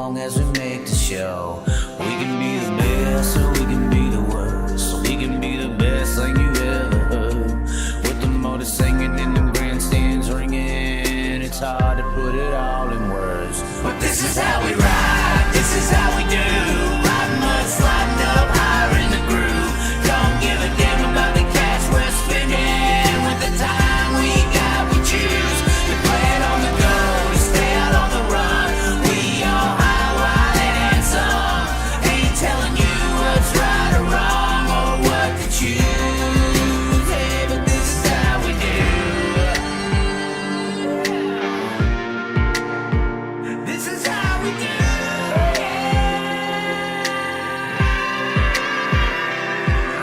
long as we make the show. We can be the best or we can be the worst. So we can be the best thing you ever heard. With the motor singing and the grandstands ringing, it's hard to put it all in words. But this is how we ride, this is how we do. Riding mud, sliding up higher in the groove. Don't give a damn about the cash we're spending. With the time we got, we choose to play it on the go, to stay out on the run. We all high, wild, and handsome. Ain't telling you what's right or wrong or what to choose. Hey, but this is how we do. This is how we do.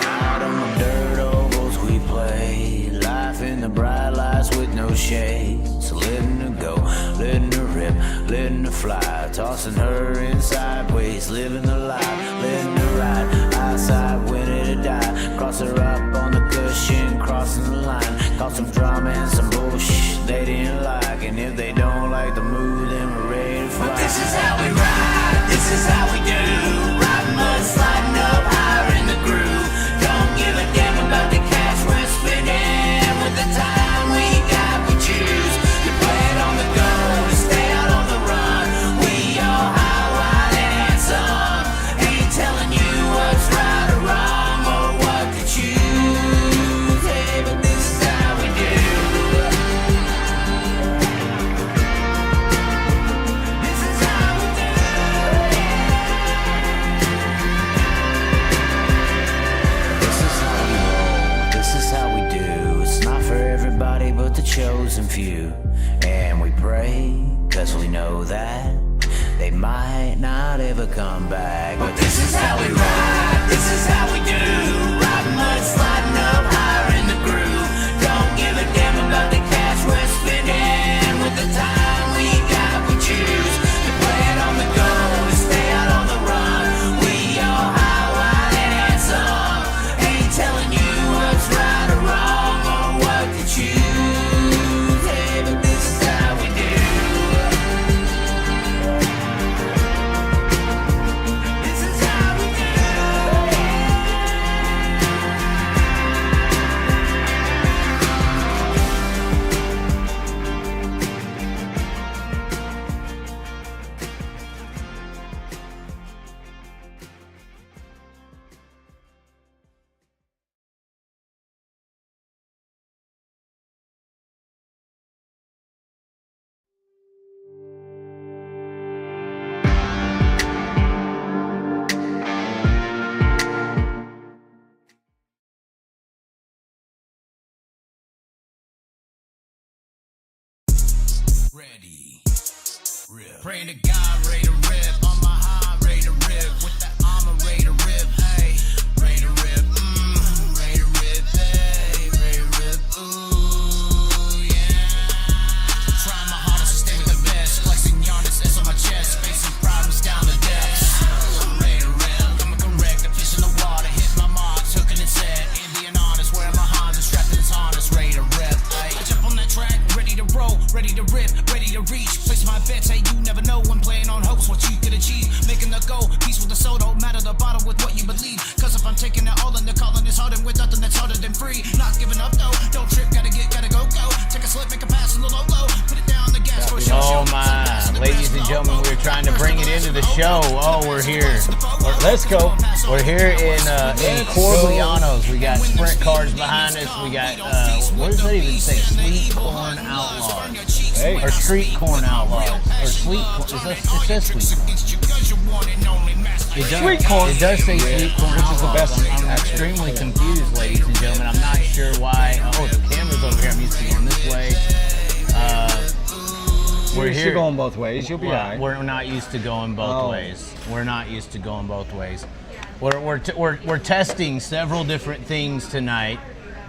Out on the dirt ovals we play. Life in the bright lights with no shades. Letting her go, letting her rip, letting her fly. Tossing her in sideways, living the life, letting her ride. Outside, winning to die. Cross her up on the cushion, crossing the line. Caught some drama and some bullshit they didn't like. And if they don't like the move, then we're ready to fly. But this is how we ride, this is how we do. Riding mud, sliding up higher in the groove. Don't give a damn about the cash we're spending. With the time we got, we choose to play it on the go, to stay out on the run. We all high, wild, and handsome. Ain't telling you what's right or wrong or what to choose. Hey, but this is how we do. This is how we do. This is how we roll. This is how we do. It's not for everybody but the chosen few. And we pray, cause we know that they might not ever come back. But this is how we ride, this is how we do. Riding mud, sliding up higher in the groove. Don't give a damn about the cash we're spending. With the time we got, we choose to play it on the go, to stay out on the run. We all high, wild, and handsome. Ain't telling you what's right or wrong or what to choose. Hey, but this is how we do. This is how we do. Ready, rip. Praying to God, ready to rip. On my high, ready to rip. With the armor, ready to rip. Hey, ready to rip. Ready to rip. Hey, ready to rip. Ooh, yeah. Trying my hardest to stay with the best. Flexing Giannis S on my chest. Facing problems down the depths. Ready to rip. I'm correct. The fish in the water. Hit my marks. Hooking and set. Indian honest. Wearing my Hans and strapped in his harness. Ready to rip. Hey. I jump on that track. Ready to roll. Ready to rip. Ready to reach. Place my bets. Hey, you never know when playing on hopes what you could achieve. Making the goal. Peace with the soul. Don't matter the bottom with what you believe. Cause if I'm taking it all in, the calling is hard and with nothing that's harder than free. Not giving up though. Don't trip. Gotta go. Take a slip. Make a pass a little low. Put it down the gas for a show. Oh my, ladies and gentlemen, we're trying to bring it into the show. Oh, we're here. Let's go. We're here in Corigliano's. We got sprint cars behind us. We got, what does that even say? Sweet Corn Outlaws. Hey. Or Street Corn Outlaws. Or Sweet Corn. It says Sweet Corn. Sweet Corn. It does say Sweet Corn Which is the Outlaws. best. I'm extremely confused, ladies and gentlemen. I'm not sure why. Oh, the camera's over here. I'm used to going this way. We're here. You're going both ways. You'll be all right. We're not used to going both ways. We're not used to going both ways. We're testing several different things tonight.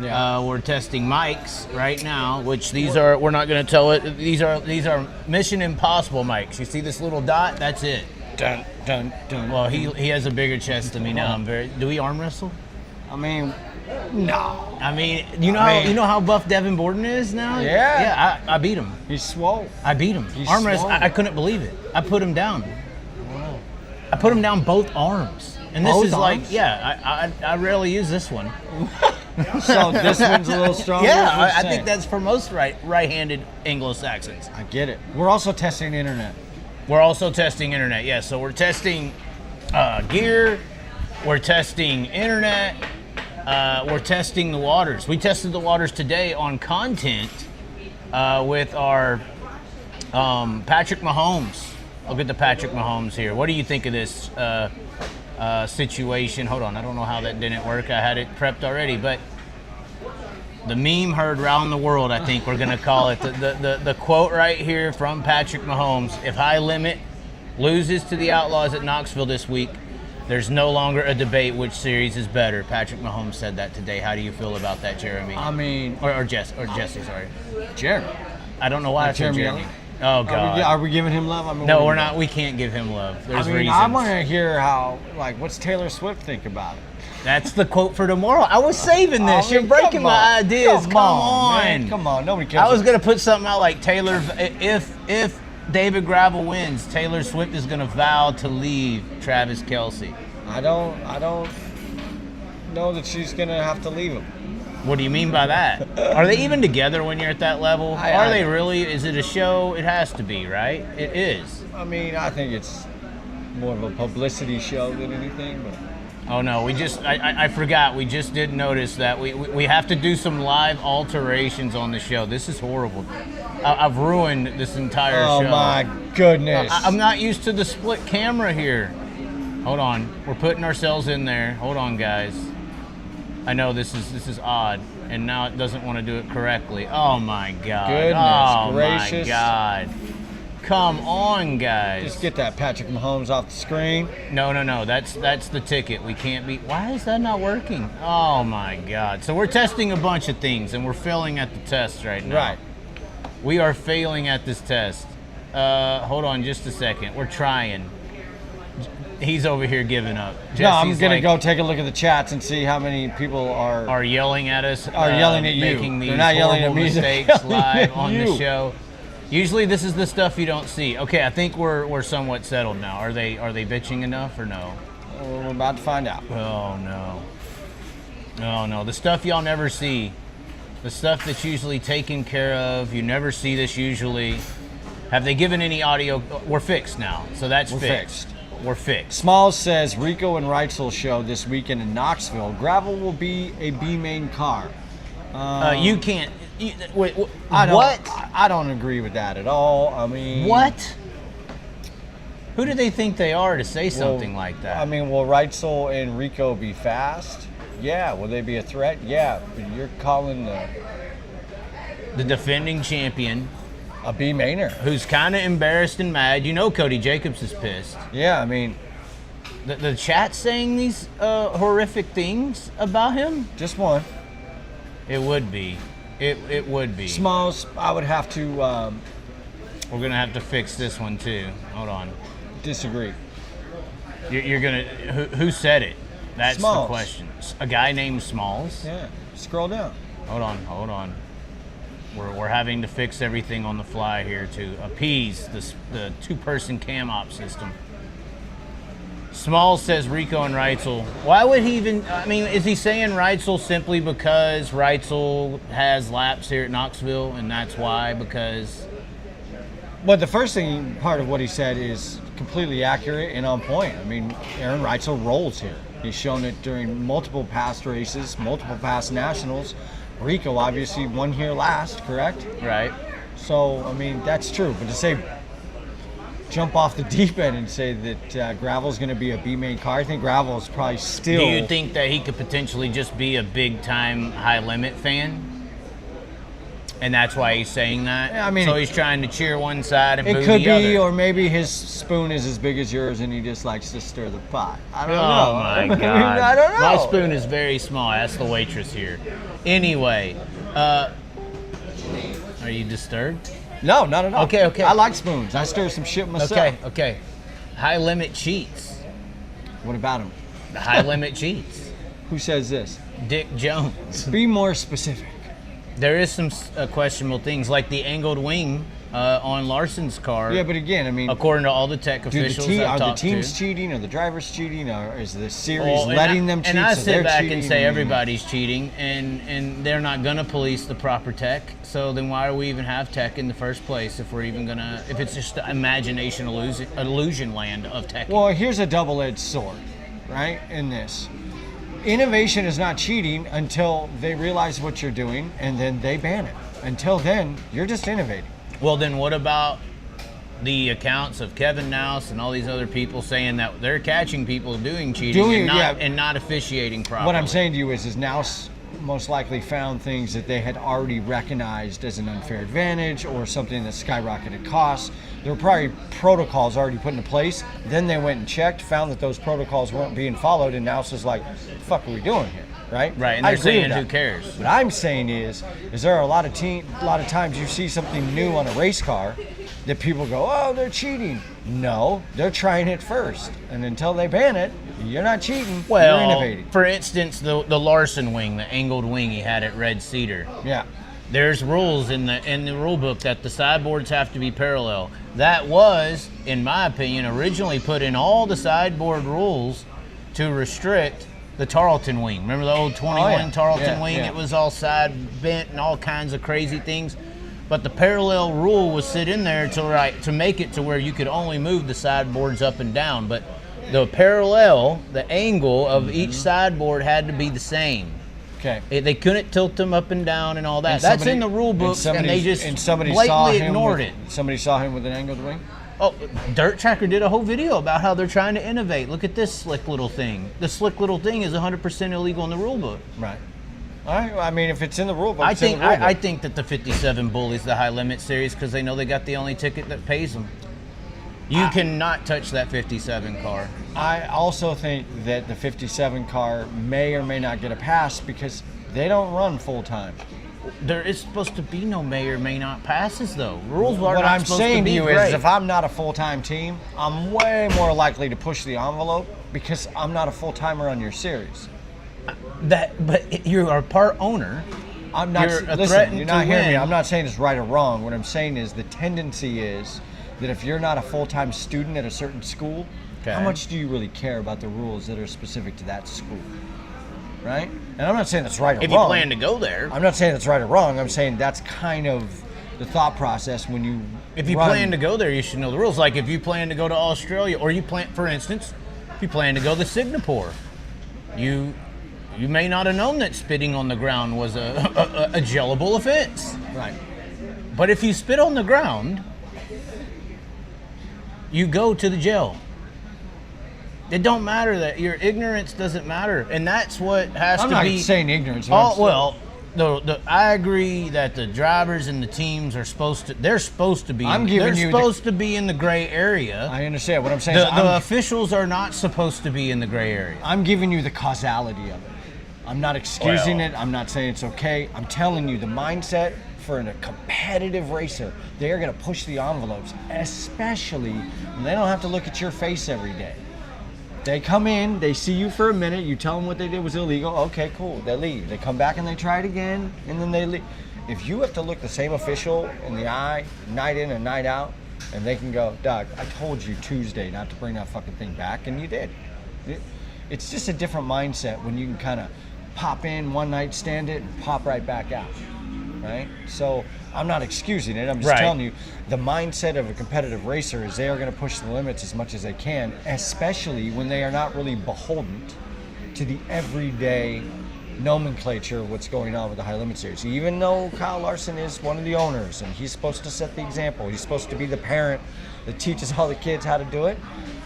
Yeah. We're testing mics right now, which these are. We're not going to tell it. These are Mission Impossible mics. You see this little dot? That's it. Dun dun dun. Well, he has a bigger chest than me now. Do we arm wrestle? I mean, no. I mean, you know how buff Devin Borden is now? Yeah. Yeah, I beat him. He's swole. I beat him. He's Arm wrestle. swole. I couldn't believe it. I put him down. I put them down both arms. And this Both is like, arms? yeah, I rarely use this one. So this one's a little stronger? is what Yeah, you're I saying. think that's for most right-handed Anglo-Saxons. I get it. We're also testing the internet. We're also testing internet, yeah. So we're testing gear, we're testing internet, we're testing the waters. We tested the waters today on content with our Patrick Mahomes. I'll get to Patrick Mahomes here. What do you think of this situation? Hold on, I don't know how that didn't work. I had it prepped already, but the meme heard around the world, I think we're going to call it. The quote right here from Patrick Mahomes: if High Limit loses to the Outlaws at Knoxville this week, there's no longer a debate which series is better. Patrick Mahomes said that today. How do you feel about that, Jeremy? I mean, Or Jesse, sorry. Jeremy. I don't know why I said Jeremy. Jeremy. Oh, God. Are we giving him love? I mean, No, what we're do you not. We can't give him love. There's I mean, reasons. I want to hear how, what's Taylor Swift think about it? That's the quote for tomorrow. I was saving this. I mean, You're breaking come my on. ideas. Come on. man. Come on. Nobody cares. I was gonna put something out like Taylor. If David Gravel wins, Taylor Swift is gonna vow to leave Travis Kelce. I don't know that she's gonna have to leave him. What do you mean by that? Are they even together when you're at that level? Are they really? Is it a show? It has to be, right? It is. I mean, I think it's more of a publicity show than anything. But Oh no, I forgot. We just did notice that we have to do some live alterations on the show. This is horrible. I've ruined this entire show. Oh my goodness! I'm not used to the split camera here. Hold on, we're putting ourselves in there. Hold on, guys. I know this is odd, and now it doesn't want to do it correctly. Oh my God! Goodness oh gracious. my God! Come on, guys. Just get that Patrick Mahomes off the screen. No. That's the ticket. We can't be. Why is that not working? Oh my God! So we're testing a bunch of things, and we're failing at the test right now. Right. We are failing at this test. Hold on just a second. We're trying. He's over here giving up. No, I'm Jesse's gonna like, go take a look at the chats and see how many people are yelling at us. Are yelling at you. Making these They're not yelling at horrible me, they're mistakes yelling live at on the you. show. Usually this is the stuff you don't see. Okay, I think we're somewhat settled now. Are they bitching enough or no? We're about to find out. Oh no. Oh no. The stuff y'all never see. The stuff that's usually taken care of. You never see this usually. Have they given any audio? We're fixed now. So that's fixed. We're fixed. Smalls says Rico and Reitzel show this weekend in Knoxville. Gravel will be a B main car. You can't. Wait, what? I don't agree with that at all. I mean, What? Who do they think they are to say something like that? I mean, will Reitzel and Rico be fast? Yeah. Will they be a threat? Yeah. But you're calling the defending champion, a B mainer. who's kind of embarrassed and mad. You know, Cody Jacobs is pissed. Yeah. I mean, The chat saying these horrific things about him. just one. It would be. It would be. Smalls, I would have to We're gonna have to fix this one too. Hold on. disagree. You're gonna. Who said it? That's Smalls. the question. A guy named Smalls. Yeah. Scroll down. Hold on. We're having to fix everything on the fly here to appease the two-person cam op system. Smalls says Rico and Reitzel. Why would he even? I mean, is he saying Reitzel simply because Reitzel has laps here at Knoxville, and that's why? Because Well, the first thing, part of what he said is completely accurate and on point. I mean, Aaron Reitzel rolls here. He's shown it during multiple past races, multiple past nationals. Rico obviously won here last, correct? right. So, I mean, that's true. But to say, jump off the deep end and say that Gravel's going to be a B-main car, I think Gravel is probably still... Do you think that he could potentially just be a big-time High Limit fan? And that's why he's saying that? Yeah, I mean, so he's trying to cheer one side and boo It could the be, other. or maybe his spoon is as big as yours and he just likes to stir the pot. I don't know. Oh my God! I don't know. My spoon is very small. That's the waitress here. Anyway, are you disturbed? No, not at all. Okay. I like spoons. I stir some shit myself. Okay. High Limit cheats. What about him? The High Limit cheats. Who says this? Dick Jones. Be more specific. There is some questionable things like the angled wing on Larson's car. Yeah, but again, I mean, according to all the tech officials I've are the talked teams to. cheating? Are the drivers cheating? Or is the series letting them cheat? And I so sit they're back cheating? and say everybody's cheating, and they're not going to police the proper tech. So then why do we even have tech in the first place if we're even going to, if it's just imagination illusion land of tech? Well, here's a double-edged sword, right, in this. Innovation is not cheating until they realize what you're doing, and then they ban it. Until then, you're just innovating. Well, then what about the accounts of Kevin Nouse and all these other people saying that they're catching people doing cheating and not officiating properly? What I'm saying to you is Nouse most likely found things that they had already recognized as an unfair advantage or something that skyrocketed costs. There were probably protocols already put into place. Then they went and checked, found that those protocols weren't being followed, and Nouse is like, "What the fuck are we doing here?" Right? Right, and they're saying, who cares? What I'm saying is there are a lot of times you see something new on a race car that people go, "Oh, they're cheating." No, they're trying it first, and until they ban it, you're not cheating. Well, you're innovating. For instance, the Larson wing, the angled wing he had at Red Cedar. Yeah. There's rules in the rule book that the sideboards have to be parallel. That was, in my opinion, originally put in all the sideboard rules to restrict the Tarleton wing. Remember the old 21 Tarleton wing? Yeah. It was all side bent and all kinds of crazy things. But the parallel rule was sit in there to make it to where you could only move the sideboards up and down. But the parallel, the angle of each sideboard had to be the same. Okay. They couldn't tilt them up and down and all that. That's in the rule book, and they just blatantly ignored it. Somebody saw him with an angled wing? Oh, Dirt Tracker did a whole video about how they're trying to innovate. Look at this slick little thing. The slick little thing is 100% illegal in the rule book. Right. All right. I mean, if it's in the rule book, I think that the 57 bullies the high limit series because they know they got the only ticket that pays them. You cannot touch that 57 car. I also think that the 57 car may or may not get a pass because they don't run full time. There is supposed to be no may or may not passes, though. Rules are what not I'm supposed saying to be you great. is if I'm not a full-time team, I'm way more likely to push the envelope because I'm not a full-timer on your series. But you are part owner. I'm not. You're Listen, you're not hearing me. win. I'm not saying it's right or wrong. What I'm saying is the tendency is that if you're not a full-time student at a certain school, how much do you really care about the rules that are specific to that school? Right? And I'm not saying that's right or wrong. If you plan to go there. I'm not saying that's right or wrong. I'm saying that's kind of the thought process when you If you plan to go there, you should know the rules. Like if you plan to go to Australia, or you plan, for instance, if you plan to go to Singapore, you may not have known that spitting on the ground was a jailable offense. Right. But if you spit on the ground, you go to the jail. It don't matter that your ignorance doesn't matter, and that's what has to be. I'm not saying ignorance. I agree that the drivers and the teams are supposed to. They're supposed to be. To be in the gray area. I understand what I'm saying. The officials are not supposed to be in the gray area. I'm giving you the causality of it. I'm not excusing it. I'm not saying it's okay. I'm telling you the mindset for a competitive racer. They are going to push the envelopes, especially when they don't have to look at your face every day. They come in, they see you for a minute, you tell them what they did was illegal, okay, cool, they leave. They come back and they try it again, and then they leave. If you have to look the same official in the eye, night in and night out, and they can go, Doug, I told you Tuesday not to bring that fucking thing back, and you did. It's just a different mindset when you can kind of pop in one night, stand it, and pop right back out, right? So I'm not excusing it, I'm just telling you, the mindset of a competitive racer is they are going to push the limits as much as they can, especially when they are not really beholden to the everyday nomenclature of what's going on with the high limit series. Even though Kyle Larson is one of the owners and he's supposed to set the example, he's supposed to be the parent that teaches all the kids how to do it,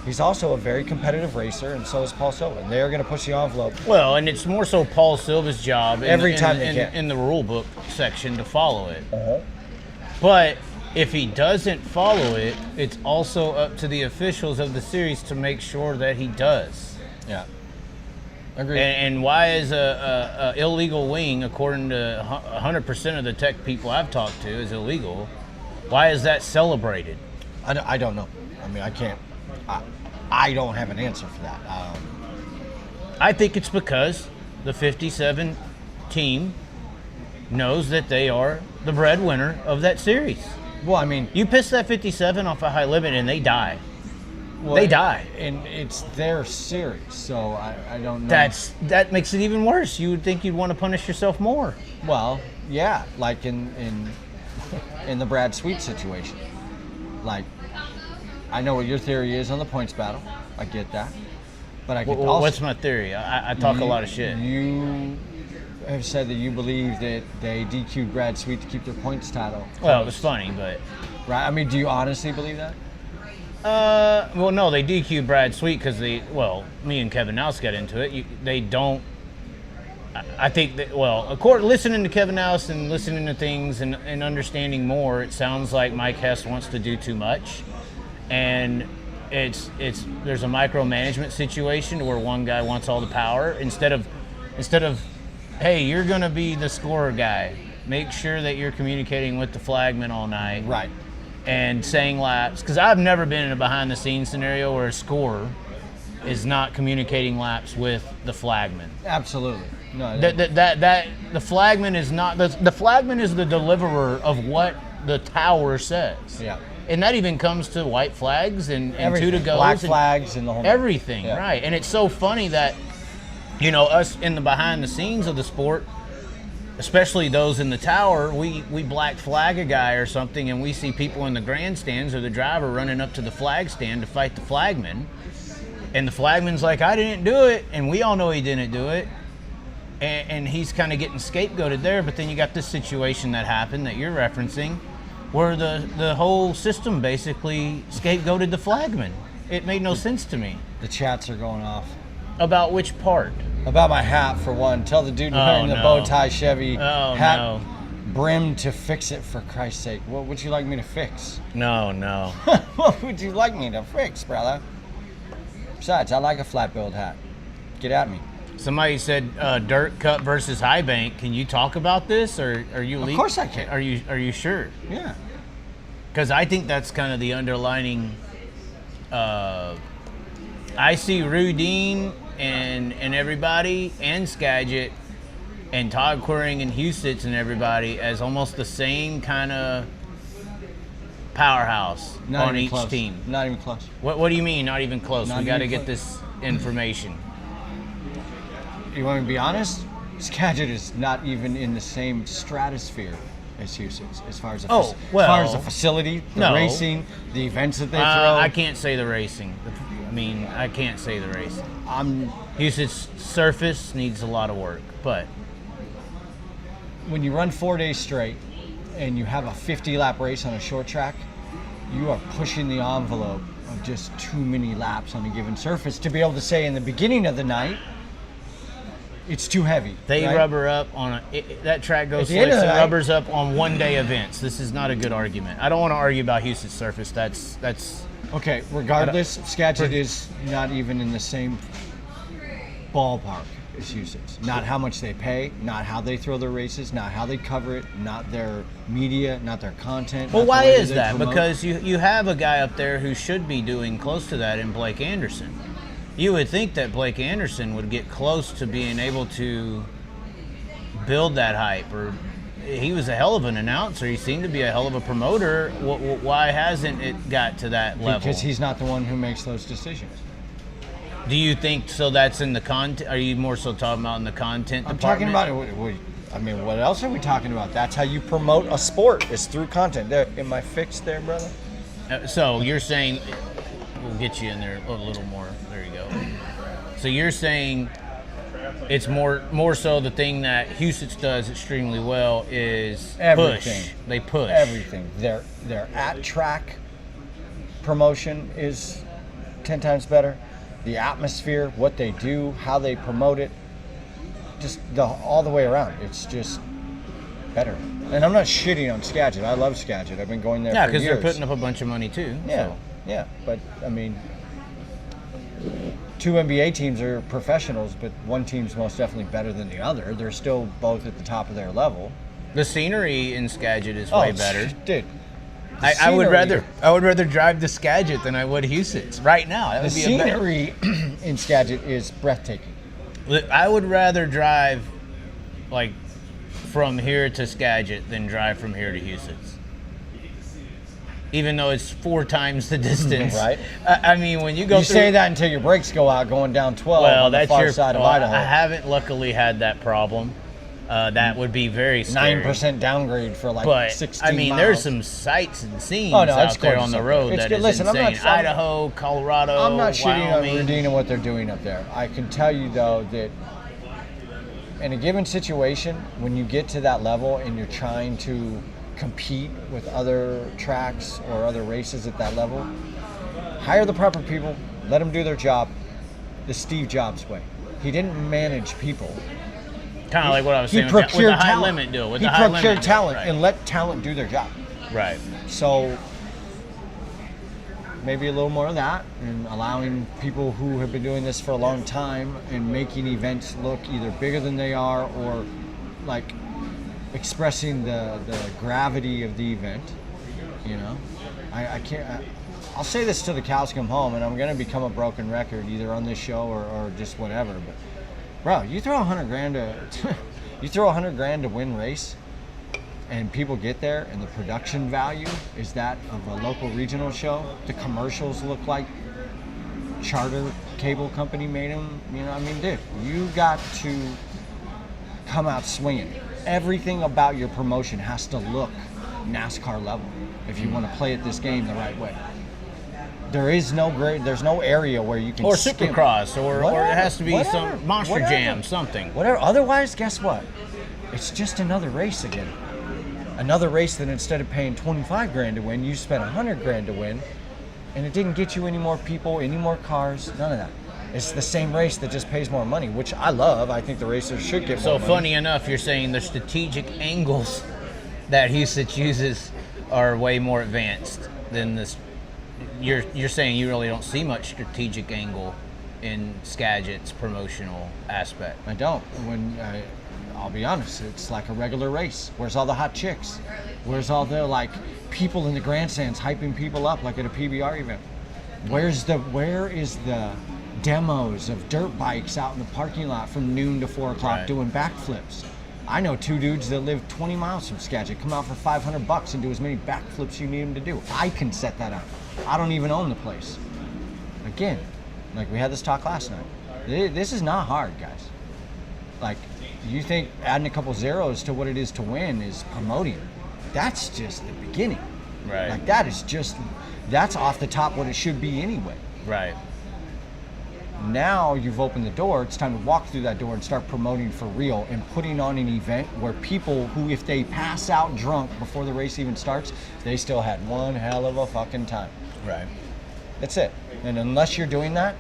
he's also a very competitive racer, and so is Paul Silva. And they are going to push the envelope. Well, and it's more so Paul Silva's job in the rule book section to follow it. But if he doesn't follow it, it's also up to the officials of the series to make sure that he does. Yeah. Agreed. And why is a illegal wing, according to 100% of the tech people I've talked to, is illegal? Why is that celebrated? I don't know. I mean, I can't. I don't have an answer for that. I think it's because the 57 team knows that they are the breadwinner of that series. Well, I mean, You piss that 57 off a high limit and they die. well, They die. and it's their series, so I don't know. That makes it even worse. You would think you'd want to punish yourself more. Well, yeah, like in the Brad Sweet situation. Like, I know what your theory is on the points battle. I get that, but I could also. What's my theory? I talk a lot of shit. You have said that you believe that they DQ'd Brad Sweet to keep their points title. Well, it was funny, but Right? I mean, do you honestly believe that? well, no, they DQ'd Brad Sweet because me and Kevin Nowes got into it. They don't. I think that, listening to Kevin Nowes and listening to things and understanding more, it sounds like Mike Hess wants to do too much, and there's a micromanagement situation where one guy wants all the power instead of, hey, you're gonna be the scorer guy. Make sure that you're communicating with the flagman all night. Right. And saying laps, because I've never been in a behind-the-scenes scenario where a scorer is not communicating laps with the flagman. Absolutely. No. The flagman is not the flagman is the deliverer of what the tower says. Yeah. And that even comes to white flags and Everything. two to goes, Black flags and the whole. everything, Yeah. right? And it's so funny that us in the behind the scenes of the sport, especially those in the tower, we black flag a guy or something, and we see people in the grandstands or the driver running up to the flag stand to fight the flagman, and the flagman's like, I didn't do it, and we all know he didn't do it, and he's kind of getting scapegoated there. But then you got this situation that happened that you're referencing, where the whole system basically scapegoated the flagman. It made no sense to me. The chats are going off. About which part? About my hat, for one. Tell the dude wearing the bow tie Chevy hat brim to fix it, for Christ's sake. What would you like me to fix? No. What would you like me to fix, brother? Besides, I like a flat-billed hat. Get at me. Somebody said dirt cut versus high bank. Can you talk about this, or are you? Of course I can. Are you sure? Yeah. Because I think that's kind of the underlining. I see Rudine and everybody and Skagit and Todd Quiring and Husitz and everybody as almost the same kind of powerhouse Not on even each close. team. Not even close. What do you mean? Not even close. Not We got to even get close. this information. You want me to be honest? Skagit is not even in the same stratosphere as Houston's as far as Oh, as far as the well, facility, the no. racing, the events that they throw. I can't say the racing. I can't say the racing. I'm Houston's surface needs a lot of work, but when you run 4 days straight and you have a 50-lap race on a short track, you are pushing the envelope of just too many laps on a given surface to be able to say in the beginning of the night, it's too heavy. they right? rubber up on that track goes At the end slicks of the and night- rubbers up on one-day events. This is not a good argument. I don't want to argue about Houston's surface. That's Okay, regardless, Skagit is not even in the same ballpark as Houston's. Not how much they pay, not how they throw their races, not how they cover it, not their media, not their content. well. not the Why way is they that? promote. Because you have a guy up there who should be doing close to that in Blake Anderson. You would think that Blake Anderson would get close to being able to build that hype, or he was a hell of an announcer. He seemed to be a hell of a promoter. Why hasn't it got to that level? Because he's not the one who makes those decisions. Do you think so? That's in the content. Are you more so talking about in the content I'm department? talking about it. I mean, what else are we talking about? That's how you promote a sport, is through content. There, am I fixed there, brother? So you're saying we'll get you in there a little more. There you go. So you're saying it's more so the thing that Houston does extremely well is Everything. push. They push Everything. Their at-track promotion is 10 times better. The atmosphere, what they do, how they promote it, just all the way around. It's just better. And I'm not shitting on Skagit. I love Skagit. I've been going there Yeah, for years. because they're putting up a bunch of money too. Yeah, So. yeah. But, I mean, 2 NBA teams are professionals, but one team's most definitely better than the other. They're still both at the top of their level. The scenery in Skagit is way better. Dude. I would rather drive to Skagit than I would Houston's right now. That The would be a better. scenery in Skagit is breathtaking. I would rather drive like from here to Skagit than drive from here to Houston's. even though it's 4 times the distance. Right. I mean, when you go You through, say that until your brakes go out going down 12 well, on the that's far your side of well, Idaho. I haven't luckily had that problem. That would be very scary. 9% downgrade for like But 16 I mean, miles. there's some sights and scenes Oh, no, it's out there gorgeous on the up road there. It's that good. is Listen, I'm insane. not- Idaho, Colorado, I'm not shitting on Wyoming. Radina what they're doing up there. I can tell you though that in a given situation, when you get to that level and you're trying to compete with other tracks or other races at that level, hire the proper people, let them do their job the Steve Jobs way. He didn't manage people. Kind of like what I was He saying with procured the high talent. limit deal. With He the high procured limit deal, talent right. and let talent do their job. Right. So maybe a little more of that, and allowing people who have been doing this for a long time and making events look either bigger than they are or like expressing the gravity of the event. You know, I can't. I'll say this till the cows come home, and I'm gonna become a broken record either on this show or just whatever. But bro, you throw $100 grand to win race, and people get there, and the production value is that of a local regional show. The commercials look like charter cable company made them. You know, I mean, dude, you got to come out swinging. Everything about your promotion has to look NASCAR level if you want to play at this game the right way. There's no area where you can Or skim. Supercross, or it has to be Whatever, some Monster whatever. Jam, something. Whatever. Otherwise, guess what? It's just another race again. Another race that instead of paying 25 grand to win, you spent 100 grand to win, and it didn't get you any more people, any more cars, none of that. It's the same race that just pays more money, which I love. I think the racers should get more So money. funny enough, you're saying the strategic angles that Houston uses are way more advanced than this. You're saying you really don't see much strategic angle in Skagit's promotional aspect. I don't. I'll be honest, it's like a regular race. Where's all the hot chicks? Where's all the like people in the grandstands hyping people up like at a PBR event? Where is the demos of dirt bikes out in the parking lot from noon to 4 o'clock Right. doing backflips? I know 2 dudes that live 20 miles from Skagit, come out for $500 and do as many backflips you need them to do. I can set that up. I don't even own the place. Again, like we had this talk last night. This is not hard, guys. Like, you think adding a couple zeros to what it is to win is promoting. That's just the beginning. Right. Like, that's off the top what it should be anyway. Right. Now you've opened the door, it's time to walk through that door and start promoting for real and putting on an event where people who, if they pass out drunk before the race even starts, they still had one hell of a fucking time. Right. That's it. And unless you're doing that,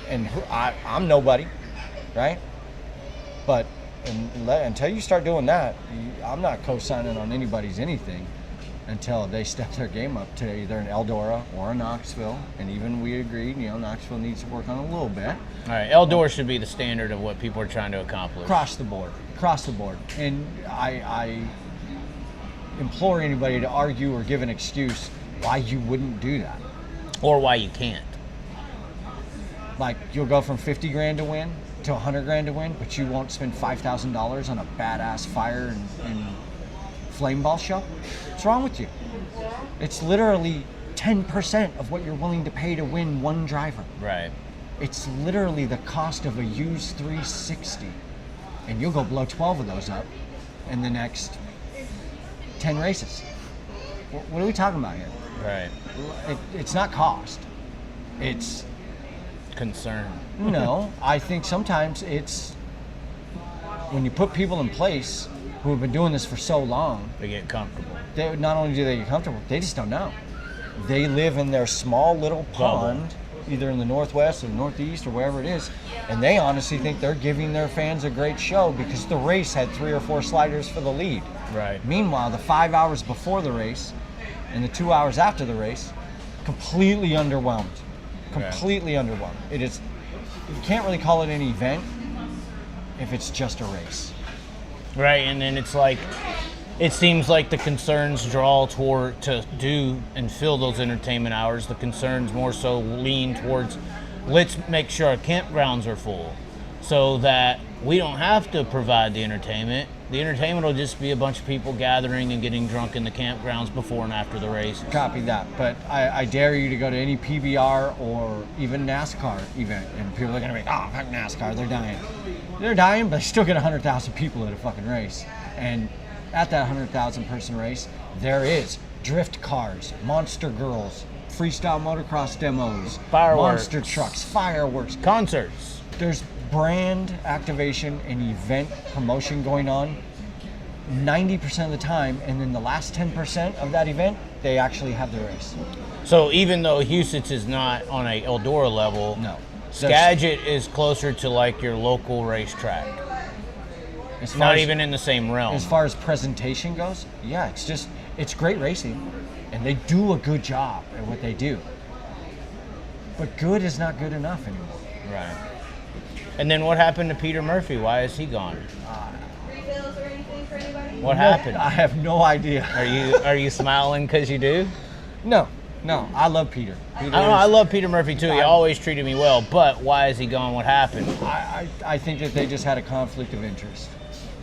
and I'm nobody, right? But until you start doing that, I'm not co-signing on anybody's anything until they step their game up to either an Eldora or a Knoxville. And even we agreed, Knoxville needs to work on a little bit. All right. Eldor should be the standard of what people are trying to accomplish. Across the board. And I implore anybody to argue or give an excuse why you wouldn't do that. Or why you can't. Like, you'll go from 50 grand to win to 100 grand to win, but you won't spend $5,000 on a badass fire and flame ball show? What's wrong with you? It's literally 10% of what you're willing to pay to win one driver. Right. It's literally the cost of a used 360. And you'll go blow 12 of those up in the next 10 races. What are we talking about here? Right. It's not cost. It's Concern. no. I think sometimes it's when you put people in place who have been doing this for so long, They get comfortable. they not only do they get comfortable, they just don't know. They live in their small little pond, either in the Northwest or Northeast or wherever it is, and they honestly think they're giving their fans a great show because the race had 3 or 4 sliders for the lead. Right. Meanwhile, the 5 hours before the race and the 2 hours after the race, completely underwhelmed. Completely underwhelmed. It is. You can't really call it an event if it's just a race. Right, and then it's like, it seems like the concerns draw toward to do and fill those entertainment hours. The concerns more so lean towards, let's make sure our campgrounds are full so that we don't have to provide the entertainment The entertainment will just be a bunch of people gathering and getting drunk in the campgrounds before and after the race. Copy that. But I dare you to go to any PBR or even NASCAR event, and people are going to be, oh, fuck NASCAR, they're dying. They're dying, but they still get 100,000 people at a fucking race. And at that 100,000 person race, there is drift cars, monster girls, freestyle motocross demos, Fireworks. monster trucks, fireworks, Concerts. there's brand activation and event promotion going on 90% of the time, and then the last 10% of that event, they actually have the race. So even though Huset's is not on a Eldora level, No. Skagit is closer to like your local racetrack. As far Not as- even in the same realm. As far as presentation goes, yeah, it's great racing, and they do a good job at what they do. But good is not good enough anymore. Right. And then what happened to Peter Murphy? Why is he gone? Refills or anything for anybody? What happened? I have no idea. Are you smiling because you do? No, I love Peter. Peter I is- love Peter Murphy too. He always treated me well. But why is he gone? What happened? I think that they just had a conflict of interest.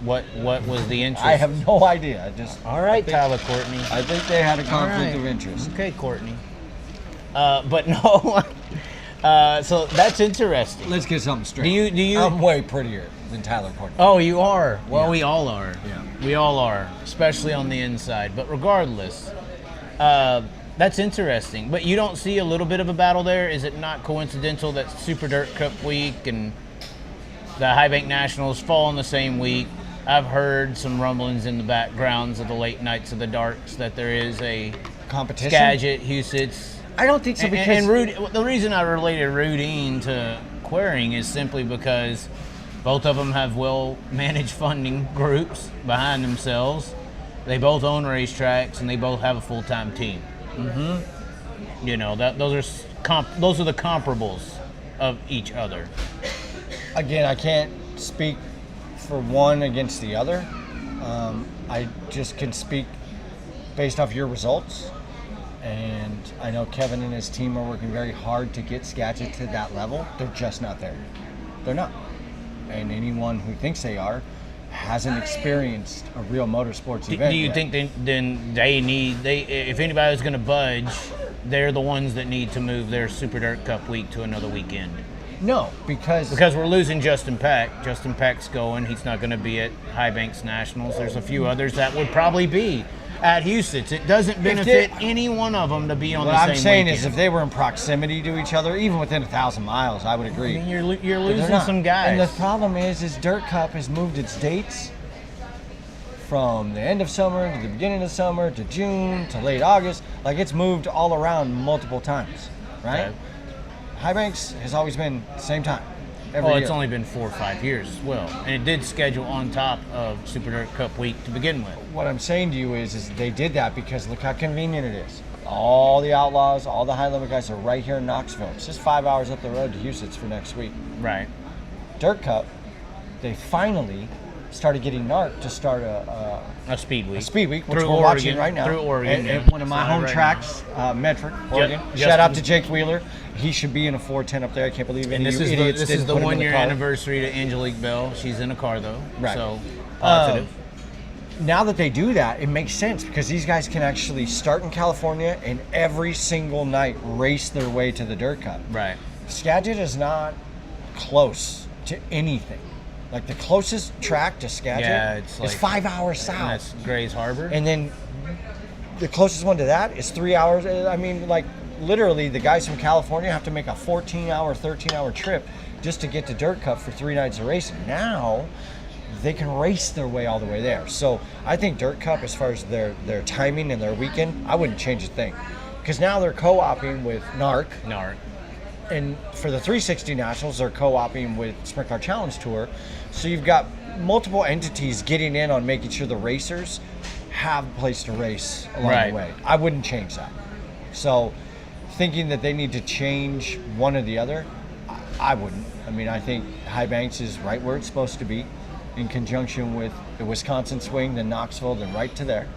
What was the interest? I have no idea. All right, Tyler Courtney. I think they had a conflict right. of interest. Okay, Courtney. But no. So that's interesting. Let's get something straight. Do you? I'm way prettier than Tyler Courtney. Oh, you are. Well, Yeah. we all are. Yeah. We all are, especially on the inside. But regardless, that's interesting. But you don't see a little bit of a battle there? Is it not coincidental that Super Dirt Cup week and the High Bank Nationals fall in the same week? I've heard some rumblings in the backgrounds of the late nights of the darks that there is a Competition? Skagit, Huset's. I don't think so, because The reason I related Rudine to Querying is simply because both of them have well-managed funding groups behind themselves. They both own racetracks, and they both have a full-time team. Mm-hmm. You know, those are the comparables of each other. again, I can't speak for one against the other. I just can speak based off your results. And I know Kevin and his team are working very hard to get Skagit to that level. They're just not there. They're not. And anyone who thinks they are hasn't experienced a real motorsports event Do you yet. think if anybody was going to budge, they're the ones that need to move their Super Dirt Cup week to another weekend? No, because Because we're losing Justin Peck. Justin Peck's going. He's not going to be at High Banks Nationals. There's a few others that would probably be at Huset's. It doesn't benefit any one of them to be on what the same I'm saying weekend. is if they were in proximity to each other, even within 1,000 miles, I would agree. I mean, you're But they're losing not. some guys. And the problem is Dirt Cup has moved its dates from the end of summer to the beginning of summer to June to late August. Like, it's moved all around multiple times, right? Okay. High Banks has always been the same time. Every Oh, year. it's only been 4 or 5 years as well. And it did schedule on top of Super Dirt Cup week to begin with. What I'm saying to you is they did that because look how convenient it is. All the Outlaws, all the high-level guys are right here in Knoxville. It's just 5 hours up the road to Huset's for next week. Right. Dirt Cup, they finally started getting NARC to start a Speedweek. Speedweek, which Through we're Oregon, watching right now. Through Oregon. At yeah. one of my Sorry, home right tracks, Medford, Oregon. Justin- Shout out to Jake Wheeler. He should be in a 410 up there. I can't believe And any this of you is idiots this didn't is the put him in 1 year car. anniversary to Angelique Bell. She's in a car though. Right. So positive. Now that they do that, it makes sense because these guys can actually start in California and every single night race their way to the Dirt Cup. Right. Skagit is not close to anything. Like the closest track to Skagit Yeah, it's is like- 5 hours And south. that's Gray's Harbor. And then the closest one to that is 3 hours. I mean, like literally the guys from California have to make a 14-hour, 13-hour trip just to get to Dirt Cup for 3 nights of racing. Now they can race their way all the way there. So I think Dirt Cup, as far as their timing and their weekend, I wouldn't change a thing. Because now they're co-oping with NARC. NARC. And for the 360 Nationals, they're co-oping with Sprint Car Challenge Tour. So you've got multiple entities getting in on making sure the racers have a place to race along Right. the way. I wouldn't change that. So thinking that they need to change one or the other, I wouldn't. I mean, I think High Banks is right where it's supposed to be in conjunction with the Wisconsin swing, then Knoxville, then right to there.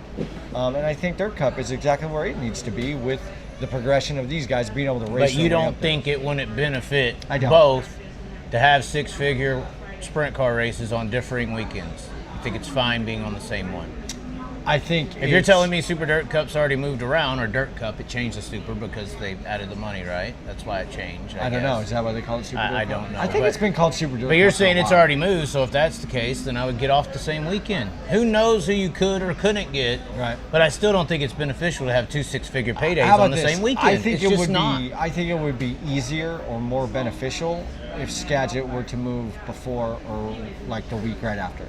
And I think Dirt Cup is exactly where it needs to be with the progression of these guys being able to race. But you their way don't up there. think it wouldn't benefit I don't. both to have 6-figure sprint car races on differing weekends? think it's fine being on the same one? I think If you're telling me Super Dirt Cup's already moved around, or Dirt Cup, it changed the Super because they added the money, right? That's why it changed. I don't know. Is that why they call it Super Dirt Cup? I don't know. I think it's been called Super Dirt But you're Cup for saying a it's while. already moved, so if that's the case, then I would get off the same weekend. Who knows who you could or couldn't get? Right. But I still don't think it's beneficial to have 2 6-figure paydays How about on the this? same weekend. I think it's it just would not. be. I think it would be easier or more beneficial if Skagit were to move before or like the week right after.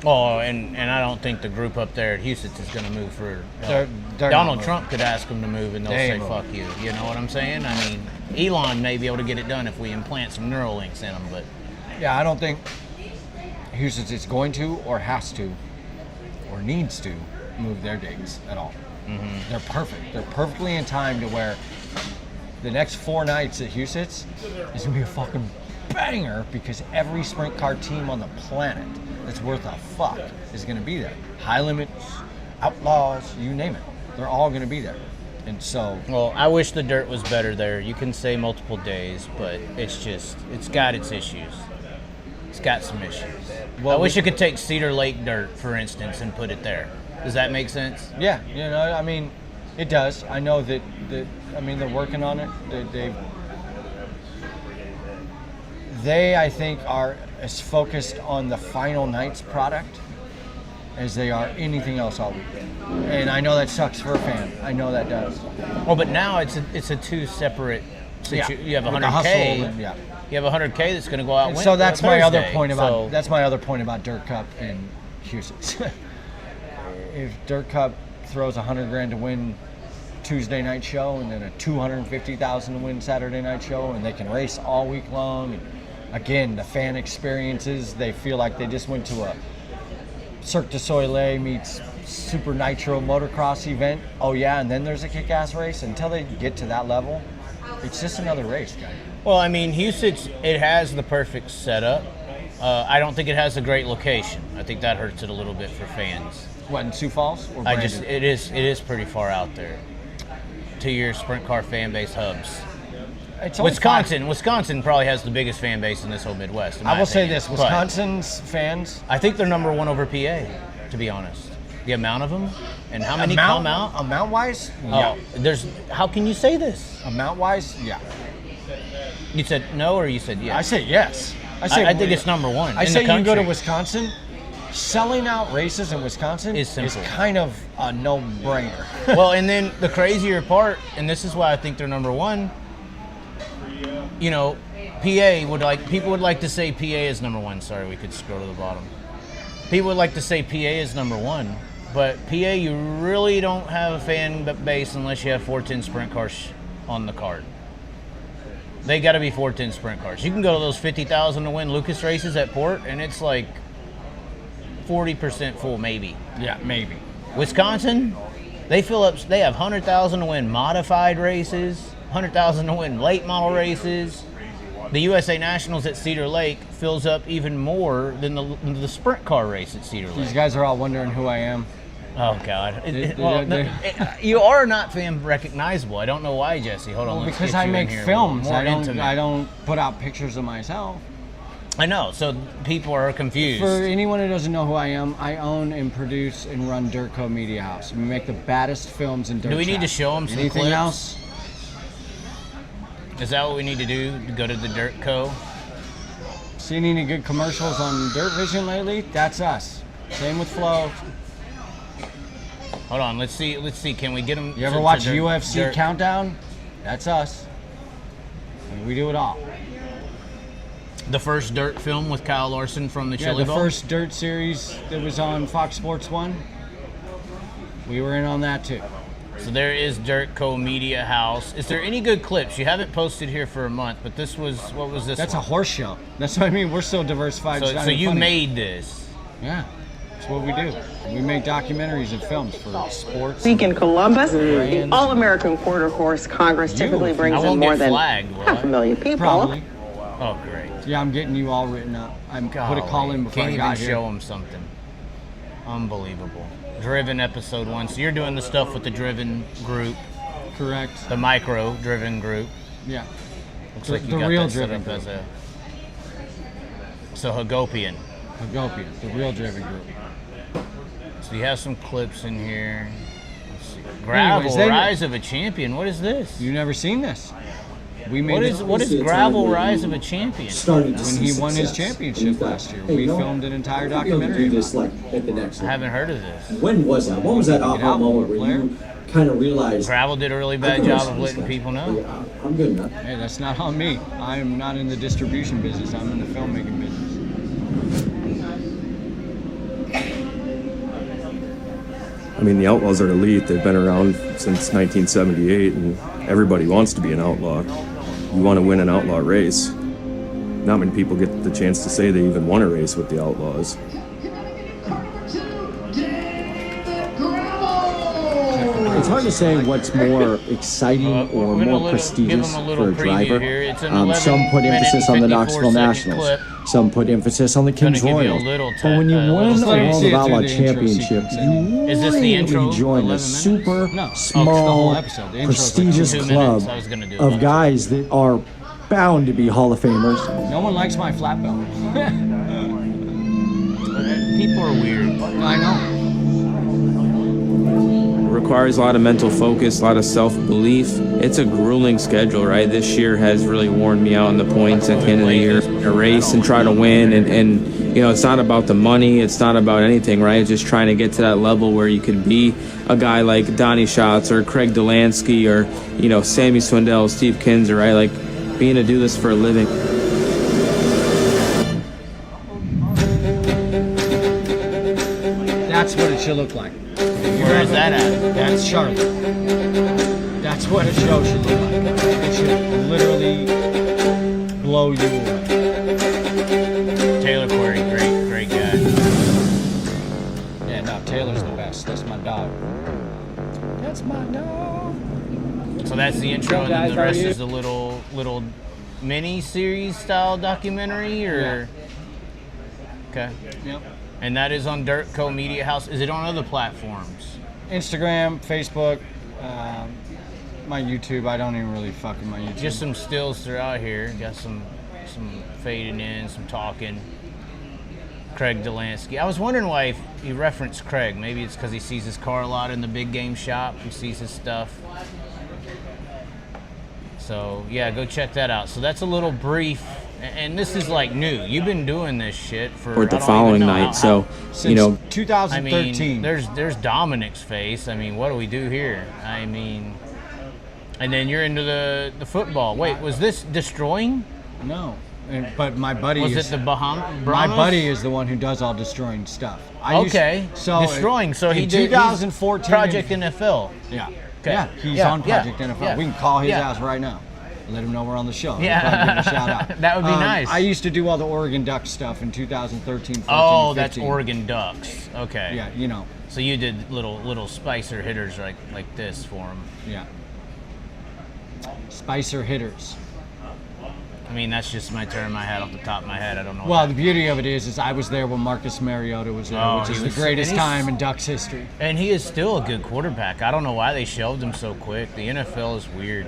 Oh, and I don't think the group up there at Houston is going to move for. They're not Donald moving. Trump could ask them to move, and they'll They say ain't "fuck you." You know what I'm saying? I mean, Elon may be able to get it done if we implant some neural links in them, but Yeah, I don't think Houston is going to or has to or needs to move their dates at all. Mm-hmm. They're perfect. They're perfectly in time to where the next 4 nights at Houston's is gonna be a fucking banger because every sprint car team on the planet that's worth a fuck is gonna be there. High Limits, Outlaws, you name it. They're all gonna be there. And so well, I wish the dirt was better there. You can say multiple days, but it's got its issues. It's got some issues. Well, I wish you could take Cedar Lake dirt, for instance, and put it there. Does that make sense? yeah, you know, I mean, it does. I know that I mean, they're working on it. They, I think, are as focused on the final night's product as they are anything else all weekend. And I know that sucks for a fan. I know that does. Well, but now it's a 2 separate situations. You have With the 100K. hustle and- yeah. You have 100K that's going to go out. And so that's my other Thursday. point about So- that's my other point about Dirt Cup in Houston. If Dirt Cup throws $100,000 to win Tuesday night show and then a $250,000 to win Saturday night show, and they can race all week long. And again, the fan experiences, they feel like they just went to a Cirque du Soleil meets Super Nitro motocross event. Oh yeah, and then there's a kick-ass race. Until they get to that level, it's just another race, guys. Well, I mean, Houston, it has the perfect setup. I don't think it has a great location. I think that hurts it a little bit for fans. What, in Sioux Falls or Brandon? It is pretty far out there to your sprint car fan base hubs. It's only Wisconsin probably has the biggest fan base in this whole Midwest. In I my will say opinion. this: But Wisconsin's fans. I think they're number 1 over PA, to be honest. The amount of them and how many amount, come out. Amount-wise, Oh, how can you say this? Amount-wise, yeah. You said no, or you said yes? I say yes. I think it's number 1. I in say the you go to country. Wisconsin. Selling out races in Wisconsin Is is simple. kind of a no-brainer. Well, and then the crazier part, and this is why I think they're number 1. You know, people would like to say PA is number 1. Sorry, we could scroll to the bottom. People would like to say PA is number 1, but PA, you really don't have a fan base unless you have 410 sprint cars on the card. They got to be 410 sprint cars. You can go to those 50,000 to win Lucas races at Port, and it's like 40% full, maybe. Yeah, maybe. Wisconsin, they fill up. They have 100,000 to win modified races, 100,000 to win late model races. The USA Nationals at Cedar Lake fills up even more than the sprint car race at Cedar These Lake. guys are all wondering who I am. Oh God! They- You are not fan recognizable. I don't know why, Jesse. Hold on. Well, let's because get I you in make here. films. More intimate. I don't put out pictures of myself. I know. So people are confused. For anyone who doesn't know who I am, I own and produce and run DIRTTRACKCHAZ Media House. We make the baddest films in dirt Do we need track. to show 'em some Anything clips? else? Is that what we need to do? To go to the Dirt Co. Seen any good commercials on Dirt Vision lately? That's us. Same with Flow. Hold on. Let's see. Can we get them? You ever watch UFC Countdown? That's us. We do it all. The first Dirt film with Kyle Larson from the Yeah, Chili the Bowl? first Dirt series that was on Fox Sports 1, we were in on that too. So there is Dirt Co. Media House. Is there any good clips? You haven't posted here for a month, but this was, what was this That's a one? horse show. That's what I mean. We're so diversified. it's not So even you funny. made this. Yeah, that's what we do. We make documentaries and films for sports. Week in Columbus, the Brands. All-American Quarter Horse Congress typically I brings in won't more get than flagged, will I? 500,000 people. Probably. Oh, great. Yeah, I'm getting you all written up. I put a call in before Can't I got even here. show them something. Unbelievable. Driven episode 1. So you're doing the stuff with the Driven group, Correct. the micro Driven group. Yeah. Looks The- like you the got real that set Driven up as group. a. So Hagopian. Hagopia, the Real Driven Group. So you have some clips in here. Let's see. Gravel, Anyways, Rise of a Champion. What is this? You've never seen this. We made What is Gravel, Rise of a Champion? when he won his championship last year. We filmed an entire documentary. This like at the next I haven't heard of this. When was that? When was that aha moment where you kind of realized? Gravel did a really bad job of letting people know. Yeah, I'm good enough. Hey, that's not on me. I am not in the distribution business. I'm in the filmmaking business. I mean, the Outlaws are elite. They've been around since 1978, and everybody wants to be an outlaw. You want to win an outlaw race. Not many people get the chance to say they even won a race with the Outlaws. It's hard to say what's more exciting or more prestigious for a driver. Some put emphasis on the Knoxville Nationals. Some put emphasis on the Kings Royals. But when you win a World of Outlaw Championship, you really join a super small, prestigious club of guys that are bound to be Hall of Famers. No one likes my flat belt. People are weird. I know. Requires a lot of mental focus, a lot of self-belief. It's a grueling schedule, right? This year has really worn me out in the points at the end of the year. A race and try to win, and you know, it's not about the money, it's not about anything, right? It's just trying to get to that level where you can be a guy like Donnie Schatz or Craig Delansky or, you know, Sammy Swindell, Steve Kinzer, right? Like being to do this for a living. That's what it should look like. Where is that at? That's Charlotte. That's what a show should look like. It should literally blow you away. Taylor Cory, great guy. Yeah, no, Taylor's the best. That's my dog. That's my dog. So that's the intro, and then the rest is a little mini series style documentary, or okay. Yep. And that is on Dirt Co Media House. Is it on other platforms? Instagram, Facebook, my YouTube. I don't even really fuck with my YouTube. Just some stills throughout here. Got some fading in, some talking. Craig Delansky. I was wondering why he referenced Craig. Maybe it's because he sees his car a lot in the big game shop. He sees his stuff. So yeah, go check that out. So that's a little brief. And this is like new. You've been doing this shit for the following night. So, you know, 2013. I mean, there's Dominic's face. I mean, what do we do here? I mean, and then you're into the football. Wait, was this destroying? No, but my buddy Was is it the Bahamas? my buddy is the one who does all destroying stuff. Destroying. So he did 2014 Project NFL. Yeah. Okay. Yeah, he's Yeah, on Project yeah, NFL. yeah. We can call his Yeah. ass right now. Let him know we're on the show. Yeah. We'll probably give him a shout out. That would be nice. I used to do all the Oregon Ducks stuff in 2013, 14, Oh, and that's 15. Oregon Ducks. Okay. Yeah, you know. So you did little Spicer hitters like this for him. Yeah. Spicer hitters. I mean, that's just my term I had off the top of my head. I don't know. Well, the beauty of it is I was there when Marcus Mariota was there, which is the greatest time in Ducks history. And he is still a good quarterback. I don't know why they shelved him so quick. The NFL is weird.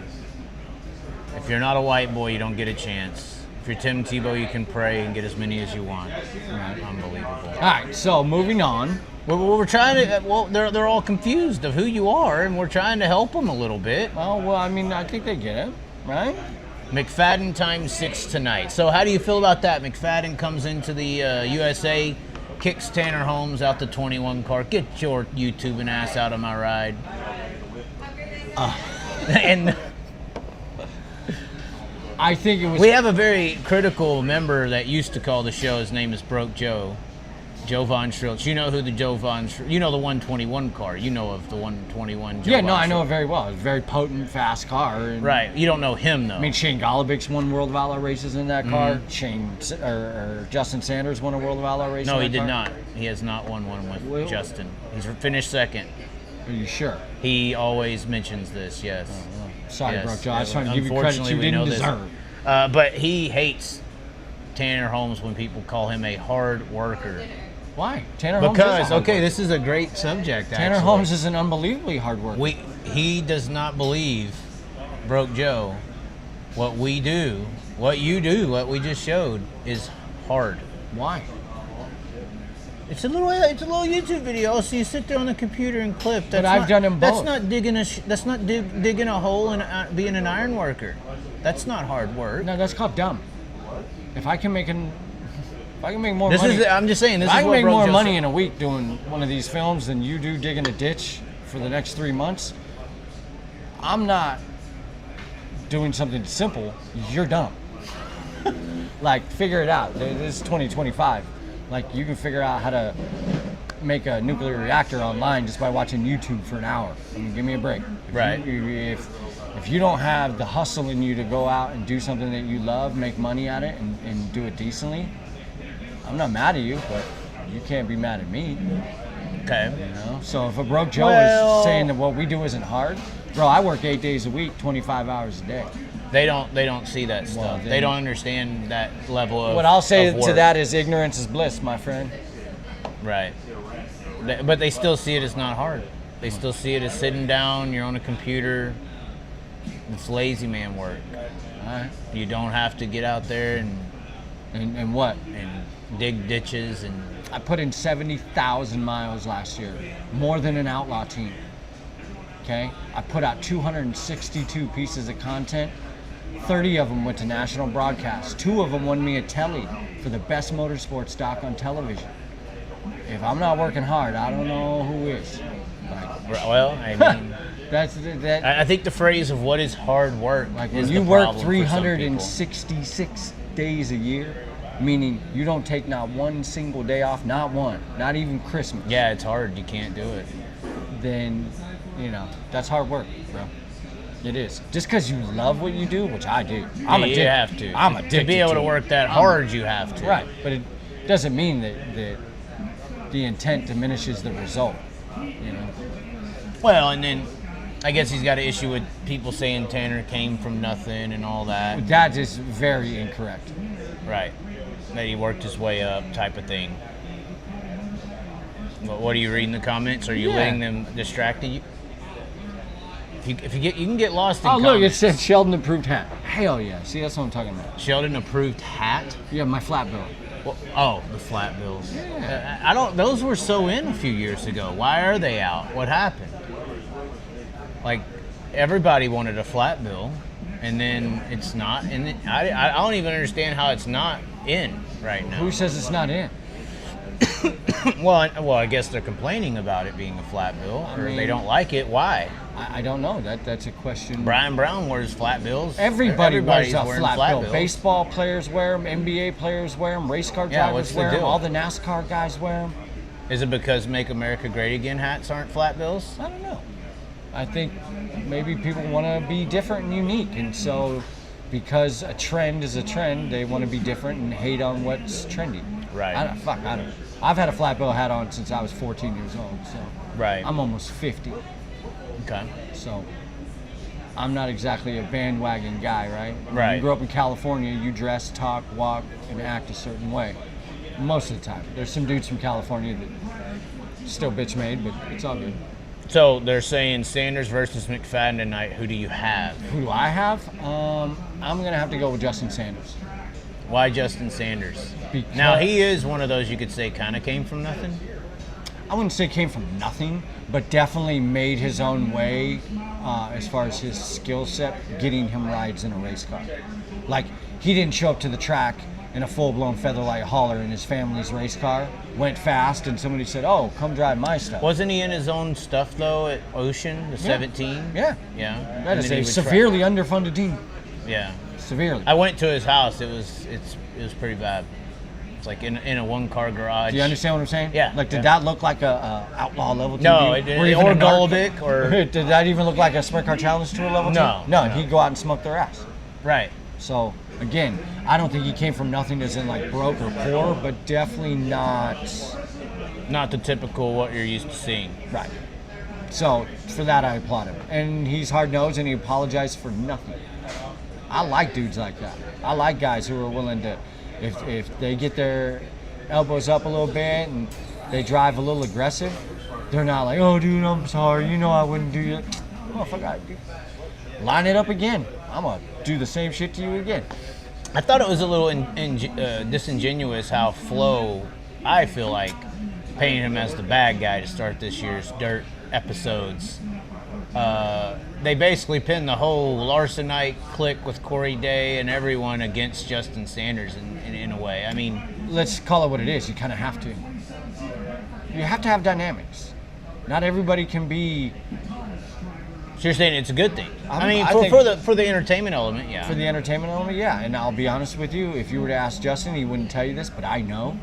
If you're not a white boy, you don't get a chance. If you're Tim Tebow, you can pray and get as many as you want. Right. Unbelievable. All right, so moving on. We're trying to. Well, they're all confused of who you are, and we're trying to help them a little bit. Well, I mean, I think they get it, right? McFadden ×6 tonight. So how do you feel about that? McFadden comes into the USA, kicks Tanner Holmes out the 21 car. Get your YouTubing ass out of my ride. And I think it was. we have a very critical member that used to call the show. His name is Broke Joe. Joe Von Schriltz. You know who the Joe Von Schriltz, you know the 121 car. You know of the 121 Joe Yeah, no, Von I know Schriltz. it very well. It's a very potent, fast car. And, Right. You don't know him, though. I mean, Shane Golobic won World of Outlaw races in that car. Or Justin Sanders won a World of Outlaw race. No, in he that did car? not. He has not won one with Well- Justin. He's finished second. Are you sure? He always mentions this, yes. Sorry, Yes. Broke Joe. I was trying to give you credit Unfortunately, you we didn't know this. deserve. But he hates Tanner Holmes when people call him a hard worker. Why? Tanner Holmes is a Because, hard okay, worker. this is a great subject, Tanner actually. Holmes is an unbelievably hard worker. He does not believe, Broke Joe, what we do, what you do, what we just showed, is hard. Why? It's a little YouTube video. So you sit there on the computer and clip. But I've done them both. That's not digging a hole and being an iron worker. That's not hard work. No, that's called dumb. If I can make more money. I'm just saying. This if is I can what make Bro more Joe money said. in a week doing one of these films than you do digging a ditch for the next 3 months, I'm not doing something simple. You're dumb. Like, figure it out. This is 2025. Like, you can figure out how to make a nuclear reactor online just by watching YouTube for an hour. I mean, give me a break. If you don't have the hustle in you to go out and do something that you love, make money at it, and do it decently, I'm not mad at you, but you can't be mad at me. Okay. You know? So if a broke Joe is saying that what we do isn't hard, bro, I work 8 days a week, 25 hours a day. They don't see that stuff. They don't understand that level of. What I'll say of to work. that is ignorance is bliss, my friend. Right. But they still see it as not hard. They still see it as sitting down, you're on a computer. It's lazy man work. All right. You don't have to get out there And what? and dig ditches and. I put in 70,000 miles last year, more than an outlaw team. Okay? I put out 262 pieces of content. 30 of them went to national broadcasts. 2 of them won me a telly for the best motorsports doc on television. If I'm not working hard, I don't know who is. Well, I mean, that. I think the phrase of what is hard work. Like is when you the work problem for some people. 366 days a year, meaning you don't take not one single day off, not one, not even Christmas. Yeah, it's hard. You can't do it. Then, that's hard work, bro. It is. Just because you love what you do, which I do. I'm addicted. You have to. I'm addicted to be able to it. work that hard. You have to. Right, but it doesn't mean that the intent diminishes the result. Well, and then I guess he's got an issue with people saying Tanner came from nothing and all that. That is very incorrect. Right. That he worked his way up, type of thing. What are you reading the comments? Are you letting them distract you? If you can get lost in comments. Oh, look, it said Sheldon approved hat. Hell yeah. See, that's what I'm talking about. Sheldon approved hat? Yeah, my flat bill. Well, the flat bills. Yeah. Those were so in a few years ago. Why are they out? What happened? Like, everybody wanted a flat bill, and then it's not. And I don't even understand how it's not in right now. Who says it's not in? Well, I guess they're complaining about it being a flat bill, or they don't like it. Why? I don't know. That's a question. Brian Brown wears flat bills. Everybody's wears a wearing flat bill. bills. Baseball players wear them. NBA players wear them. Race car drivers wear them. All the NASCAR guys wear them. Is it because Make America Great Again hats aren't flat bills? I don't know. I think maybe people want to be different and unique, and so because a trend is a trend, they want to be different and hate on what's trendy. Right. I don't. I've had a flat bill hat on since I was 14 years old, so right. I'm almost 50. Okay. So I'm not exactly a bandwagon guy, right? Right. When you grew up in California, you dress, talk, walk, and act a certain way. Most of the time. There's some dudes from California that still bitch made, but it's all good. So they're saying Sanders versus McFadden tonight. Who do you have? Who do I have? I'm going to have to go with Justin Sanders. Why Justin Sanders? Because now, he is one of those you could say kind of came from nothing. I wouldn't say came from nothing, but definitely made his own way as far as his skill set, getting him rides in a race car. Like, he didn't show up to the track in a full-blown Featherlight hauler in his family's race car, went fast, and somebody said, oh, come drive my stuff. Wasn't he in his own stuff, though, at Ocean, the 17? Yeah. Yeah. That is a severely underfunded team. Yeah. Severely. I went to his house. It was pretty bad. It's like in a one-car garage. Do you understand what I'm saying? Yeah. Like, did that look like a outlaw level TV? No, it didn't. Or Goldick, or... Did that even look like a Sprint Car Challenge Tour level No. team? No, he'd go out and smoke their ass. Right. So, again, I don't think he came from nothing as in, like, broke or poor, but definitely not the typical what you're used to seeing. Right. So, for that, I applaud him. And he's hard-nosed, and he apologized for nothing. I like dudes like that. I like guys who are willing to, if they get their elbows up a little bit and they drive a little aggressive, they're not like, oh, dude, I'm sorry. You know I wouldn't do that. Oh, fuck, line it up again. I'm going to do the same shit to you again. I thought it was a little disingenuous how Flo, I feel like, painted him as the bad guy to start this year's Dirt episodes. They basically pinned the whole Larsonite clique with Corey Day and everyone against Justin Sanders in a way. I mean, let's call it what it is. You kind of have to. You have to have dynamics. Not everybody can be. So you're saying it's a good thing? I mean, I for the entertainment element, yeah. For the entertainment element, yeah. And I'll be honest with you, if you were to ask Justin, he wouldn't tell you this, but I know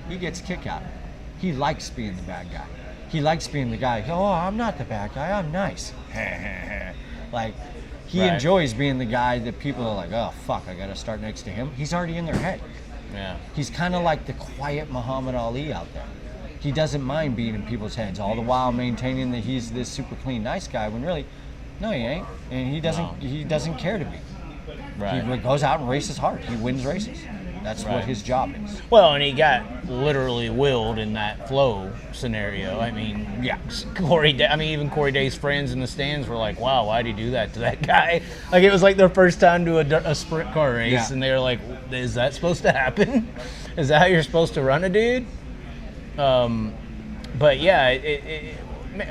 he gets a kick out of it. He likes being the bad guy. He likes being the guy, oh, I'm not the bad guy, I'm nice. Like, he enjoys being the guy that people are like, oh, fuck, I got to start next to him. He's already in their head. Yeah. He's kind of like the quiet Muhammad Ali out there. He doesn't mind being in people's heads, all the while maintaining that he's this super clean, nice guy, when really, no, he ain't. And he doesn't care to be. Right. He goes out and races hard. He wins races. That's what his job is. Well, and he got literally willed in that flow scenario. I mean, yeah, even Corey Day's friends in the stands were like, wow, why'd he do that to that guy? Like, it was like their first time to a sprint car race, and they were like, is that supposed to happen? Is that how you're supposed to run a dude? But yeah,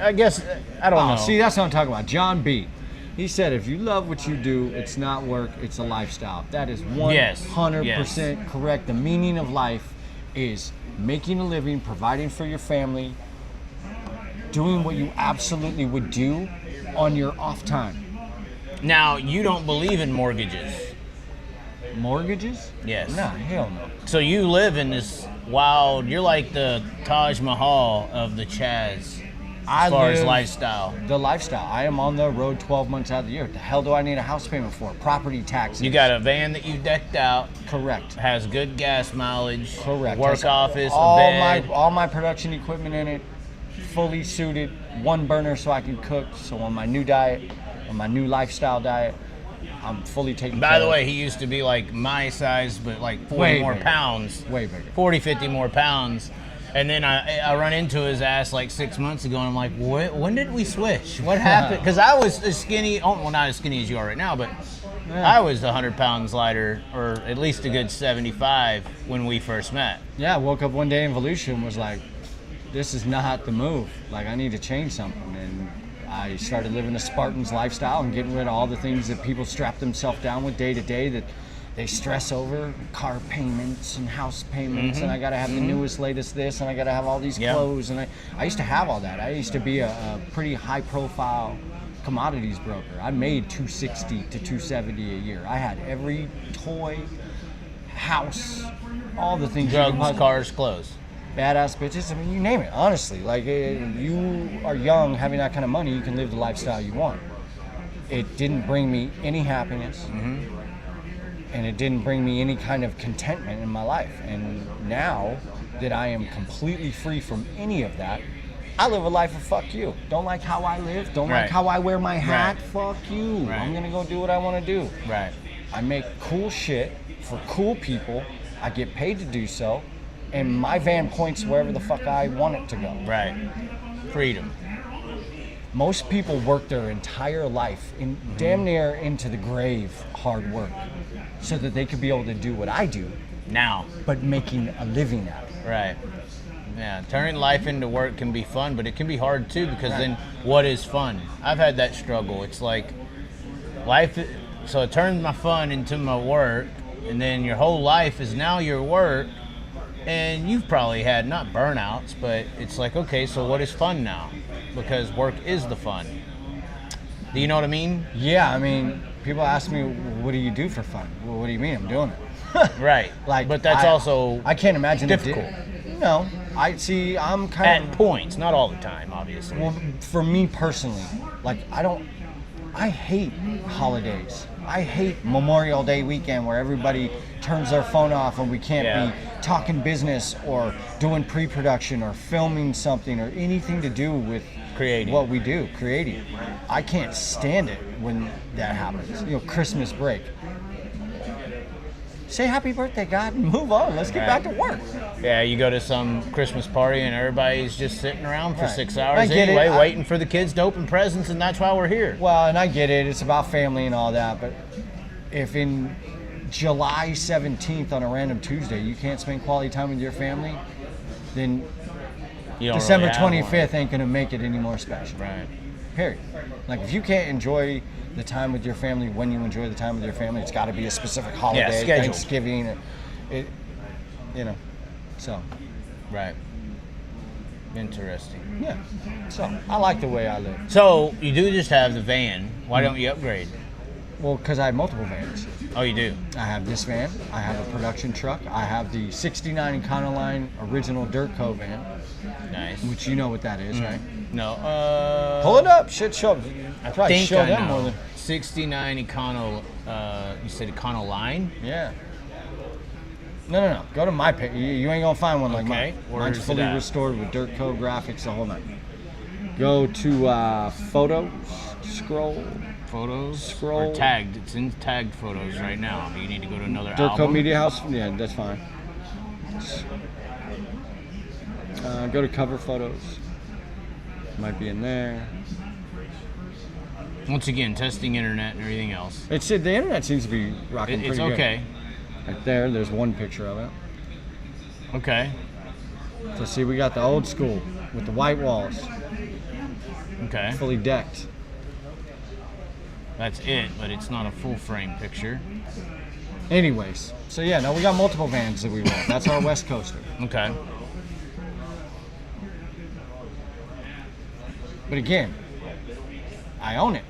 I guess, I don't know. See, that's what I'm talking about. John B. He said, if you love what you do, it's not work, it's a lifestyle. That is 100% correct. The meaning of life is making a living, providing for your family, doing what you absolutely would do on your off time. Now, you don't believe in mortgages. Mortgages? Yes. No, hell no. So you live in this wild, you're like the Taj Mahal of the Chaz. As far as lifestyle. The lifestyle. I am on the road 12 months out of the year. What the hell do I need a house payment for? Property taxes. You got a van that you decked out. Correct. Has good gas mileage. Correct. Work office, a bed. All my production equipment in it, fully suited, one burner so I can cook. So on my new diet, on my new lifestyle diet, I'm fully taken care of. By the way, he used to be like my size, but like 40 more pounds. Way bigger. 40, 50 more pounds. And then I run into his ass like 6 months ago, and I'm like, when did we switch? What happened? Because I was as skinny, well, not as skinny as you are right now, but I was 100 pounds lighter, or at least a good 75 when we first met. Yeah, I woke up one day in Volusia and was like, this is not the move. Like, I need to change something. And I started living a Spartan's lifestyle and getting rid of all the things that people strap themselves down with day to day that they stress over, car payments and house payments, and I gotta have the newest, latest this, and I gotta have all these clothes, and I used to have all that. I used to be a pretty high profile commodities broker. I made $260 to $270 a year. I had every toy, house, all the things. Drugs, cars, clothes. Badass bitches, I mean, you name it, honestly. Like, you are young, having that kind of money, you can live the lifestyle you want. It didn't bring me any happiness. And it didn't bring me any kind of contentment in my life. And now that I am completely free from any of that, I live a life of fuck you. Don't like how I live, don't like how I wear my hat, fuck you. I'm gonna go do what I wanna do. Right. I make cool shit for cool people, I get paid to do so, and my van points wherever the fuck I want it to go. Right. Freedom. Most people work their entire life, in damn near into the grave, hard work, so that they could be able to do what I do now, but making a living at it. Right. Yeah, turning life into work can be fun, but it can be hard too, because then what is fun? I've had that struggle. It's like life, so it turns my fun into my work, and then your whole life is now your work, and you've probably had, not burnouts, but it's like, okay, so what is fun now? Because work is the fun. Do you know what I mean? Yeah, I mean, people ask me, what do you do for fun? Well, what do you mean? I'm doing it. Right. Like, but that's also I can't imagine difficult. No, I'm kind of at points, not all the time, obviously. Well, for me personally, like I hate holidays. I hate Memorial Day weekend where everybody turns their phone off and we can't be talking business or doing pre-production or filming something or anything to do with creating what we do, creating. I can't stand it when that happens. You know, Christmas break. Say happy birthday, God, and move on. Let's get back to work. Yeah, you go to some Christmas party and everybody's just sitting around for 6 hours anyway, waiting for the kids to open presents, and that's why we're here. Well, and I get it. It's about family and all that, but if in July 17th on a random Tuesday you can't spend quality time with your family, then December really 25th ain't gonna make it any more special. Right. Period. Like if you can't enjoy the time with your family when you enjoy the time with your family, it's got to be a specific holiday, scheduled. Thanksgiving, so. Right. Interesting. Yeah. So I like the way I live. So you do just have the van. Why don't you upgrade? Well, because I have multiple vans. Oh, you do? I have this van. I have a production truck. I have the 69 Econoline original Dirtco van. Nice. Which you know what that is, right? No. Pull it up. Shit, show. I probably think show I them know. more than. 69 Econo. You said Econoline? Yeah. No. Go to my page. You ain't gonna find one like mine. Where Mine's is it fully at? restored with Dirtco graphics, the whole night. Go to photos. Scroll. Or tagged. It's in tagged photos right now. You need to go to another Dirtco album. Media House. Yeah, that's fine. Go to cover photos. Might be in there. Once again, testing internet and everything else. The internet seems to be rocking It's pretty okay. good. Right there's one picture of it. Okay. So see, we got the old school with the white walls, Okay. fully decked. That's it, but it's not a full frame picture. Anyways, so yeah, no, we got multiple vans that we roll. That's our West Coaster. Okay. But again, I own it.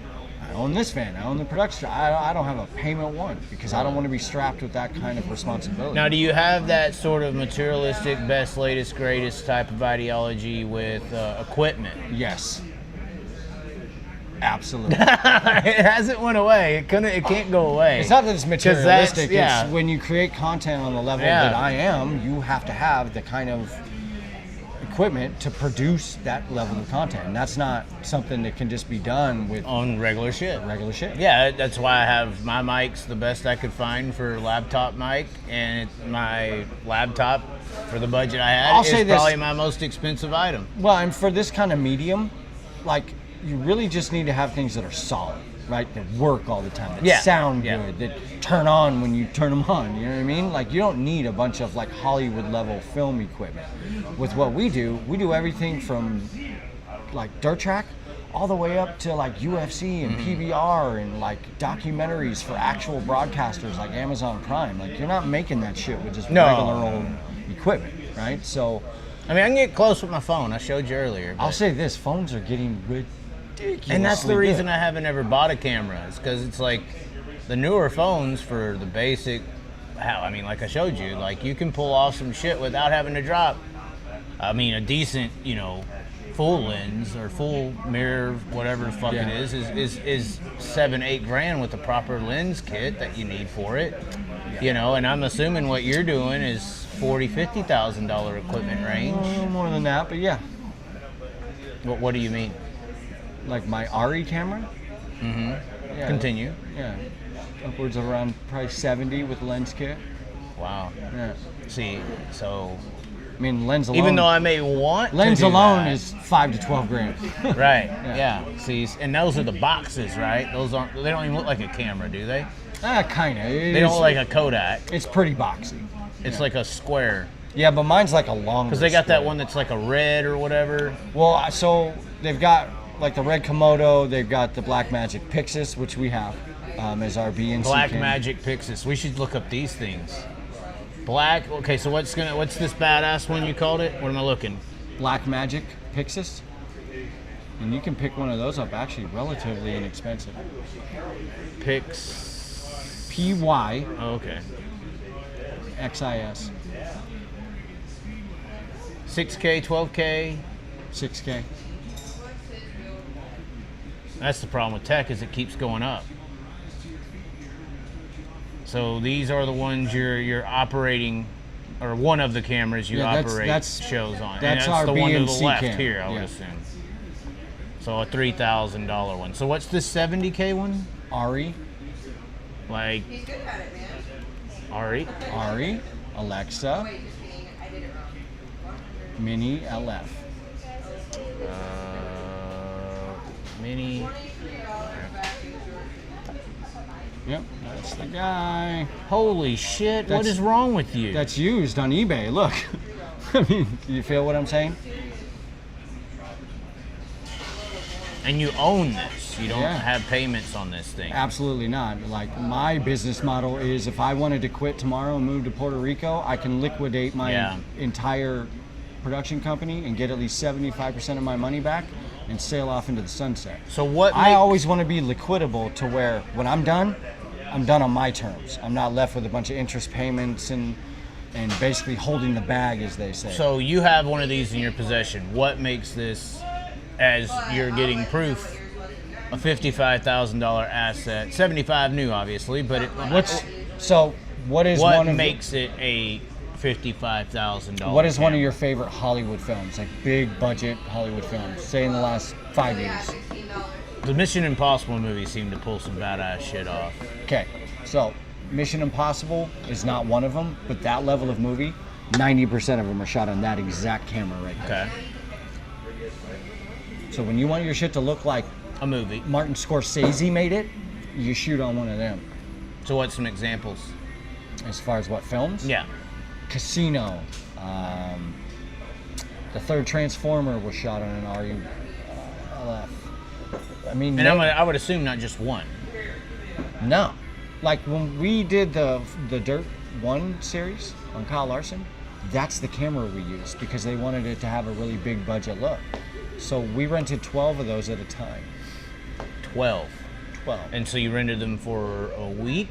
I own this van. I own the production. I don't have a payment one because I don't want to be strapped with that kind of responsibility. Now, do you have that sort of materialistic, best, latest, greatest type of ideology with equipment? Yes. Absolutely. It hasn't went away. It can't go away. It's not that it's materialistic. yeah. It's when you create content on the level that I am, you have to have the kind of equipment to produce that level of content. And that's not something that can just be done with on regular shit. Yeah, that's why I have my mics the best I could find for laptop mic, and my laptop for the budget I had is probably my most expensive item. Well, and for this kind of medium, like, you really just need to have things that are solid, right? That work all the time, that sound good, that turn on when you turn them on, you know what I mean? Like, you don't need a bunch of like Hollywood level film equipment. With what we do everything from like dirt track all the way up to like UFC and PBR and like documentaries for actual broadcasters like Amazon Prime. Like, you're not making that shit with just regular old equipment, right? So, I mean, I can get close with my phone. I showed you earlier. I'll say this, phones are getting ridiculous. And that's the reason I haven't ever bought a camera. It's because it's like the newer phones for the basic, like I showed you, like you can pull off some shit without having to drop, a decent, full lens or full mirror, whatever the fuck it is $7-8 grand with the proper lens kit that you need for it. And I'm assuming what you're doing is $40,000-$50,000 equipment range. A little more than that, but yeah. What do you mean? Like my RE camera? Mm-hmm. Yeah. Continue. Yeah. Upwards of around probably 70 with lens kit. Wow. Yeah. See, so... lens alone... Even though I may want lens to do alone that, is $5 to $12 grand. Right. Yeah. See, and those are the boxes, right? They don't even look like a camera, do they? Kinda. They don't look like a Kodak. It's pretty boxy. It's like a square. Yeah, but mine's like a longer. Because they got that one that's like a red or whatever. Well, so they've got like the red Komodo. They've got the Blackmagic Pixis, which we have as our B and C camera. Blackmagic Pixis. We should look up these things. Okay, so what's this badass one you called it? What am I looking? Blackmagic Pixis. And you can pick one of those up actually relatively inexpensive. PY. Oh, okay. XIS. 6K, 12K. 6K. That's the problem with tech, is it keeps going up. So these are the ones you're operating, or one of the cameras you operate shows on. That's our the B one to and the C left cam. here, I would assume. So a $3,000 one. So what's this 70K one? RE. Like RE? RE, Alexa, Mini LF. Mini. Yep, that's the guy. Holy shit, what is wrong with you? That's used on eBay, look. I mean, do you feel what I'm saying? And you own this. You don't have payments on this thing. Absolutely not. Like, my business model is if I wanted to quit tomorrow and move to Puerto Rico, I can liquidate my entire production company and get at least 75% of my money back and sail off into the sunset. So what I always want to be liquidable to where when I'm done on my terms. I'm not left with a bunch of interest payments and basically holding the bag, as they say. So you have one of these in your possession. What makes this, as you're getting proof, a $55,000 asset? 75 new, obviously, but what makes it a $55,000? What is one of your favorite Hollywood films, like big budget Hollywood films, say in the last 5 years? The Mission Impossible movies seem to pull some badass shit off. Okay, so Mission Impossible is not one of them, but that level of movie, 90% of them are shot on that exact camera right there. Okay. So when you want your shit to look like a movie, Martin Scorsese made it, you shoot on one of them. So what's some examples? As far as what films? Yeah. Casino. The third Transformer was shot on an RULF. I mean, and I would assume not just one. No. Like when we did the Dirt 1 series on Kyle Larson, that's the camera we used because they wanted it to have a really big budget look. So we rented 12 of those at a time. 12? 12. And so you rented them for a week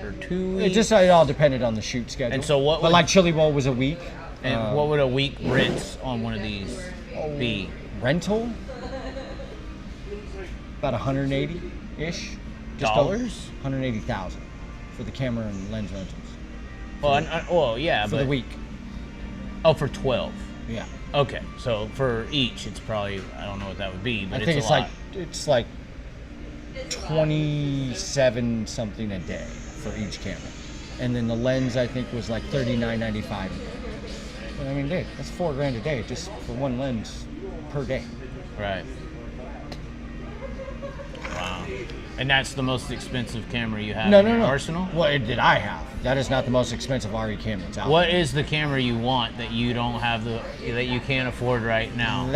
or 2 weeks? It all depended on the shoot schedule. And so what? But like Chili Bowl was a week. And what would a week rent on one of these be? Rental? About 180-ish. Dollars? 180,000 for the camera and lens rentals. Well, yeah, for the week. Oh, for 12. Yeah. Okay, so for each, it's probably, I don't know what that would be, but I think it's like 27 something a day for each camera, and then the lens I think was like $39.95. I mean, dude, that's $4,000 a day just for one lens per day. Right. Wow. And that's the most expensive camera you have in your arsenal? What did I have? That is not the most expensive RE camera that's out What there. is the camera you want that you don't have that you can't afford right now?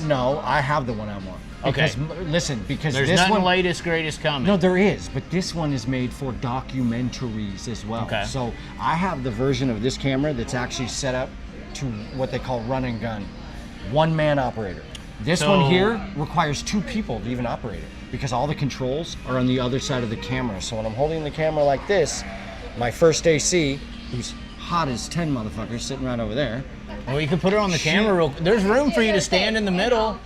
No, I have the one I want. Because, okay. Listen, because there's this nothing one, latest, greatest coming. No, there is, but this one is made for documentaries as well. Okay. So I have the version of this camera that's actually set up to what they call run and gun, one-man operator. This one here requires 2 people to even operate it because all the controls are on the other side of the camera. So when I'm holding the camera like this, my first AC, who's hot as 10 motherfuckers sitting right over there. Well, you can put it on the camera there's room for you to stand in the middle.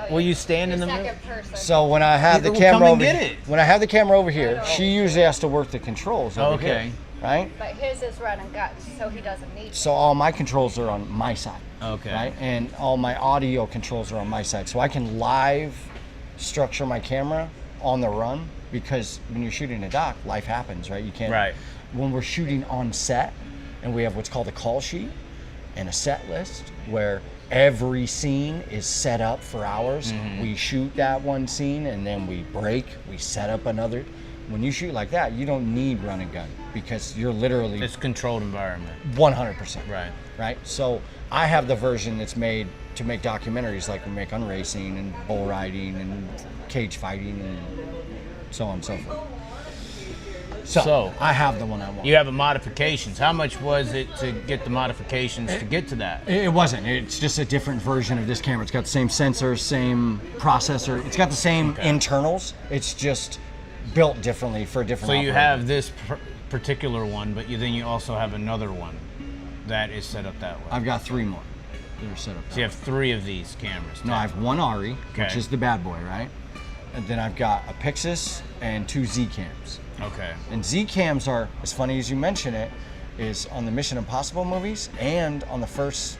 Will you stand in the middle? So when I have the camera when I have the camera over here, she usually has to work the controls over here. Right? But his is run and gun, so he doesn't need So all my controls are on my side. Okay. Right? And all my audio controls are on my side. So I can live structure my camera on the run because when you're shooting a doc, life happens, right? You can't. Right. When we're shooting on set and we have what's called a call sheet and a set list where every scene is set up for hours. Mm-hmm. We shoot that one scene and then we break, we set up another. When you shoot like that, you don't need run and gun because you're literally... It's a controlled environment. 100%. Right. Right? So I have the version that's made to make documentaries like we make on racing and bull riding and cage fighting and so on and so forth. So I have the one I want. You have modifications. How much was it to get the modifications to get to that? It wasn't. It's just a different version of this camera. It's got the same sensor, same processor. It's got the same internals. It's just built differently for a different operator. So you have this particular one, but then you also have another one that is set up that way. I've got 3 more that are set up. So you have 3 of these cameras. No, I have one RE, which is the bad boy, right? And then I've got a Pixis and 2 Z cams. Okay. And Z cams are, as funny as you mention it, is on the Mission Impossible movies and on the first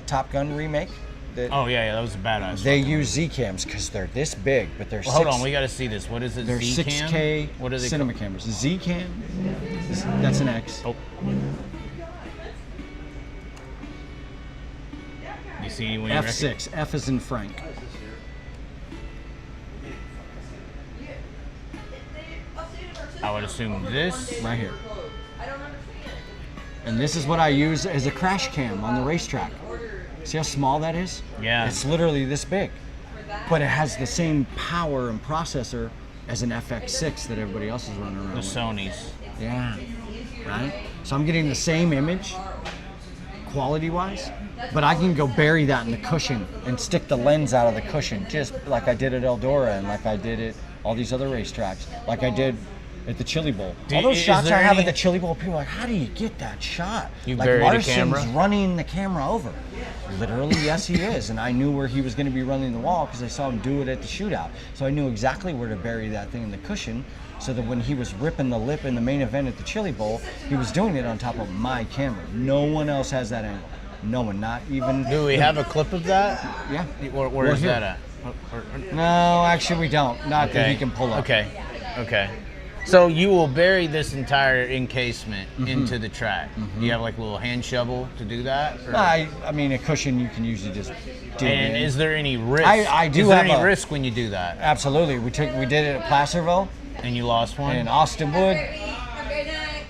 Top Gun remake. That was a badass. They use Z cams because they're this big, but they're hold on, we got to see this. What is it? They're Z-cam? 6K what are they cinema cameras. Z cam, that's an X. Oh. You see when F6. F is in Frank. I would assume this right here. And this is what I use as a crash cam on the racetrack. See how small that is? Yeah. It's literally this big. but it has the same power and processor as an FX6 that everybody else is running around The with. Sonys. Yeah, right? So I'm getting the same image, quality-wise, but I can go bury that in the cushion and stick the lens out of the cushion, just like I did at Eldora and like I did at all these other racetracks, like I did at the Chili Bowl. All those shots I have at the Chili Bowl, people are like, how do you get that shot? You like buried a Larson's camera? running the camera over. Literally, yes, he is. And I knew where he was going to be running the wall because I saw him do it at the shootout. So I knew exactly where to bury that thing in the cushion so that when he was ripping the lip in the main event at the Chili Bowl, he was doing it on top of my camera. No one else has that angle. No one, not even... Do we have a clip of that? Yeah. Where is that at? No, actually we don't. Not that he can pull up. Okay. So you will bury this entire encasement into the track. Do you have like a little hand shovel to do that? Or? I mean, a cushion you can usually just dig And in. is there any risk? I do Is there have any a- risk when you do that? Absolutely. We did it at Placerville And you lost one? and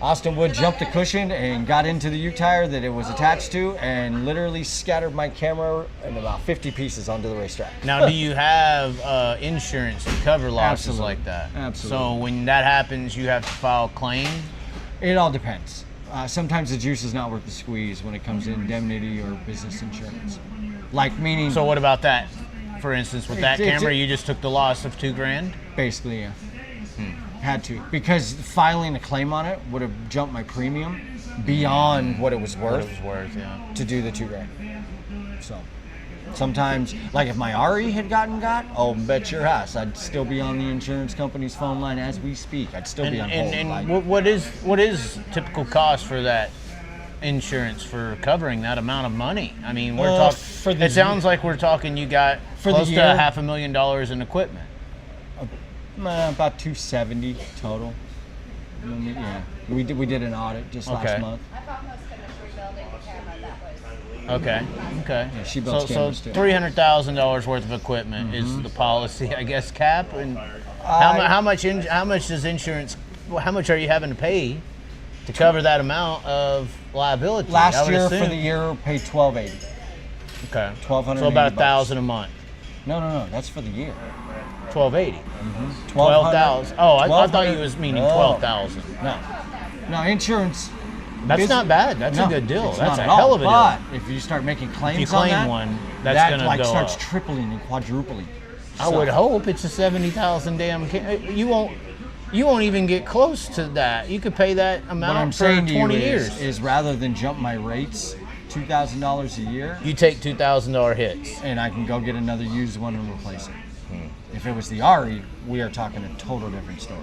Austin Wood jumped the cushion and got into the U-tire that it was attached to and literally scattered my camera in about 50 pieces onto the racetrack. Now, do you have insurance to cover losses Absolutely. like that? Absolutely. So when that happens, you have to file a claim? It all depends. Sometimes the juice is not worth the squeeze when it comes to indemnity or business insurance. Like meaning... So what about that? For instance, with that It's- camera, you just took the loss of $2,000? Basically, yeah. Had to. Because filing a claim on it would have jumped my premium beyond what it was worth. What it was worth, yeah. To do the $2,000. So sometimes, like if my RE had got, oh, bet your ass, I'd still be on the insurance company's phone line as we speak. I'd still be on hold. And like, what is typical cost for that insurance for covering that amount of money? I mean, we're talking. It sounds like we're talking. You got For the close to year? $500,000 in equipment. about 270 total. Yeah, we did an audit just last month. I've almost finished rebuilding the camera that was. Okay. Yeah, she builds so cameras too. $300,000 worth of equipment is the policy, I guess, cap. And how much does insurance? How much are you having to pay to cover that amount of liability? I Last would year assume. for the year paid $1,280. Okay. $1,280 So about bucks. $1,000 a month. No, that's for the year. $1,280. 12,000. Oh, I thought you was meaning No. 12,000. No, insurance. That's not bad. That's a good deal. it's That's not a at all. hell of a deal. But if you start making claims If you claim on that, one, that's that gonna like go starts up. tripling and quadrupling. I would hope it's a 70,000 damn. You won't even get close to that. You could pay that What amount I'm for saying to 20 you years. is rather than jump my rates $2,000 a year, You take $2,000 hits. and I can go get another used one and replace it. If it was the RE, we are talking a total different story.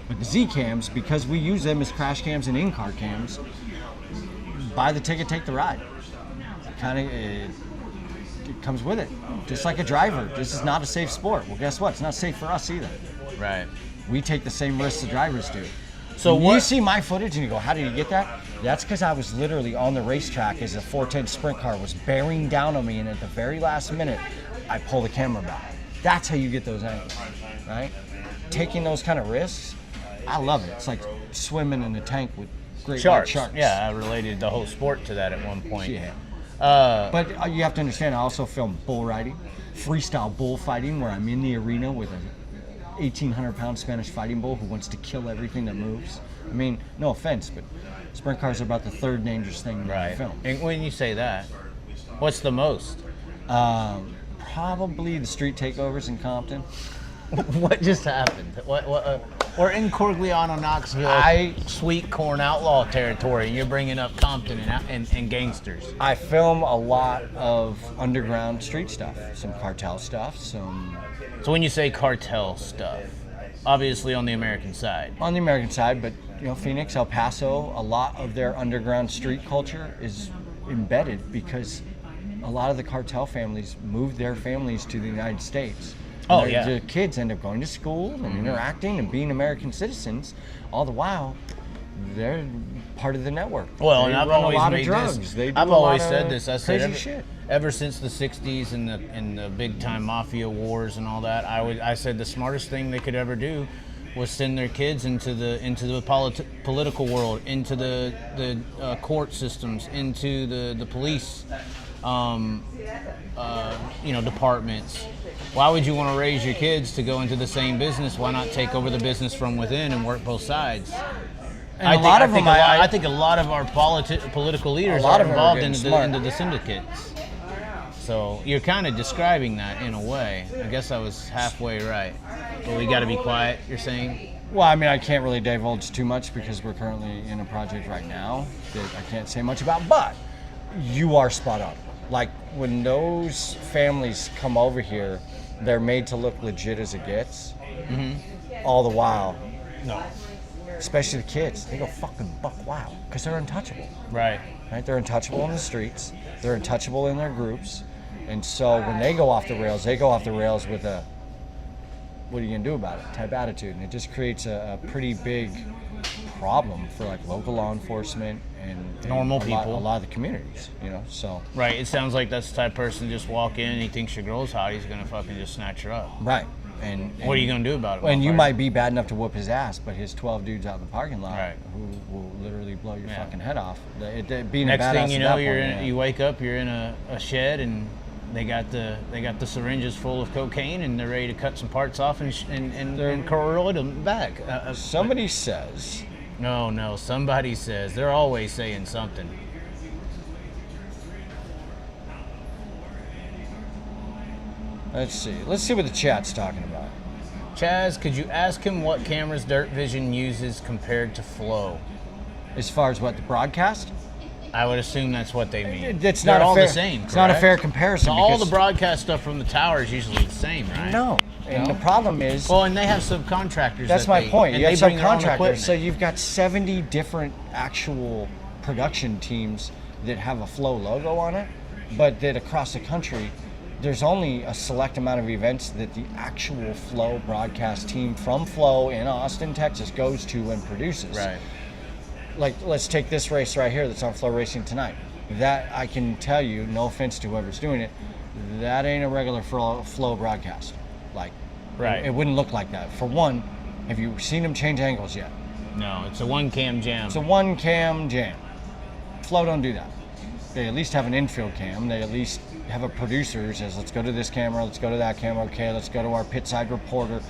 With the Z cams, because we use them as crash cams and in-car cams, buy the ticket, take the ride. It comes with it, just like a driver. This is not a safe sport. Well, guess what? It's not safe for us either. Right. We take the same risks the drivers do. So when what? you see my footage and you go, how did you get that? That's because I was literally on the racetrack as a 410 sprint car was bearing down on me, and at the very last minute, I pull the camera back. That's how you get those angles, right? Taking those kind of risks, I love it. It's like swimming in a tank with great white sharks. Yeah, I related the whole sport to that at one point. Yeah. But you have to understand, I also film bull riding, freestyle bullfighting, where I'm in the arena with an 1,800-pound Spanish fighting bull who wants to kill everything that moves. I mean, no offense, but sprint cars are about the third dangerous thing in Right. film. And when you say that, what's the most? Probably the street takeovers in Compton. What just happened? We're in Corigliano, Knoxville, sweet corn outlaw territory, and you're bringing up Compton and gangsters. I film a lot of underground street stuff, some cartel stuff, some... So when you say cartel stuff, obviously on the American side. On the American side, but Phoenix, El Paso, a lot of their underground street culture is embedded because a lot of the cartel families moved their families to the United States. Oh, And yeah. the kids end up going to school and interacting and being American citizens, all the while they're part of the network. Well, they and I've run always a lot made of drugs. this. They do I've a lot always of said this. I said crazy shit. ever since the '60s and the big time mafia wars and all that, I said the smartest thing they could ever do was send their kids into the political world, into the court systems, into the police departments. Why would you want to raise your kids to go into the same business? Why not take over the business from within and work both sides? I think a lot of our political leaders are involved into the syndicates. So you're kind of describing that in a way. I guess I was halfway right. But we got to be quiet, you're saying? Well, I mean, I can't really divulge too much because we're currently in a project right now that I can't say much about, but you are spot on. Like, when those families come over here, they're made to look legit as it gets. All the while, no. Especially the kids, they go fucking buck wild because they're untouchable. Right. They're untouchable in the streets. They're untouchable in their groups. And so when they go off the rails, they go off the rails with a, what are you going to do about it type attitude. And it just creates a pretty big problem for like local law enforcement and normal people. A lot of the communities, so. Right, it sounds like that's the type of person just walk in and he thinks your girl's hot, he's going to fucking just snatch her up. Right. And what are you going to do about it? And you might be bad enough to whoop his ass, but his 12 dudes out in the parking lot right. who will literally blow your fucking head off. Next thing you know, you wake up, you're in a shed, and they got the syringes full of cocaine, and they're ready to cut some parts off and corroid them back. Somebody says. No, somebody says. They're always saying something. Let's see what the chat's talking about. Chaz, could you ask him what cameras Dirt Vision uses compared to Flow? As far as what, the broadcast? I would assume that's what they mean. It's They're not all fair, the same. It's not a fair comparison. So all the broadcast stuff from the tower is usually the same, right? No. And the problem is... Well, and they have subcontractors. That's my point. You have subcontractors. So you've you've got 70 different actual production teams that have a Flow logo on it, but that across the country, there's only a select amount of events that the actual Flow broadcast team from Flow in Austin, Texas goes to and produces. Right. Like, let's take this race right here that's on Flow Racing tonight. That, I can tell you, no offense to whoever's doing it, that ain't a regular Flow broadcast. Like, right. It wouldn't look like that. For one, have you seen them change angles yet? No, it's a one-cam jam. It's a one-cam jam. Flow don't do that. They at least have an infield cam. They at least have a producer who says, let's go to this camera, let's go to that camera, okay, let's go to our pit side reporter.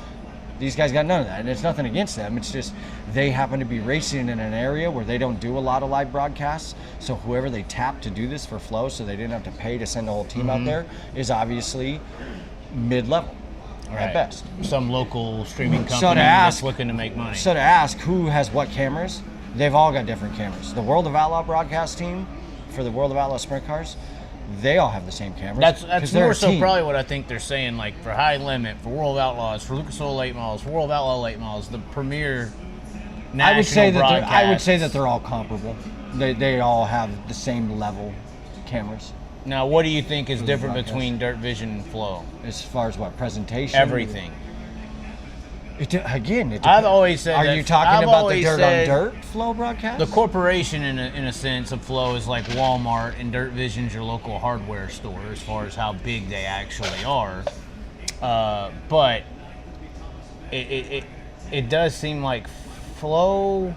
These guys got none of that, and it's nothing against them. It's just they happen to be racing in an area where they don't do a lot of live broadcasts, so whoever they tap to do this for Flow, so they didn't have to pay to send the whole team out there, is obviously mid-level at best. Some local streaming company that's looking to make money. So to ask who has what cameras, they've all got different cameras. The World of Outlaw broadcast team for the World of Outlaw sprint cars, they all have the same cameras. That's more so probably what I think they're saying, like for High Limit, for World of Outlaws, for Lucas Oil Late Models, for World of Outlaw Late Models, the premier national broadcast. I would say that they're all comparable. They all have the same level cameras. Now, what do you think is different between Dirt Vision and Flow? As far as what, presentation? Everything. I've always said. Are you talking about the Dirt on Dirt Flow broadcast? The corporation, in a sense, of Flow is like Walmart, and Dirt Vision's your local hardware store as far as how big they actually are. But it does seem like Flow.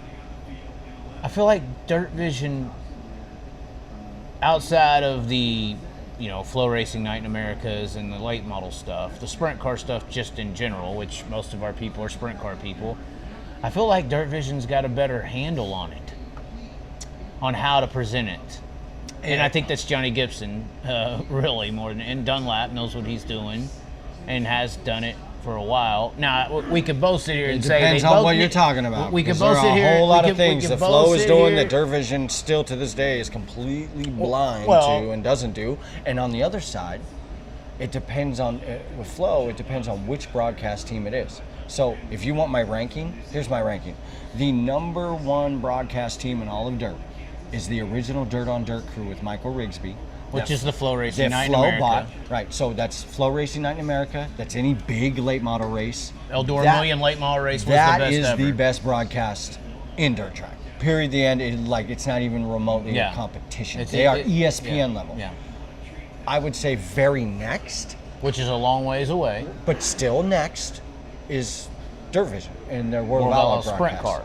I feel like Dirt Vision, outside of the Flow Racing Night in Americas and the late model stuff, the sprint car stuff just in general, which most of our people are sprint car people, I feel like Dirt Vision's got a better handle on it, on how to present it. And I think that's Johnny Gibson, really, more than, and Dunlap knows what he's doing and has done it for a while. Now, we could both sit here and say... It depends on what you're talking about. We could both sit here... There are a whole lot of things that Flow is doing that Dirt Vision still to this day is completely blind to and doesn't do. And on the other side, it depends on... with Flow, it depends on which broadcast team it is. So, if you want my ranking, here's my ranking. The number one broadcast team in all of Dirt is the original Dirt on Dirt crew with Michael Rigsby. Which is the Flow Racing Night in America. Right, so that's Flow Racing Night in America. That's any big late model race. Eldor Million late model race was the best ever. That is the best broadcast in dirt track. Period, the end. It's not even remotely a competition. They are ESPN level. Yeah. I would say very next. Which is a long ways away. But still next is Dirt Vision and their World of Outlaw sprint car.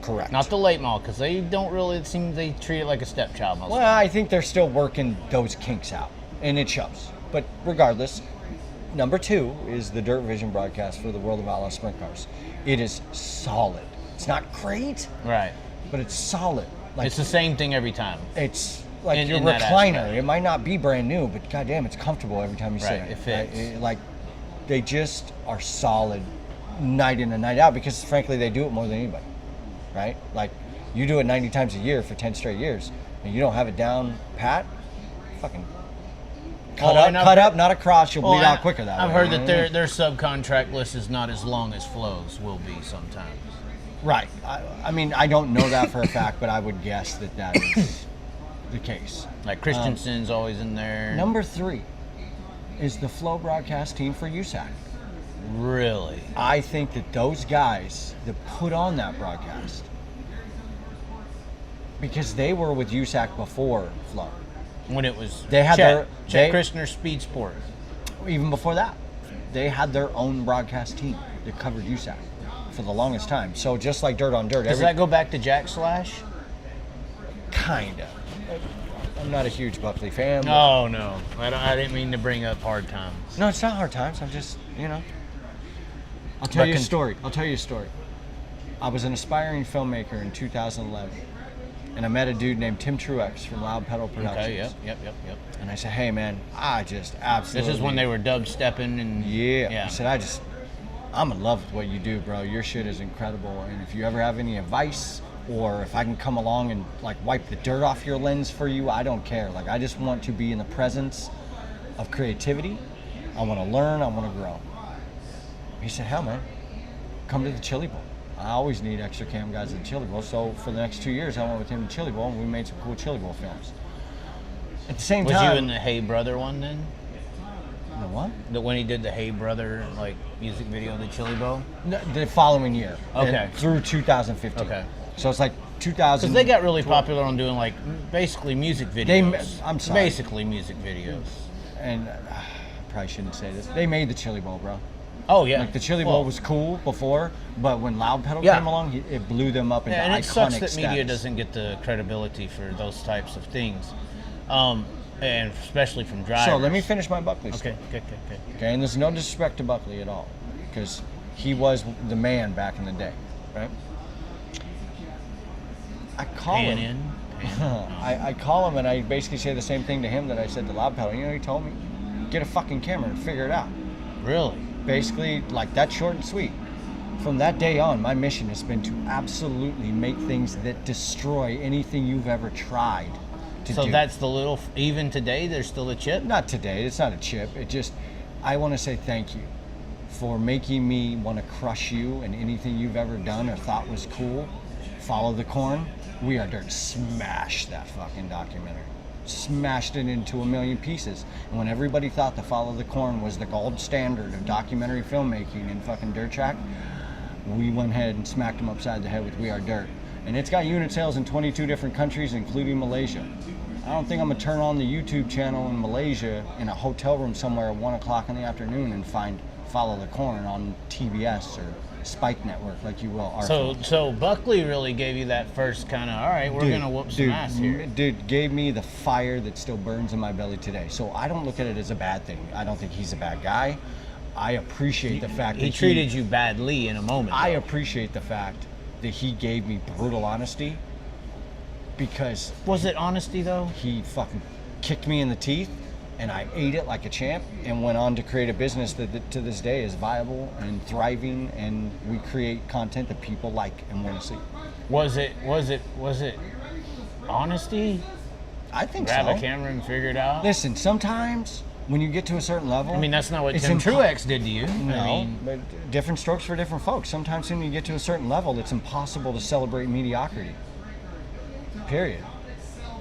Correct. Not the late model, because they don't really, it seems they treat it like a stepchild most of the Well, time. I think they're still working those kinks out, and it shows. But regardless, number 2 is the Dirt Vision broadcast for the World of Outlaw Sprint Cars. It is solid. It's not great, Right. but it's solid. Like, It's the same thing every time. it's like in your that recliner. aspect. It might not be brand new, but goddamn, it's comfortable every time you sit Right, in it fits. Like, they just are solid night in and night out because, frankly, they do it more than anybody, right? Like, you do it 90 times a year for 10 straight years, and you don't have it down pat, fucking cut up, not across. You'll bleed out quicker that way. I've heard you know that what I mean? their subcontract list is not as long as Flo's will be sometimes. Right. I mean, I don't know that for a fact, but I would guess that is the case. Like Christensen's always in there. Number 3 is the Flow broadcast team for USAC. Really? I think that those guys that put on that broadcast, because they were with USAC before Flow, When it was They had Chet they- Christner Speed Sport. even before that, they had their own broadcast team that covered USAC for the longest time. So just like Dirt on Dirt, Does that go back to Jack Slash? Kinda. I'm not a huge Buckley fan. but- Oh, no. I didn't mean to bring up hard times. No, it's not hard times. I'm just, I'll tell you a story. I was an aspiring filmmaker in 2011, and I met a dude named Tim Truex from Loud Pedal Productions. Okay, yep. And I said, hey, man, I just absolutely... This is when they were dubstepping and... Yeah. I said, I'm in love with what you do, bro. Your shit is incredible. And if you ever have any advice, or if I can come along and like wipe the dirt off your lens for you, I don't care. Like, I just want to be in the presence of creativity. I want to learn. I want to grow. He said, hell, man, come to the Chili Bowl. I always need extra cam guys at the Chili Bowl. So for the next 2 years, I went with him to Chili Bowl, and we made some cool Chili Bowl films. At the same time... Was you in the Hey Brother one then? The what? When he did the Hey Brother like music video of the Chili Bowl? No, the following year. Okay. And through 2015. Okay. So it's like 2000. Because they got really popular on doing like basically music videos. I'm sorry. Basically music videos. And I probably shouldn't say this. They made the Chili Bowl, bro. Oh yeah. Like the Chili Bowl was cool before, but when Loud Pedal Yeah. came along, it blew them up into Yeah, and iconic it sucks that media status. doesn't get the credibility for those types of things, and especially from drivers. So let me finish my Buckley story. Okay. Okay, and there's no disrespect to Buckley at all, because he was the man back in the day, right? I call Pan him. in. I call him and I basically say the same thing to him that I said to Loud Pedal. You know, he told me, get a fucking camera and figure it out. Really? Basically, like, that's short and sweet. From that day on, my mission has been to absolutely make things that destroy anything you've ever tried to do. So that's the little. Even today, there's still a chip. Not today. It's not a chip. It just, I want to say thank you for making me want to crush you and anything you've ever done or thought was cool. Follow the Corn. We Are Dirt smashed that fucking documentary. Smashed it into a million pieces. And when everybody thought the Follow the Corn was the gold standard of documentary filmmaking in fucking Dirt Track, we went ahead and smacked them upside the head with We Are Dirt. And it's got unit sales in 22 different countries, including Malaysia. I don't think I'm gonna turn on the YouTube channel in Malaysia in a hotel room somewhere at 1 o'clock in the afternoon and find Follow the Corn on TBS or Spike Network, like you will. So Buckley really gave you that first kind of, all right, we're gonna whoop some ass here. Dude gave me the fire that still burns in my belly today. So I don't look at it as a bad thing. I don't think he's a bad guy. I appreciate the fact that He treated you badly in a moment. I though. appreciate the fact that he gave me brutal honesty, because Was it honesty though? he fucking kicked me in the teeth and I ate it like a champ and went on to create a business that to this day is viable and thriving, and we create content that people like and want to see. Was it honesty? I think Grab so. a camera and figure it out? Listen, sometimes when you get to a certain level, I mean, that's not what it's Tim impo- Truex did to you. No, I mean, but different strokes for different folks. Sometimes when you get to a certain level, it's impossible to celebrate mediocrity. Period.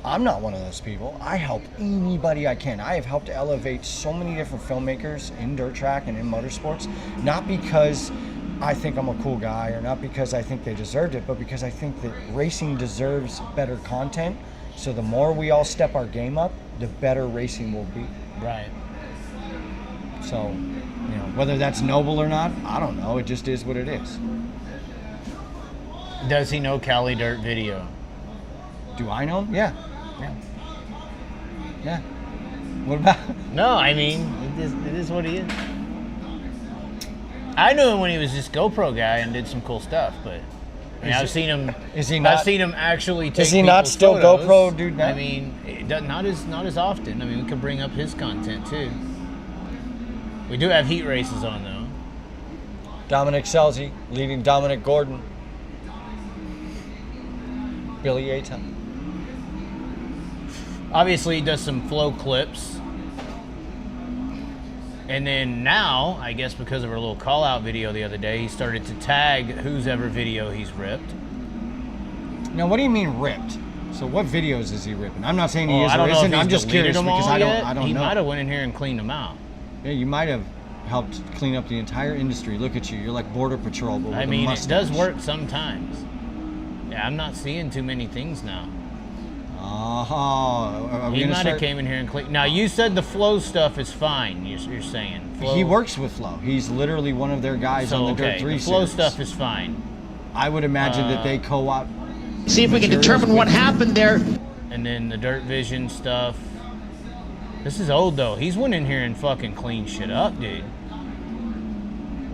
I'm not one of those people. I help anybody I can. I have helped elevate so many different filmmakers in dirt track and in motorsports, not because I think I'm a cool guy or not because I think they deserved it, but because I think that racing deserves better content. So the more we all step our game up, the better racing will be. right. So, whether that's noble or not, I don't know. It just is what it is. Does he know Cali Dirt Video? Do I know him? Yeah. What about? No, I mean, it is what he is. I knew him when he was this GoPro guy and did some cool stuff, but I mean, I've seen him. Is he not? I've seen him actually take. Is he not still photos. GoPro dude now? I mean, not as often. I mean, we could bring up his content too. We do have heat races on though. Dominic Selzy leading Dominic Gordon. Billy Ayton. Obviously, he does some flow clips. And then now, I guess because of our little call-out video the other day, he started to tag whose ever video he's ripped. Now, what do you mean ripped? So what videos is he ripping? I'm not saying he is I don't or know if isn't. he's I'm just deleted curious them because all I yet. don't He know. might have went in here and cleaned them out. Yeah, you might have helped clean up the entire industry. Look at you. You're like Border Patrol, but with I a mean, it mustache. does work sometimes. Yeah, I'm not seeing too many things now. Are we He gonna might start? have came in here and cleaned. Now, you said the flow stuff is fine, you're saying. Flow, He works with Flow. He's literally one of their guys so, on the Dirt 3 the flow series. stuff is fine. I would imagine that they co-op. See if we can determine what happened there. And then the Dirt Vision stuff. This is old, though. He's went in here and fucking cleaned shit up, dude.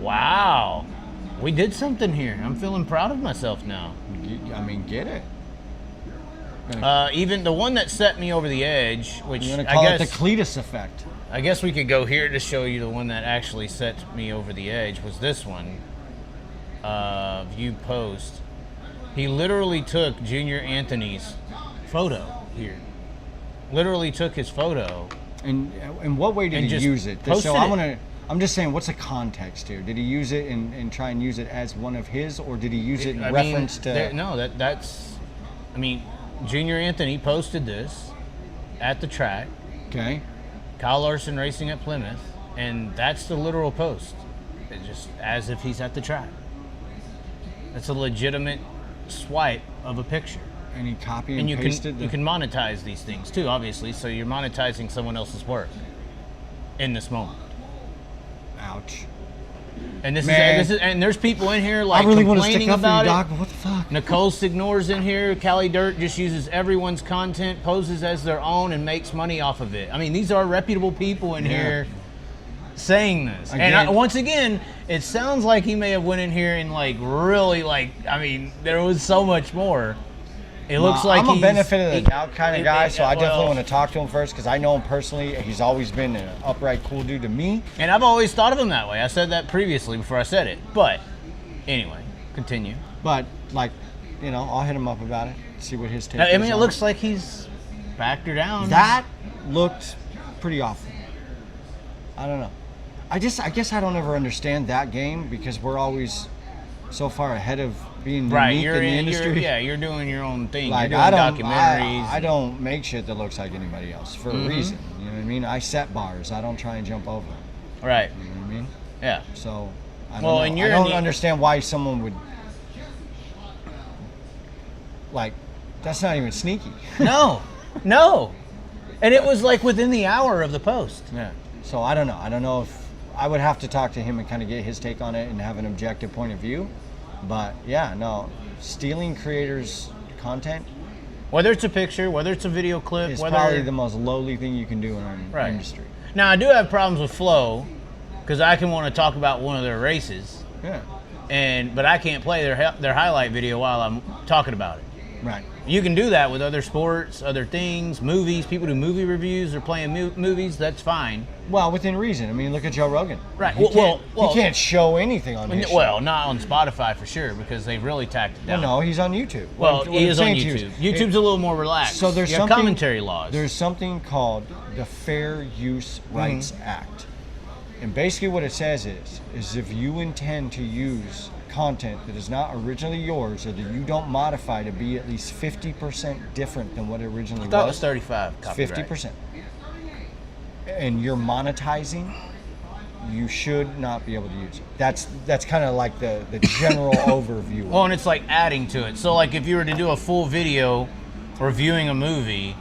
Wow. We did something here. I'm feeling proud of myself now. I mean, get it. Even the one that set me over the edge, which You're gonna I call guess it the Cletus effect. I guess we could go here to show you the one that actually set me over the edge was this one. View post. He literally took Junior Anthony's photo here. Literally took his photo. And in what way did And he just use it? posted So it. I'm just saying, what's the context here? Did he use it and try and use it as one of his, or did he use it in reference to? No, that's. I mean, Junior Anthony posted this at the track. Okay. Kyle Larson racing at Plymouth, and that's the literal post. It's just as if he's at the track. That's a legitimate swipe of a picture. And he copied And and you pasted. can monetize these things too, obviously. So you're monetizing someone else's work in this moment. Ouch. And this Man. is and there's people in here like I really want to stick complaining up for you, about Doc, it. but what the fuck? Nicole Signor's in here. Cali Dirt just uses everyone's content, poses as their own, and makes money off of it. I mean, these are reputable people in here saying this. Again. Once again, it sounds like he may have went in here and like really like. I mean, there was so much more. It looks like I'm a he's- benefit of the doubt kind of guy, so I definitely well, want to talk to him first because I know him personally. He's always been an upright, cool dude to me. And I've always thought of him that way. I said that previously before I said it. But anyway, continue. But like, I'll hit him up about it. See what his take. I mean, is it on looks like he's backed her down. That looked pretty awful. I don't know. I guess I don't ever understand that game because we're always so far ahead of being unique in the industry. You're doing your own thing. Like you're I doing don't, documentaries. I don't make shit that looks like anybody else for a reason. You know what I mean? I set bars. I don't try and jump over them. Right. You know what I mean? Yeah. So I don't Well, know. and I you're in don't the- understand why someone would like. That's not even sneaky. No. And it was like within the hour of the post. Yeah. So I don't know. I don't know if I would have to talk to him and kind of get his take on it and have an objective point of view. But yeah, no, stealing creators' content Whether it's a picture, whether it's a video clip, is whether probably the most lowly thing you can do in our industry. Now I do have problems with Flow because I can want to talk about one of their races, Yeah. but I can't play their highlight video while I'm talking about it. Right. You can do that with other sports, other things, movies. People do movie reviews. They're playing movies. That's fine. Well, within reason. I mean, look at Joe Rogan. Right. He can't show anything on his show. Well, not on Spotify for sure because they've really tacked it down. Well, no, he's on YouTube. Well, What he I'm is on saying to you YouTube. YouTube's a little more relaxed. So there's you have something, commentary laws. There's something called the Fair Use Rights Act. And basically what it says is if you intend to use content that is not originally yours or that you don't modify to be at least 50% different than what it originally I thought it was was 35 copyright. 50%. And you're monetizing, you should not be able to use it. That's kind of like the general overview. Well, and it's like adding to it. So like if you were to do a full video reviewing a movie,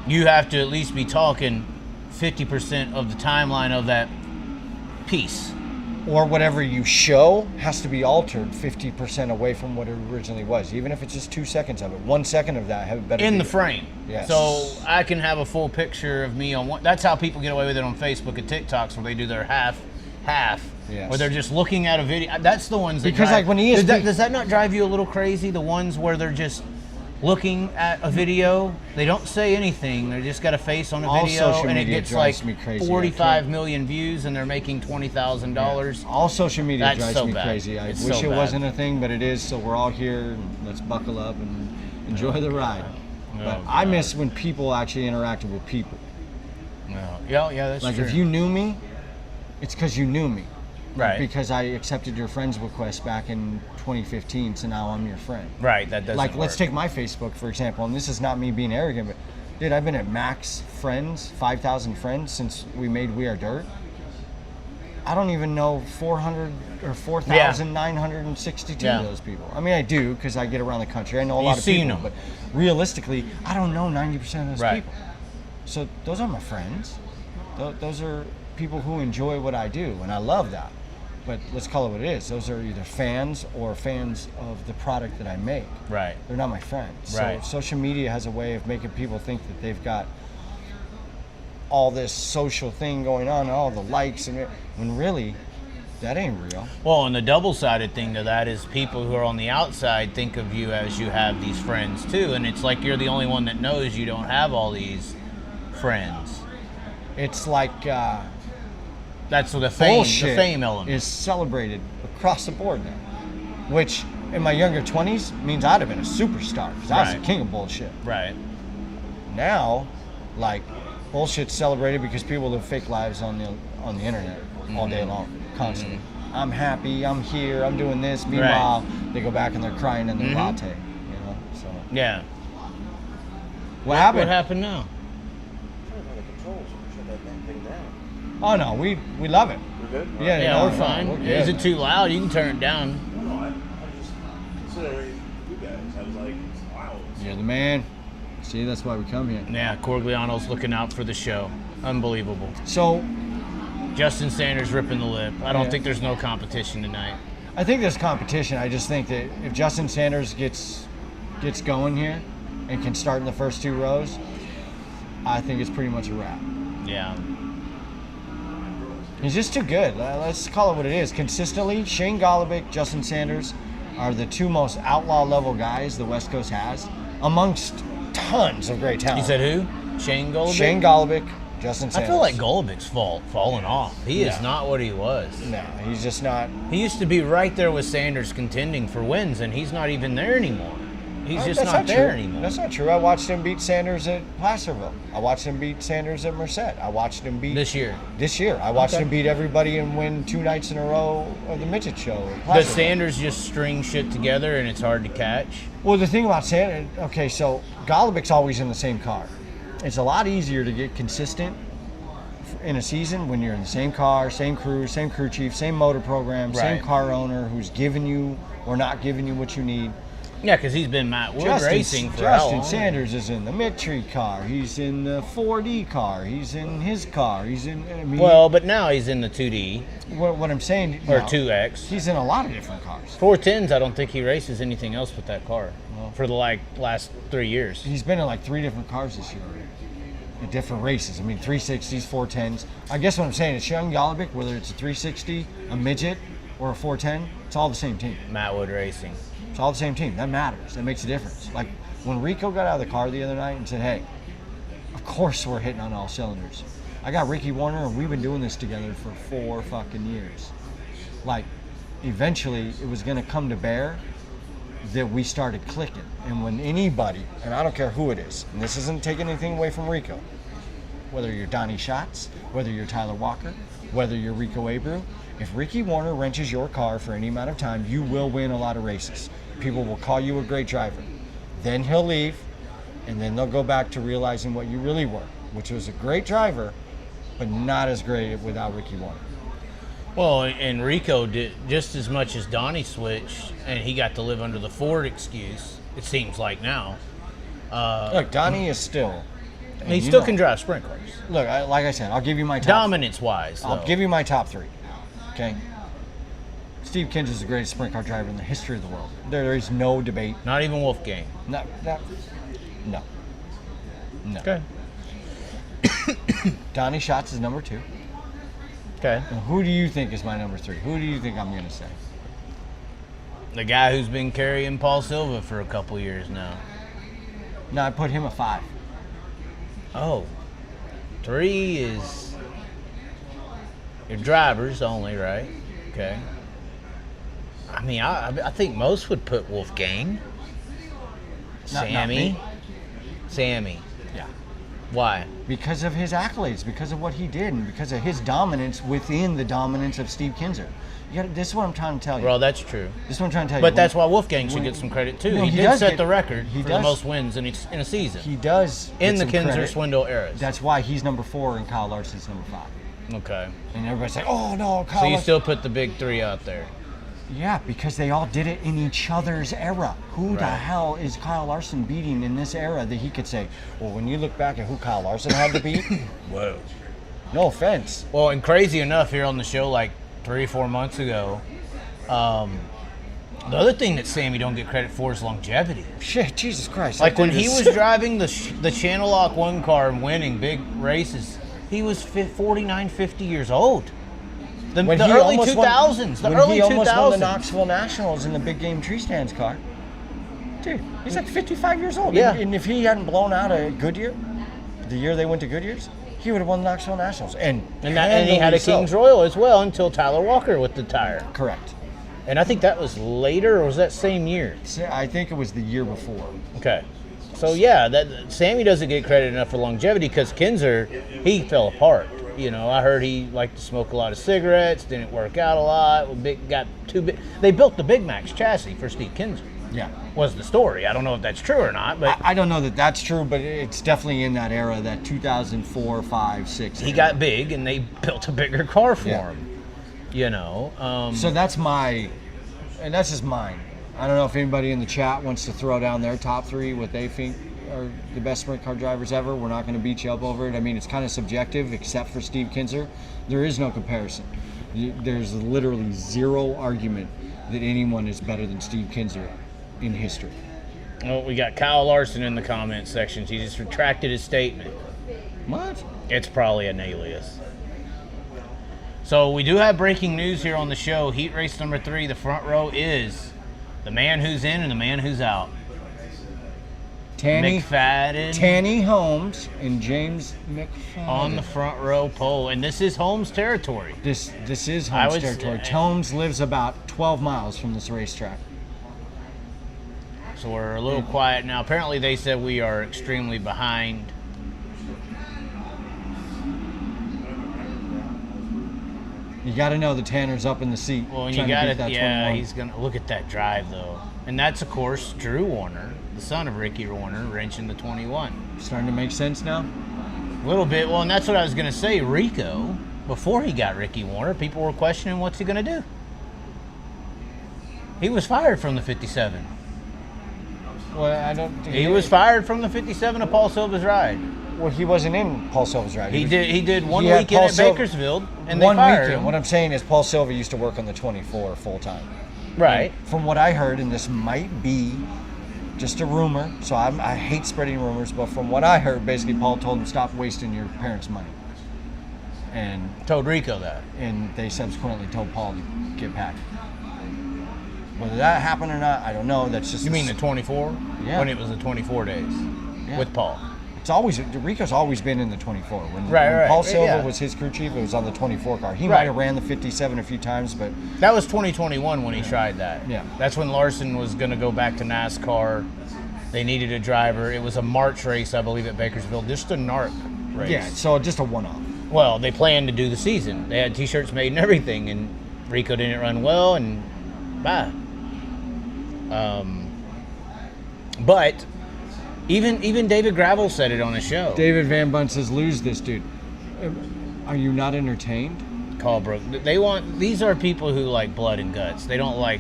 you have to at least be talking 50% of the timeline of that piece. or whatever you show has to be altered 50% away from what it originally was, even if it's just 2 seconds of it. 1 second of that have better in be the frame. Yes. So I can have a full picture of me on one. That's how people get away with it on Facebook and TikToks, where they do their half, yes. where they're just looking at a video. That's the ones that because drive, like when ESPN, does that not drive you a little crazy? The ones where they're just looking at a video, they don't say anything, they just got a face on a all video, social and it media gets drives like me crazy. 45 million views, and they're making $20,000. all social media That's drives so me bad. crazy. I It's wish so it bad. wasn't a thing, but it is. So we're all here. Let's buckle up and enjoy the ride. But I miss when people actually interacted with people. Yeah, that's Like true. if you knew me, it's because you knew me. Right. Because I accepted your friend's request back in 2015, so now I'm your friend. Right, that doesn't Like, work. let's take my Facebook, for example, and this is not me being arrogant, but dude, I've been at max friends, 5,000 friends since we made We Are Dirt. I don't even know 400 or 4,962 of those people. I mean, I do because I get around the country. I know a lot of people, them. but realistically, I don't know 90% of those Right. people. So those are my friends. Those are people who enjoy what I do, and I love that. But let's call it what it is. Those are either fans or fans of the product that I make. Right. They're not my friends. Right. So social media has a way of making people think that they've got all this social thing going on, all the likes, and when really, that ain't real. Well, and the double-sided thing to that is people who are on the outside think of you as you have these friends too, and it's like you're the only one that knows you don't have all these friends. It's like That's the bullshit fame element. is celebrated across the board now, which in my younger 20s means I'd have been a superstar because I was the Right. king of bullshit. Right. Now, like, bullshit's celebrated because people live fake lives on the internet all day long, constantly. I'm happy, I'm here, I'm doing this. Meanwhile, they go back and they're crying in their latte, you know. So Yeah. what happened? What happened now? Oh no, we love it. We're good? Yeah, Yeah, no, we're no, fine. we're good. Is it too loud? You can turn it down. No, I just considering you guys. I was like, wow. You're the man. See, that's why we come here. Yeah, Corigliano's looking out for the show. Unbelievable. So Justin Sanders ripping the lip. I don't Yeah. think there's no competition tonight. I think there's competition. I just think that if Justin Sanders gets going here and can start in the first two rows, I think it's pretty much a wrap. Yeah. He's just too good. Let's call it what it is. Consistently, Shane Golobic, Justin Sanders are the two most outlaw level guys the West Coast has, amongst tons of great talent. You said who? Shane Golobic? Shane Golobic, Justin Sanders. I feel like Golubic's fallen off. He is not what he was. No, he's just not. He used to be right there with Sanders contending for wins, and he's not even there anymore. He's just That's not there true. anymore. That's not true. I watched him beat Sanders at Placerville. I watched him beat Sanders at Merced. I watched him beat This year. I watched him beat everybody and win 2 nights in a row of the midget show. at Does Placerville. Sanders just string shit together and it's hard to catch? Well, the thing about Sanders, okay, so Golubic's always in the same car. It's a lot easier to get consistent in a season when you're in the same car, same crew chief, same motor program, same Right. car owner who's giving you or not giving you what you need. Yeah, because he's been Matt Wood racing for how Justin long? Sanders is in the mid-tree car. He's in the 4D car. He's in his car. He's in. I mean, Well, but now he's in the 2D what I'm saying, or no, 2X. He's in a lot of different cars. 410s, I don't think he races anything else with that car for the last 3 years. He's been in like 3 different cars this year already, in different races. I mean, 360s, 410s. I guess what I'm saying is Shane Golobic, whether it's a 360, a midget, or a 410, it's all the same team. Matt Wood Racing. It's all the same team. That matters. That makes a difference. Like when Rico got out of the car the other night and said, "Hey, of course we're hitting on all cylinders." I got Ricky Warner and we've been doing this together for 4 fucking years. Like, eventually it was gonna come to bear that we started clicking. And when anybody, and I don't care who it is, and this isn't taking anything away from Rico, whether you're Donnie Schatz, whether you're Tyler Walker, whether you're Rico Abreu, if Ricky Warner wrenches your car for any amount of time, you will win a lot of races. People will call you a great driver. Then he'll leave, and then they'll go back to realizing what you really were, which was a great driver, but not as great without Ricky Warner. Well, and Rico did just as much as Donnie switched, and he got to live under the Ford excuse, it seems like now. Look, Donnie is still... He you still know- can drive sprint cars. Look, like I said, I'll give you my top... Dominance-wise, I'll though. give you my top 3, okay? Steve Kinser's the greatest sprint car driver in the history of the world. There is no debate. Not even Wolfgang. No. Okay. Donnie Schatz is number 2. Okay. And who do you think is my number 3? Who do you think I'm going to say? The guy who's been carrying Paul Silva for a couple years now. No, I put him a 5. Oh. 3 is your drivers only, right? Okay. I mean, I think most would put Wolfgang. Sammy. Yeah. Why? Because of his accolades, because of what he did, and because of his dominance within the dominance of Steve Kinser. This is what I'm trying to tell you. Well, that's true. This is what I'm trying to tell you. But that's why Wolfgang should get some credit too. No, he did set the record for the most wins in a season. He does. In the Kinser Swindle eras. That's why he's number 4 and Kyle Larson's number 5. Okay. And everybody's like, oh no, Kyle. So you still put the big 3 out there? Yeah, because they all did it in each other's era. Who the hell is Kyle Larson beating in this era that he could say, well, when you look back at who Kyle Larson had to beat? Whoa. No offense. Well, and crazy enough, here on the show like 3 or 4 months ago, the other thing that Sammy don't get credit for is longevity. Shit, Jesus Christ. Like when he was driving the Channel Lock 1 car and winning big races, he was 49, 50 years old. The early 2000s. When he almost won the Knoxville Nationals in the big game tree stands car. Dude, he's like 55 years old. Yeah. And if he hadn't blown out a Goodyear, the year they went to Goodyear's, he would have won the Knoxville Nationals. And he had a King's Royal as well until Tyler Walker with the tire. Correct. And I think that was later, or was that same year? I think it was the year before. Okay. So yeah, that Sammy doesn't get credit enough for longevity because Kinser, he fell apart. You know, I heard he liked to smoke a lot of cigarettes, didn't work out a lot, got too big. They built the Big Max chassis for Steve Kinser. Yeah. Was the story. I don't know if that's true or not, but I don't know that that's true, but it's definitely in that era, that 2004, 5, 6. He got big and they built a bigger car for him. You know. So that's that's just mine. I don't know if anybody in the chat wants to throw down their top 3, what they think are the best sprint car drivers ever. We're not going to beat you up over it. I mean, it's kind of subjective, except for Steve Kinser. There is no comparison. There's literally zero argument that anyone is better than Steve Kinser in history. Well, we got Kyle Larson in the comment section. He just retracted his statement. What? It's probably an alias. So we do have breaking news here on the show. Heat race number 3, the front row is the man who's in and the man who's out. Tanny Holmes and James McFadden on the front row pole, and this is Holmes territory. This is Holmes territory. Holmes lives about 12 miles from this racetrack. So we're a little quiet now. Apparently they said we are extremely behind. You got to know the Tanner's up in the seat. Well, and you got it. Yeah, 21. He's gonna look at that drive though, and that's of course Drew Warner, the son of Ricky Warner, wrenching the 21. Starting to make sense now. A little bit. Well, and that's what I was gonna say. Rico, before he got Ricky Warner, people were questioning what's he gonna do. He was fired from the 57. Well, I don't. He was fired from the 57 of Paul Silva's ride. Well, he wasn't in Paul Silva's ride. He did one weekend at Bakersfield, and one they fired weekend. him. What I'm saying is Paul Silva used to work on the 24 full time. Right. And from what I heard, and this might be just a rumor, so I hate spreading rumors, but from what I heard, basically Paul told him, stop wasting your parents' money. And told Rico that. And they subsequently told Paul to get packed. Whether that happened or not, I don't know. That's just. You mean the 24? Yeah. When it was the 24 days with Paul. Rico's always been in the 24. When right. Paul Silva was his crew chief, it was on the 24 car. He might have ran the 57 a few times, but that was 2021 when he tried that. Yeah. That's when Larson was going to go back to NASCAR. They needed a driver. It was a March race, I believe, at Bakersfield. Just a NARC race. Yeah, so just a one-off. Well, they planned to do the season. They had T-shirts made and everything, and Rico didn't run well, and bye. But even David Gravel said it on his show. David Van Bunt says, lose this dude. Are you not entertained? Colebrook. These are people who like blood and guts. They don't like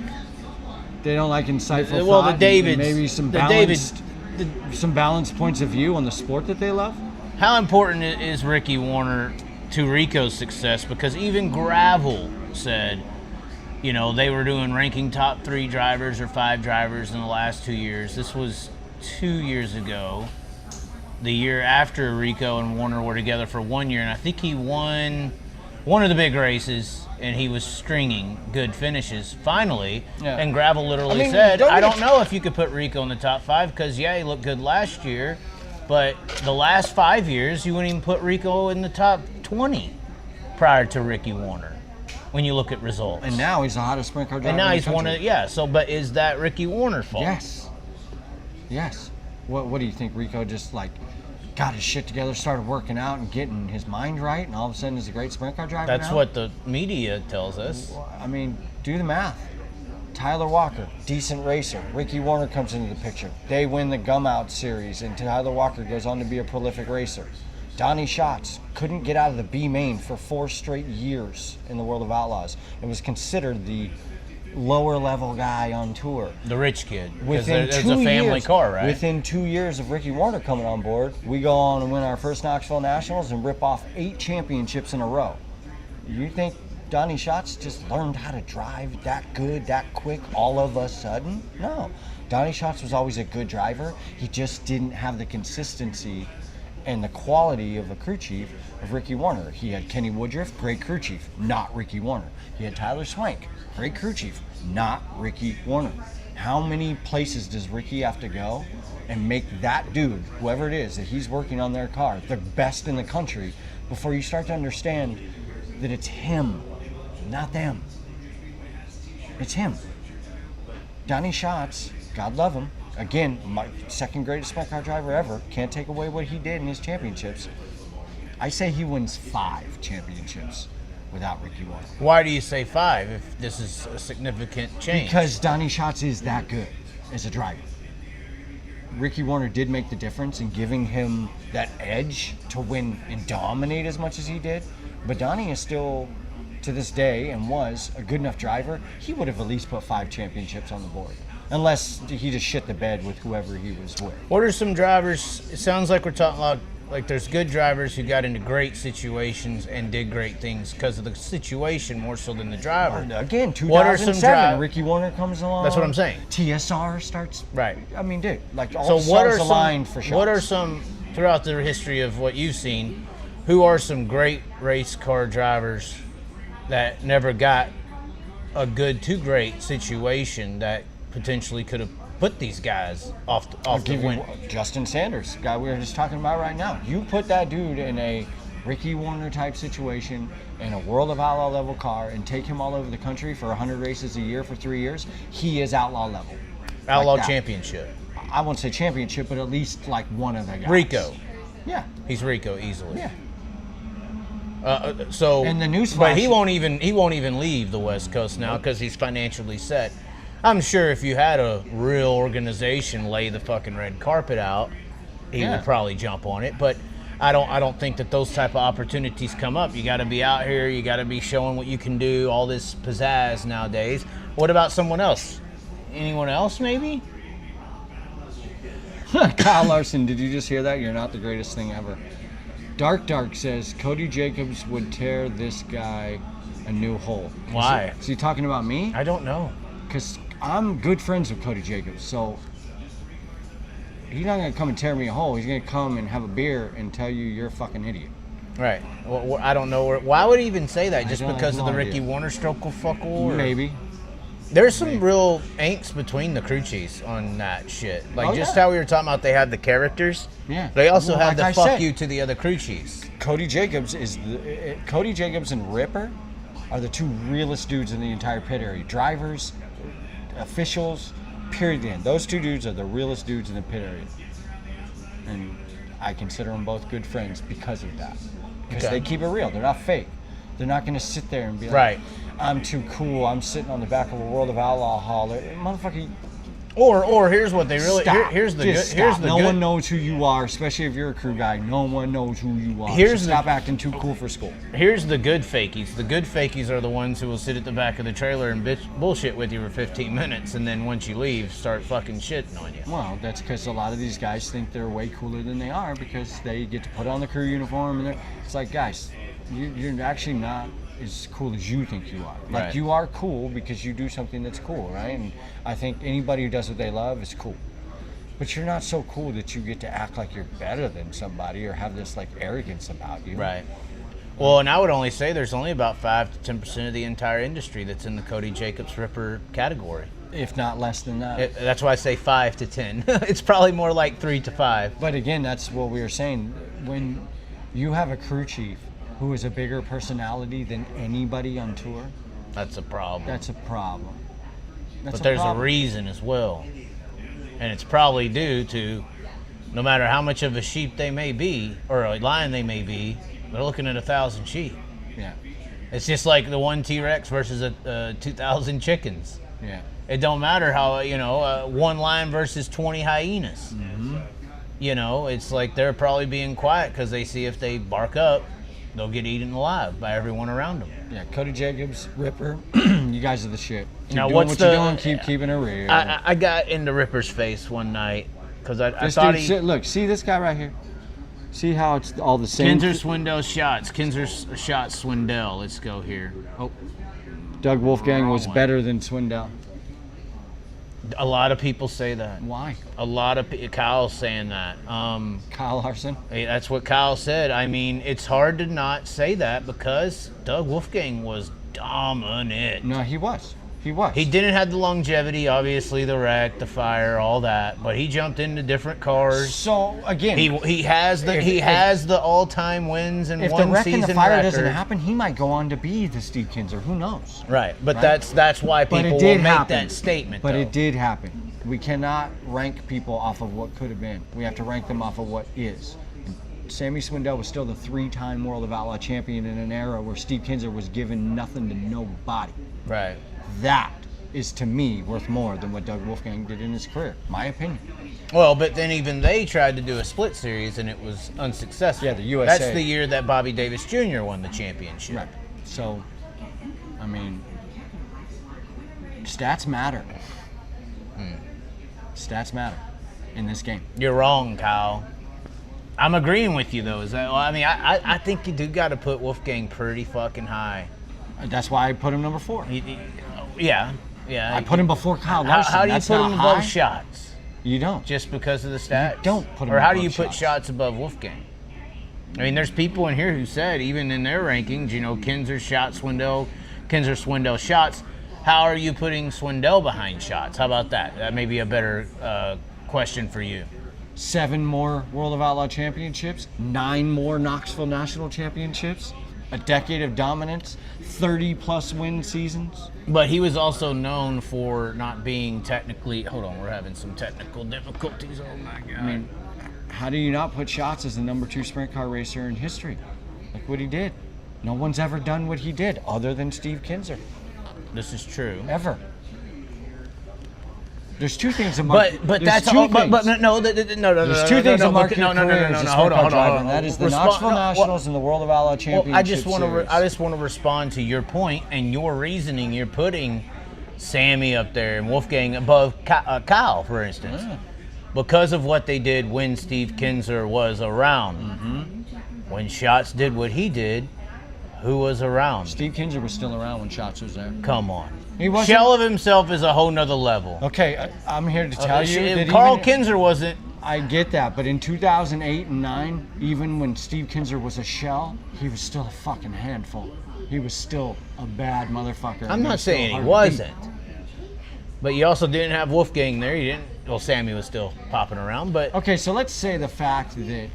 insightful well, thought. The Davids, maybe some balanced points of view on the sport that they love. How important is Ricky Warner to Rico's success? Because even Gravel said you know, they were doing ranking top 3 drivers or 5 drivers in the last 2 years. This was 2 years ago. The year after Rico and Warner were together for 1 year, and I think he won one of the big races, and he was stringing good finishes finally. Yeah. And Gravel literally said, I don't know if you could put Rico in the top 5 because, yeah, he looked good last year, but the last 5 years, you wouldn't even put Rico in the top 20 prior to Ricky Warner when you look at results. And now he's the hottest sprint car driver. And now in the he's one country. of, yeah, so, but is that Ricky Warner's fault? Yes. Yes. What do you think? Rico just like got his shit together, started working out and getting his mind right, and all of a sudden he's a great sprint car driver That's now? what the media tells us. I mean, do the math. Tyler Walker, decent racer. Ricky Warner comes into the picture. They win the Gum Out series, and Tyler Walker goes on to be a prolific racer. Donnie Schatz couldn't get out of the B main for 4 straight years in the World of Outlaws. It was considered the lower level guy on tour. The rich kid. Because Within there's 2 a family years, car, right? Within 2 years of Ricky Warner coming on board, we go on and win our first Knoxville Nationals and rip off 8 championships in a row. You think Donnie Schatz just learned how to drive that good, that quick, all of a sudden? No. Donnie Schatz was always a good driver. He just didn't have the consistency and the quality of a crew chief of Ricky Warner. He had Kenny Woodruff, great crew chief, not Ricky Warner. He had Tyler Swank, great crew chief, not Ricky Warner. How many places does Ricky have to go and make that dude, whoever it is that he's working on their car, the best in the country before you start to understand that it's him, not them. It's him. Donnie Schatz, God love him, again, my second greatest sprint car driver ever. Can't take away what he did in his championships. I say he wins 5 championships without Ricky Warner. Why do you say 5 if this is a significant change? Because Donnie Schatz is that good as a driver. Ricky Warner did make the difference in giving him that edge to win and dominate as much as he did. But Donnie is still, to this day, and was a good enough driver, he would have at least put 5 championships on the board. Unless he just shit the bed with whoever he was with. What are some drivers? It sounds like we're talking about, like there's good drivers who got into great situations and did great things because of the situation more so than the driver. Again, 2007, what are some Ricky Warner comes along. That's what I'm saying. TSR starts. Right. I mean, dude, like all so the what stars are aligned some, for shots. What are some, throughout the history of what you've seen, who are some great race car drivers that never got a good to great situation that potentially could have put these guys off the win? Justin Sanders, guy we were just talking about right now. You put that dude in a Ricky Warner type situation in a World of Outlaw level car and take him all over the country for 100 races a year for 3 years, he is outlaw level. Outlaw like championship. I won't say championship, but at least like one of the guys. Rico. Yeah. He's Rico easily. Yeah. So, and the newsflash, but he won't even leave the West Coast now because he's financially set. I'm sure if you had a real organization lay the fucking red carpet out, he would probably jump on it. But I don't think that those type of opportunities come up. You got to be out here. You got to be showing what you can do. All this pizzazz nowadays. What about someone else? Anyone else, maybe? Kyle Larson, did you just hear that? You're not the greatest thing ever. Dark says Cody Jacobs would tear this guy a new hole. Why? Is he talking about me? I don't know. Because I'm good friends with Cody Jacobs, so he's not going to come and tear me a hole. He's going to come and have a beer and tell you you're a fucking idiot. Right. Well, I don't know. Why would he even say that? Just because of the idea. Ricky Warner stroke-fuckle? Maybe. There's some real angst between the crew chiefs on that shit. Like how we were talking about they had the characters. Yeah. They also Well, had like the I fuck said, you to the other crew chiefs. Cody Jacobs Cody Jacobs and Ripper are the 2 realest dudes in the entire pit area. Drivers, officials, period. End. Those 2 dudes are the realest dudes in the pit area. And I consider them both good friends because of that. Because they keep it real. They're not fake. They're not going to sit there and be like, I'm too cool. I'm sitting on the back of a World of Outlaw hall. Motherfucker. Or here's what they really. Here's the good. Here's the no good. one knows who you are, especially if you're a crew guy. No one knows who you are. Here's so stop acting too cool for school. Here's the good fakies. The good fakies are the ones who will sit at the back of the trailer and bullshit with you for 15 minutes, and then once you leave, start fucking shitting on you. Well, that's because a lot of these guys think they're way cooler than they are because they get to put on the crew uniform, and it's like, guys, you're actually not as cool as you think you are. Like Right. you are cool because you do something that's cool, right? And I think anybody who does what they love is cool. But you're not so cool that you get to act like you're better than somebody or have this like arrogance about you. Right. Well, and I would only say there's only about 5 to 10% of the entire industry that's in the Cody Jacobs Ripper category. If not less than that. That's why I say 5 to 10. It's probably more like 3 to 5. But again, that's what we were saying. When you have a crew chief who is a bigger personality than anybody on tour, That's a problem. that's a problem. That's But there's problem. a reason as well. And it's probably due to no matter how much of a sheep they may be, or a lion they may be, they're looking at 1,000 sheep. Yeah, It's just like the one T-Rex versus 2,000 chickens. yeah. It don't matter how, one lion versus 20 hyenas. Mm-hmm. It's like they're probably being quiet because they see if they bark up, they'll get eaten alive by everyone around them. Yeah, Cody Jacobs, Ripper, you guys are the shit. Keep Now, doing what's what the- you're doing, keep keeping it real. I got into Ripper's face one night because I This thought dude, he... look, see this guy right here? See how it's all the same? Kinzer Swindell shots. Kinzer shot Swindell. Let's go here. Oh, Doug Wolfgang was one. better than Swindell. a lot of people say that. Why? A lot of Kyle's saying that. Kyle Larson? Hey, that's what Kyle said. I mean, it's hard to not say that because Doug Wolfgang was dominant. No, he was. He was. He didn't have the longevity, obviously, the wreck, the fire, all that, but he jumped into different cars. So again, He has the all-time wins and if one the wreck season and the fire record. doesn't happen, he might go on to be the Steve Kinzer. Who knows? Right, but Right? that's why But people it did will make happen. that statement. But though. it did happen. We cannot rank people off of what could have been. We have to rank them off of what is. And Sammy Swindell was still the 3-time World of Outlaw champion in an era where Steve Kinzer was given nothing to nobody. Right. That is, to me, worth more than what Doug Wolfgang did in his career. My opinion. Well, but then even they tried to do a split series and it was unsuccessful. Yeah, the USA. That's the year that Bobby Davis Jr. won the championship. Right. So, I mean, stats matter. Stats matter in this game. You're wrong, Kyle. I'm agreeing with you though. I think you do got to put Wolfgang pretty fucking high. That's why I put him number 4. Yeah. I put him before Kyle How Larson. do you That's put not him above high. shots? You don't. Just because of the stats? don't put him Or how do above you put shots. shots above Wolfgang? I mean, there's people in here who said, even in their rankings, Kinzer shot Swindell, Kinzer Swindell shots. How are you putting Swindell behind shots? How about that? That may be a better question for you. 7 more World of Outlaw championships, 9 more Knoxville National championships, a decade of dominance, 30-plus win seasons. But he was also known for not being technically. Hold on, we're having some technical difficulties. Oh my God! I mean, how do you not put Shots as the number 2 sprint car racer in history? Look what he did. No one's ever done what he did, other than Steve Kinzer. This is true. Ever. There's 2 things about. But that's all. But no. There's 2 things that mark your career as a sprint car driver, Hold on. and that is the Knoxville Nationals and the World of Outlaw Championships. Well, I just want to respond to your point and your reasoning. You're putting Sammy up there and Wolfgang above Kyle, for instance, because of what they did when Steve Kinzer was around. When Shots did what he did, who was around? Steve Kinzer was still around when Shots was there. Come on. He wasn't. Shell of himself is a whole nother level. Okay, I'm here to tell you that Carl even, Kinzer wasn't. I get that, but in 2008 and 9, even when Steve Kinzer was a shell, he was still a fucking handful. He was still a bad motherfucker. I'm not saying he wasn't. But you also didn't have Wolfgang there. You didn't. Well, Sammy was still popping around, but. Okay, so let's say the fact that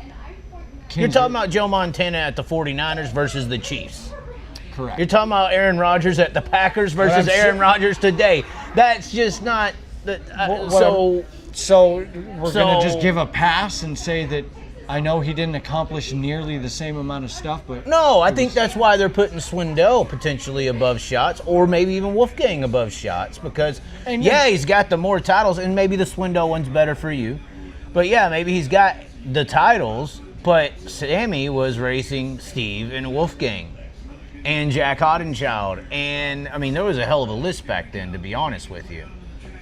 Kinzer, You're talking about Joe Montana at the 49ers versus the Chiefs. correct. You're talking about Aaron Rodgers at the Packers versus Aaron Rodgers today. That's just not. So we're gonna just give a pass and say that I know he didn't accomplish nearly the same amount of stuff, but No, I think that's why they're putting Swindell potentially above Shots, or maybe even Wolfgang above Shots, because he's got the more titles, and maybe the Swindell one's better for you. But yeah, maybe he's got the titles, but Sammy was racing Steve and Wolfgang and Jack Hottenchild, and I mean there was a hell of a list back then, to be honest with you.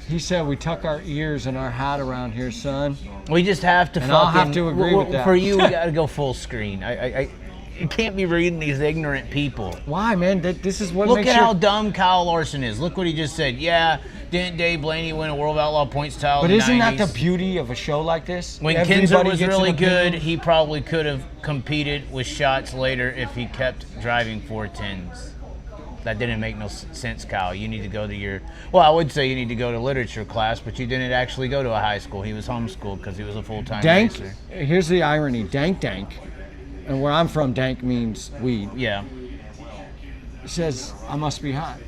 he said we tuck our ears and our hat around here, son. We just have to And fucking. I'll have to agree with that. For you, we got to go full screen. You can't be reading these ignorant people. Why, man? This is what Look makes at how dumb Kyle Larson is. Look what he just said. Yeah, didn't Dave Blaney win a World Outlaw points title But in the isn't 90s? that the beauty of a show like this? When Everybody Kinzer was gets really an opinion. good, he probably could have competed with shots later if he kept driving 410s. That didn't make no sense, Kyle. You need to go to your, well, I would say you need to go to literature class, but you didn't actually go to a high school. He was homeschooled because he was a full-time Dank, racer. here's the irony. Dank, and where I'm from, dank means weed. Yeah. He says, I must be high.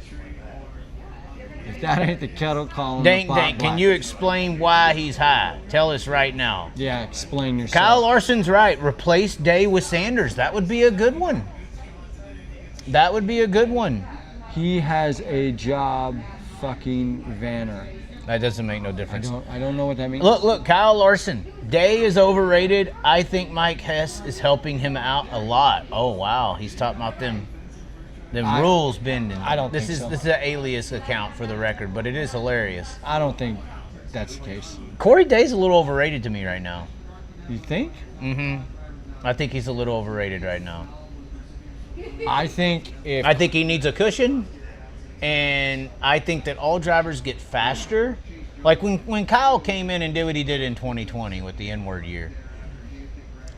If that ain't the kettle calling Dank, the pot can black. you explain why he's high? Tell us right now. Yeah, explain yourself. Kyle Larson's right. Replace Day with Sanders. That would be a good one. That would be a good one. He has a job fucking vanner. That doesn't make no difference. I don't know what that means. Look, Kyle Larson. Day is overrated. I think Mike Hess is helping him out a lot. Oh wow, he's talking about them rules bending. I don't this think is so. This is an alias account for the record, but it is hilarious. I don't think that's the case. Corey Day's a little overrated to me right now. You think? Mm-hmm. I think he's a little overrated right now. I think I think he needs a cushion, and I think that all drivers get faster. Like when Kyle came in and did what he did in 2020 with the N-word year.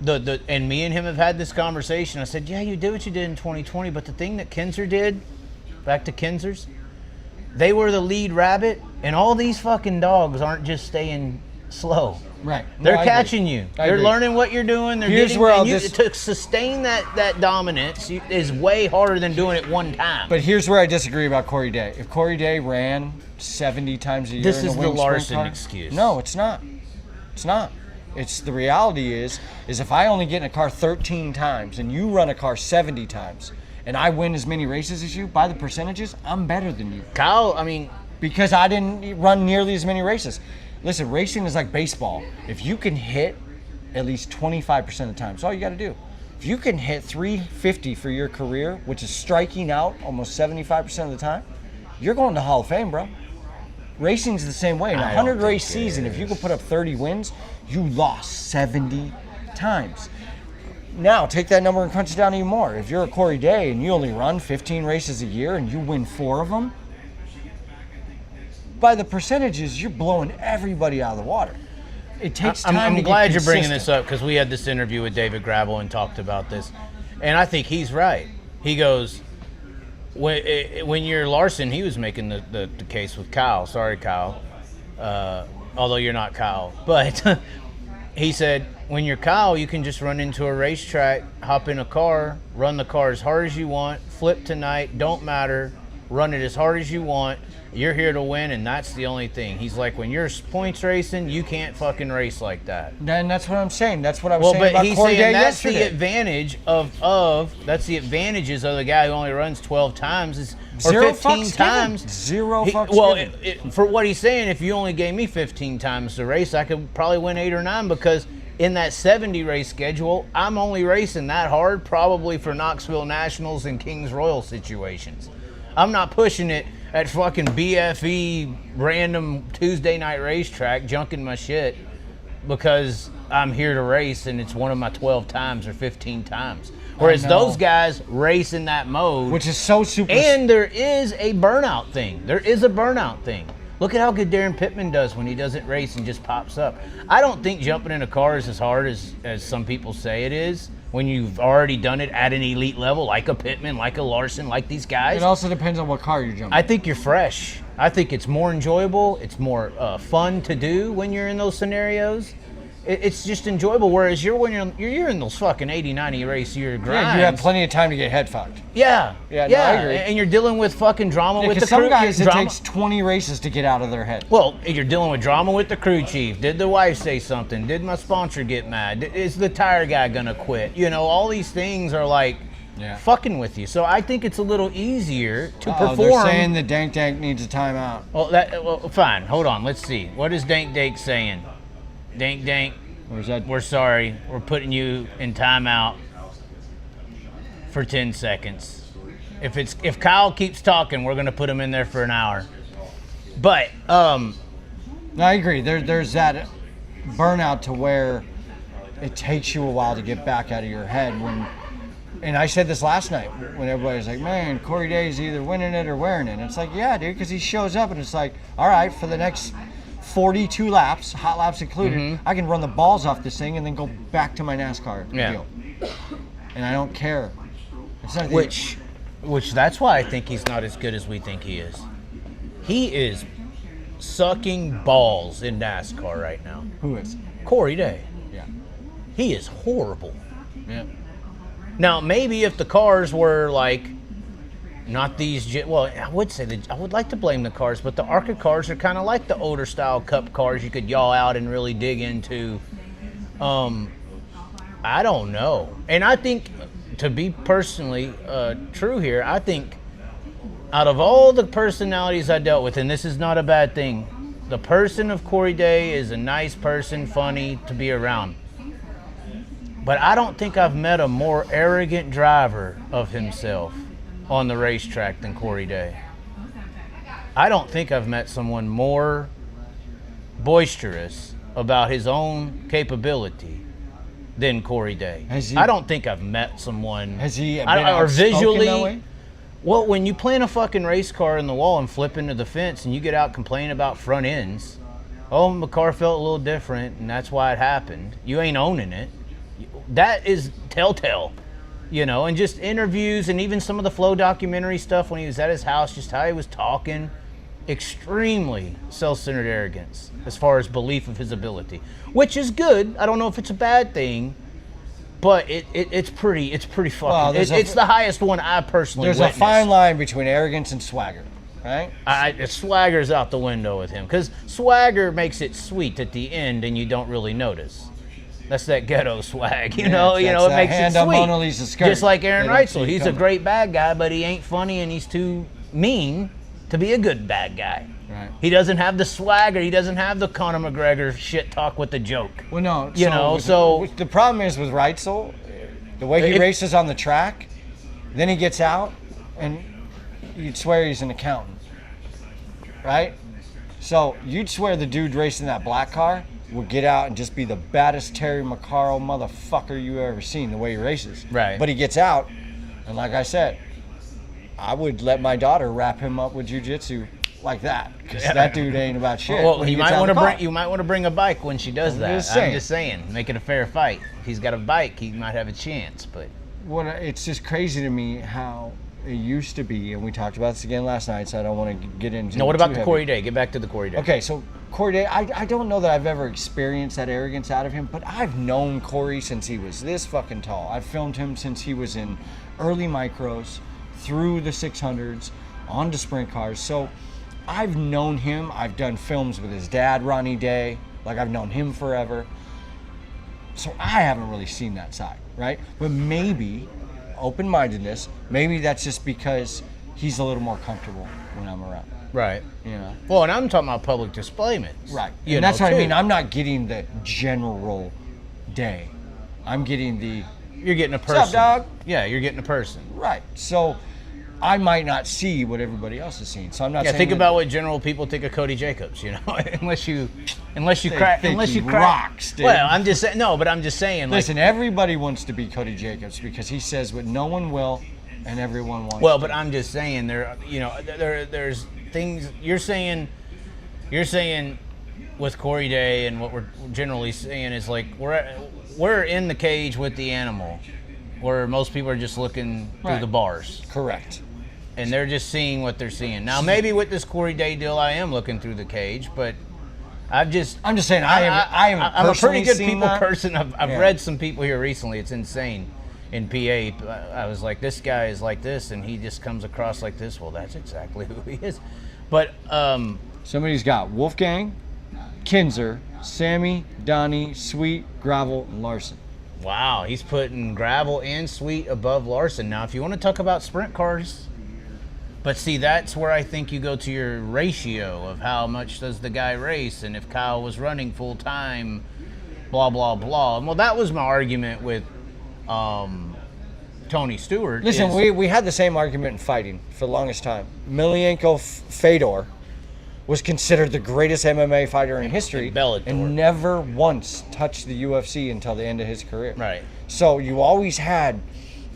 And me and him have had this conversation. I said, yeah, you did what you did in 2020, but the thing that Kinzer did, back to Kinzer's, they were the lead rabbit, and all these fucking dogs aren't just staying slow. Right. They're No, I catching agree. you. I They're agree. learning what you're doing. They're Here's getting, where I'll and dis- to sustain that dominance is way harder than doing it one time. But here's where I disagree about Corey Day. If Corey Day ran 70 times a year This in a is the wing sprint Larson car, excuse. No, it's not. It's not. It's the reality is if I only get in a car 13 times and you run a car 70 times and I win as many races as you, by the percentages, I'm better than you. Kyle, I mean, because I didn't run nearly as many races. Listen, racing is like baseball. If you can hit at least 25% of the time, that's all you got to do. If you can hit 350 for your career, which is striking out almost 75% of the time, you're going to Hall of Fame, bro. Racing's the same way. In a 100 race season, if you can put up 30 wins, you lost 70 times. Now, take that number and crunch it down even more. If you're a Corey Day and you only run 15 races a year and you win 4 of them, by the percentages, you're blowing everybody out of the water. It takes time I'm to glad get you're bringing consistent. this up because we had this interview with David Gravel and talked about this. And I think he's right. He goes, when you're Larson, he was making the case with Kyle. Sorry, Kyle. Although you're not Kyle. But he said, when you're Kyle, you can just run into a racetrack, hop in a car, run the car as hard as you want, flip tonight, don't matter, run it as hard as you want. You're here to win, and that's the only thing. He's like, when you're points racing, you can't fucking race like that. Then that's what I'm saying. That's what I was saying but about he's Corey saying Day that's yesterday. the advantage that's the advantages of the guy who only runs 12 times is or Zero 15 fucks times. given. Zero He- fucks well, given. for what he's saying, if you only gave me 15 times to race, I could probably win 8 or 9 because in that 70 race schedule, I'm only racing that hard probably for Knoxville Nationals and Kings Royal situations. I'm not pushing it at fucking BFE random Tuesday night racetrack, junking my shit because I'm here to race and it's one of my 12 times or 15 times. Whereas I know. those guys race in that mode. Which is so super. And there is a burnout thing. There is a burnout thing. Look at how good Darren Pittman does when he doesn't race and just pops up. I don't think jumping in a car is as hard as some people say it is when you've already done it at an elite level, like a Pittman, like a Larson, like these guys. It also depends on what car you're jumping. I think you're fresh. I think it's more enjoyable. It's more fun to do when you're in those scenarios. It's just enjoyable. Whereas when you're in those fucking 80, 90 race year grinds. Yeah, you have plenty of time to get head fucked. Yeah. Yeah, no, I agree. And you're dealing with fucking drama with the Because some crew. guys, it drama. takes 20 races to get out of their head. Well, you're dealing with drama with the crew chief. Did the wife say something? Did my sponsor get mad? Is the tire guy gonna quit? You know, all these things are like fucking with you. So I think it's a little easier to perform. They're saying the Dank needs a timeout. Well, fine. Hold on. Let's see. What is Dank saying? Dank. We're sorry. We're putting you in timeout for 10 seconds. If Kyle keeps talking, we're gonna put him in there for an hour. But No, I agree. There's that burnout to where it takes you a while to get back out of your head And I said this last night when everybody was like, man, Corey Day's either winning it or wearing it. And it's like, yeah, dude, because he shows up and it's like, all right, for the next 42 laps, hot laps included, I can run the balls off this thing and then go back to my NASCAR deal. And I don't care. It's not Which that's why I think he's not as good as we think he is. He is sucking balls in NASCAR right now. Who is? Corey Day. Yeah. He is horrible. Yeah. Now, maybe if the cars were like, not these, well, I would say I would like to blame the cars, but the ARCA cars are kind of like the older style Cup cars you could yaw out and really dig into. I don't know. And I think, to be personally true here, I think out of all the personalities I dealt with, and this is not a bad thing, the person of Corey Day is a nice person, funny to be around. But I don't think I've met a more arrogant driver of himself on the racetrack than Corey Day. I don't think I've met someone more boisterous about his own capability than Corey Day. I don't think I've met someone. Has he been or visually that way? Well, when you plant a fucking race car in the wall and flip into the fence and you get out complaining about front ends, oh, my car felt a little different and that's why it happened. You ain't owning it. That is telltale, you know, and just interviews and even some of the Flow documentary stuff when he was at his house, just how he was talking, extremely self-centered arrogance as far as belief of his ability, which is good. I don't know if it's a bad thing, but it's pretty fucking, well, it's the highest one I personally witnessed. A fine line between arrogance and swagger, right? Swagger's out the window with him, because swagger makes it sweet at the end and you don't really notice. That's that ghetto swag, you know. It makes it sweet. Mona Lisa skirt. Just like Aaron Reitzel, he's a great bad guy, but he ain't funny and he's too mean to be a good bad guy. Right. He doesn't have the swagger. He doesn't have the Conor McGregor shit talk with the joke. Well, no. So the problem is with Reitzel, the way he races on the track, then he gets out, and you'd swear he's an accountant, right? So you'd swear the dude racing that black car would get out and just be the baddest Terry McCarroll motherfucker you ever seen, the way he races. Right. But he gets out, and like I said, I would let my daughter wrap him up with jiu-jitsu like that, because that dude ain't about shit. Well, you might want to bring a bike when she does that. I'm just saying, make it a fair fight. If he's got a bike, he might have a chance. But it's just crazy to me how it used to be, and we talked about this again last night, so I don't want to get into. No, what about the Corey Day? Get back to the Corey Day. Okay, so Corey Day, I don't know that I've ever experienced that arrogance out of him, but I've known Corey since he was this fucking tall. I've filmed him since he was in early micros, through the 600s, onto sprint cars. So I've known him. I've done films with his dad, Ronnie Day. Like, I've known him forever. So I haven't really seen that side, right? But maybe, open-mindedness, maybe that's just because he's a little more comfortable when I'm around. Right. You know? Well, and I'm talking about public displayment. Right. And that's what I mean. I'm not getting the general Day. I'm getting the... You're getting a person. What's up, dog? Yeah, you're getting a person. Right. So I might not see what everybody else is seeing. So I'm not saying... Yeah, think about what general people think of Cody Jacobs, you know? unless you crack... rocks, dude. Well, I'm just saying... No, but I'm just saying... Listen, everybody wants to be Cody Jacobs because he says what no one will and everyone wants. Well, but I'm just saying there's things you're saying with Corey Day, and what we're generally saying is like we're in the cage with the animal, where most people are just looking through the bars. Correct. And they're just seeing what they're seeing. Now, maybe with this Corey Day deal, I am looking through the cage, but I'm just saying I'm a pretty good person. I've read some people here recently. It's insane. In PA, I was like, this guy is like this, and he just comes across like this. Well, that's exactly who he is. But somebody's got Wolfgang, Kinzer, Sammy, Donnie, Sweet, Gravel, and Larson. Wow, he's putting Gravel and Sweet above Larson. Now, if you want to talk about sprint cars, but see, that's where I think you go to your ratio of how much does the guy race, and if Kyle was running full time, blah, blah, blah. Well, that was my argument with Tony Stewart. Listen, we had the same argument in fighting for the longest time. Emelianenko Fedor was considered the greatest MMA fighter in history, and never once touched the UFC until the end of his career. Right. So you always had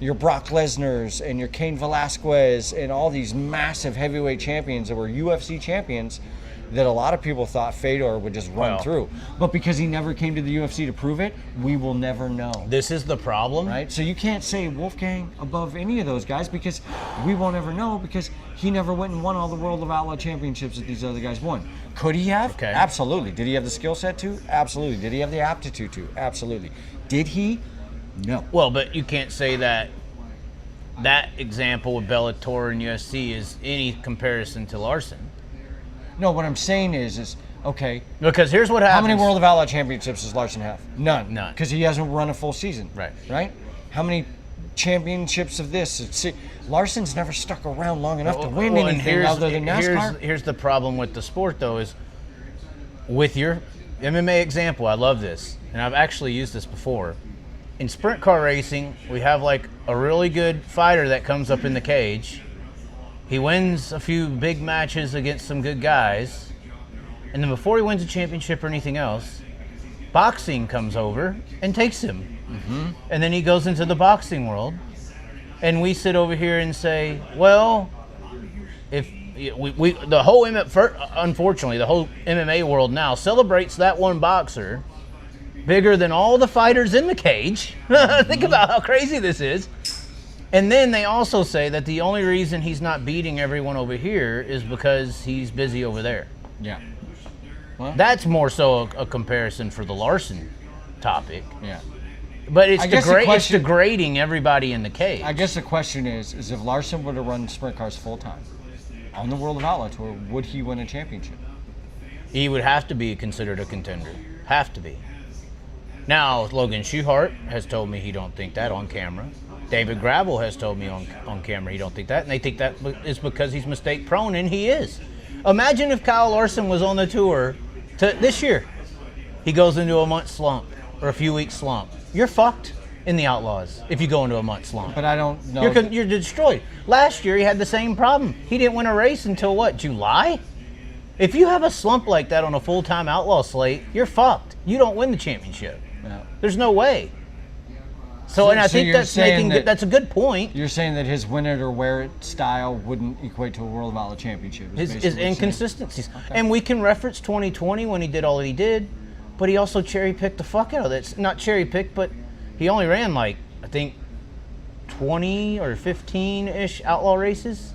your Brock Lesnar's and your Cain Velasquez and all these massive heavyweight champions that were UFC champions that a lot of people thought Fedor would just run through. But because he never came to the UFC to prove it, we will never know. This is the problem. Right? So you can't say Wolfgang above any of those guys because we won't ever know because he never went and won all the World of Outlaw championships that these other guys won. Could he have? Okay. Absolutely. Did he have the skill set to? Absolutely. Did he have the aptitude to? Absolutely. Did he? No. Well, but you can't say that example with Bellator and UFC is any comparison to Larson. No, what I'm saying is okay. Because here's what happens. How many World of Outlaw championships does Larson have? None. None. Because he hasn't run a full season. Right. Right? How many championships of this? Larson's never stuck around long enough to win anything other than NASCAR. Here's the problem with the sport, though, is with your MMA example, I love this, and I've actually used this before. In sprint car racing, we have like a really good fighter that comes up in the cage. He wins a few big matches against some good guys, and then before he wins a championship or anything else, boxing comes over and takes him. Mm-hmm. And then he goes into the boxing world, and we sit over here and say, well, if the whole unfortunately, the whole MMA world now celebrates that one boxer bigger than all the fighters in the cage. Think about how crazy this is. And then they also say that the only reason he's not beating everyone over here is because he's busy over there. Yeah. Well, that's more so a comparison for the Larson topic. Yeah. But it's degrading everybody in the cage. I guess the question is if Larson were to run sprint cars full time on the World of Outlaw Tour, would he win a championship? He would have to be considered a contender. Have to be. Now, Logan Schuchart has told me he don't think that on camera. David Gravel has told me on camera he don't think that, and they think that is because he's mistake prone, and he is. Imagine if Kyle Larson was on the tour this year. He goes into a month slump or a few weeks slump. You're fucked in the Outlaws if you go into a month slump. But I don't know. You're destroyed. Last year he had the same problem. He didn't win a race until what, July? If you have a slump like that on a full-time Outlaw slate, you're fucked. You don't win the championship. No. There's no way. So I think that's a good point. You're saying that his win it or wear it style wouldn't equate to a World of Outlaw championship. His inconsistencies. Okay. And we can reference 2020 when he did all that he did, but he also cherry-picked the fuck out of it. Not cherry-picked, but he only ran like, I think, 20 or 15-ish Outlaw races.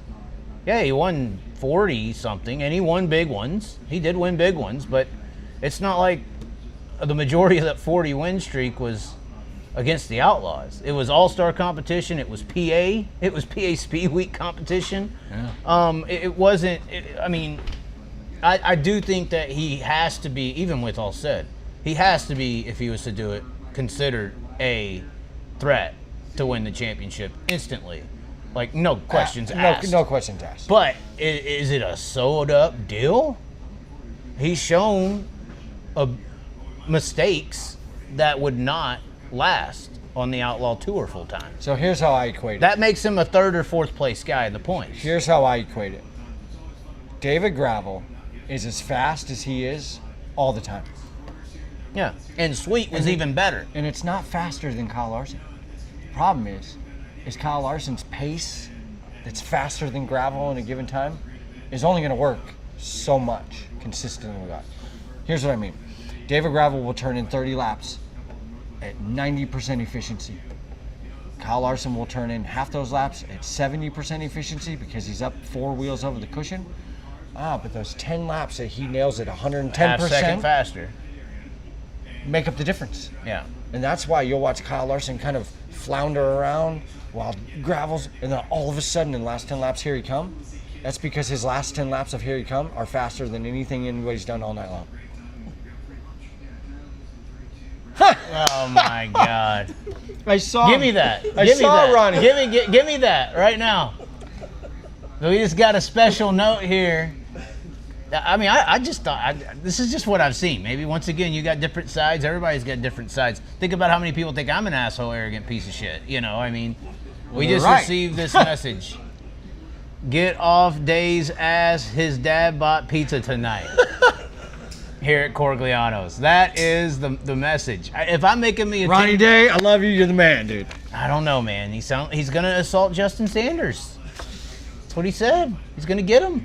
Yeah, he won 40-something, and he won big ones. He did win big ones, but it's not like the majority of that 40 win streak was against the Outlaws. It was all-star competition. It was PA. It was PA Speedweek competition. Yeah. It wasn't. I do think that he has to be, even with all said, he has to be, if he was to do it, considered a threat to win the championship instantly. Like, no questions asked. No questions asked. But is it a sewed-up deal? He's shown mistakes that would not last on the Outlaw Tour full time. So here's how I equate it. That makes him a third or fourth place guy in the points. Here's how I equate it. David Gravel is as fast as he is all the time. Yeah, and Sweet was even better. And it's not faster than Kyle Larson. The problem is Kyle Larson's pace that's faster than Gravel in a given time is only going to work so much consistently. Here's what I mean. David Gravel will turn in 30 laps at 90% efficiency. Kyle Larson will turn in half those laps at 70% efficiency because he's up 4 wheels over the cushion. But those 10 laps that he nails at 110% half second faster make up the difference. Yeah. And that's why you'll watch Kyle Larson kind of flounder around while Gravel's, and then all of a sudden in the last 10 laps, here he come. That's because his last 10 laps of here he come are faster than anything anybody's done all night long. Oh my God! I saw. Give me that. I saw Ronnie. Give me that right now. We just got a special note here. I mean, I just thought this is just what I've seen. Maybe once again, you got different sides. Everybody's got different sides. Think about how many people think I'm an asshole, arrogant piece of shit. You know, I mean, we just received this message. Get off Dave's ass. His dad bought pizza tonight. Here at Corigliano's. That is the message. If I'm making me a Ronnie Day, I love you. You're the man, dude. I don't know, man. He's going to assault Justin Sanders. That's what he said. He's going to get him.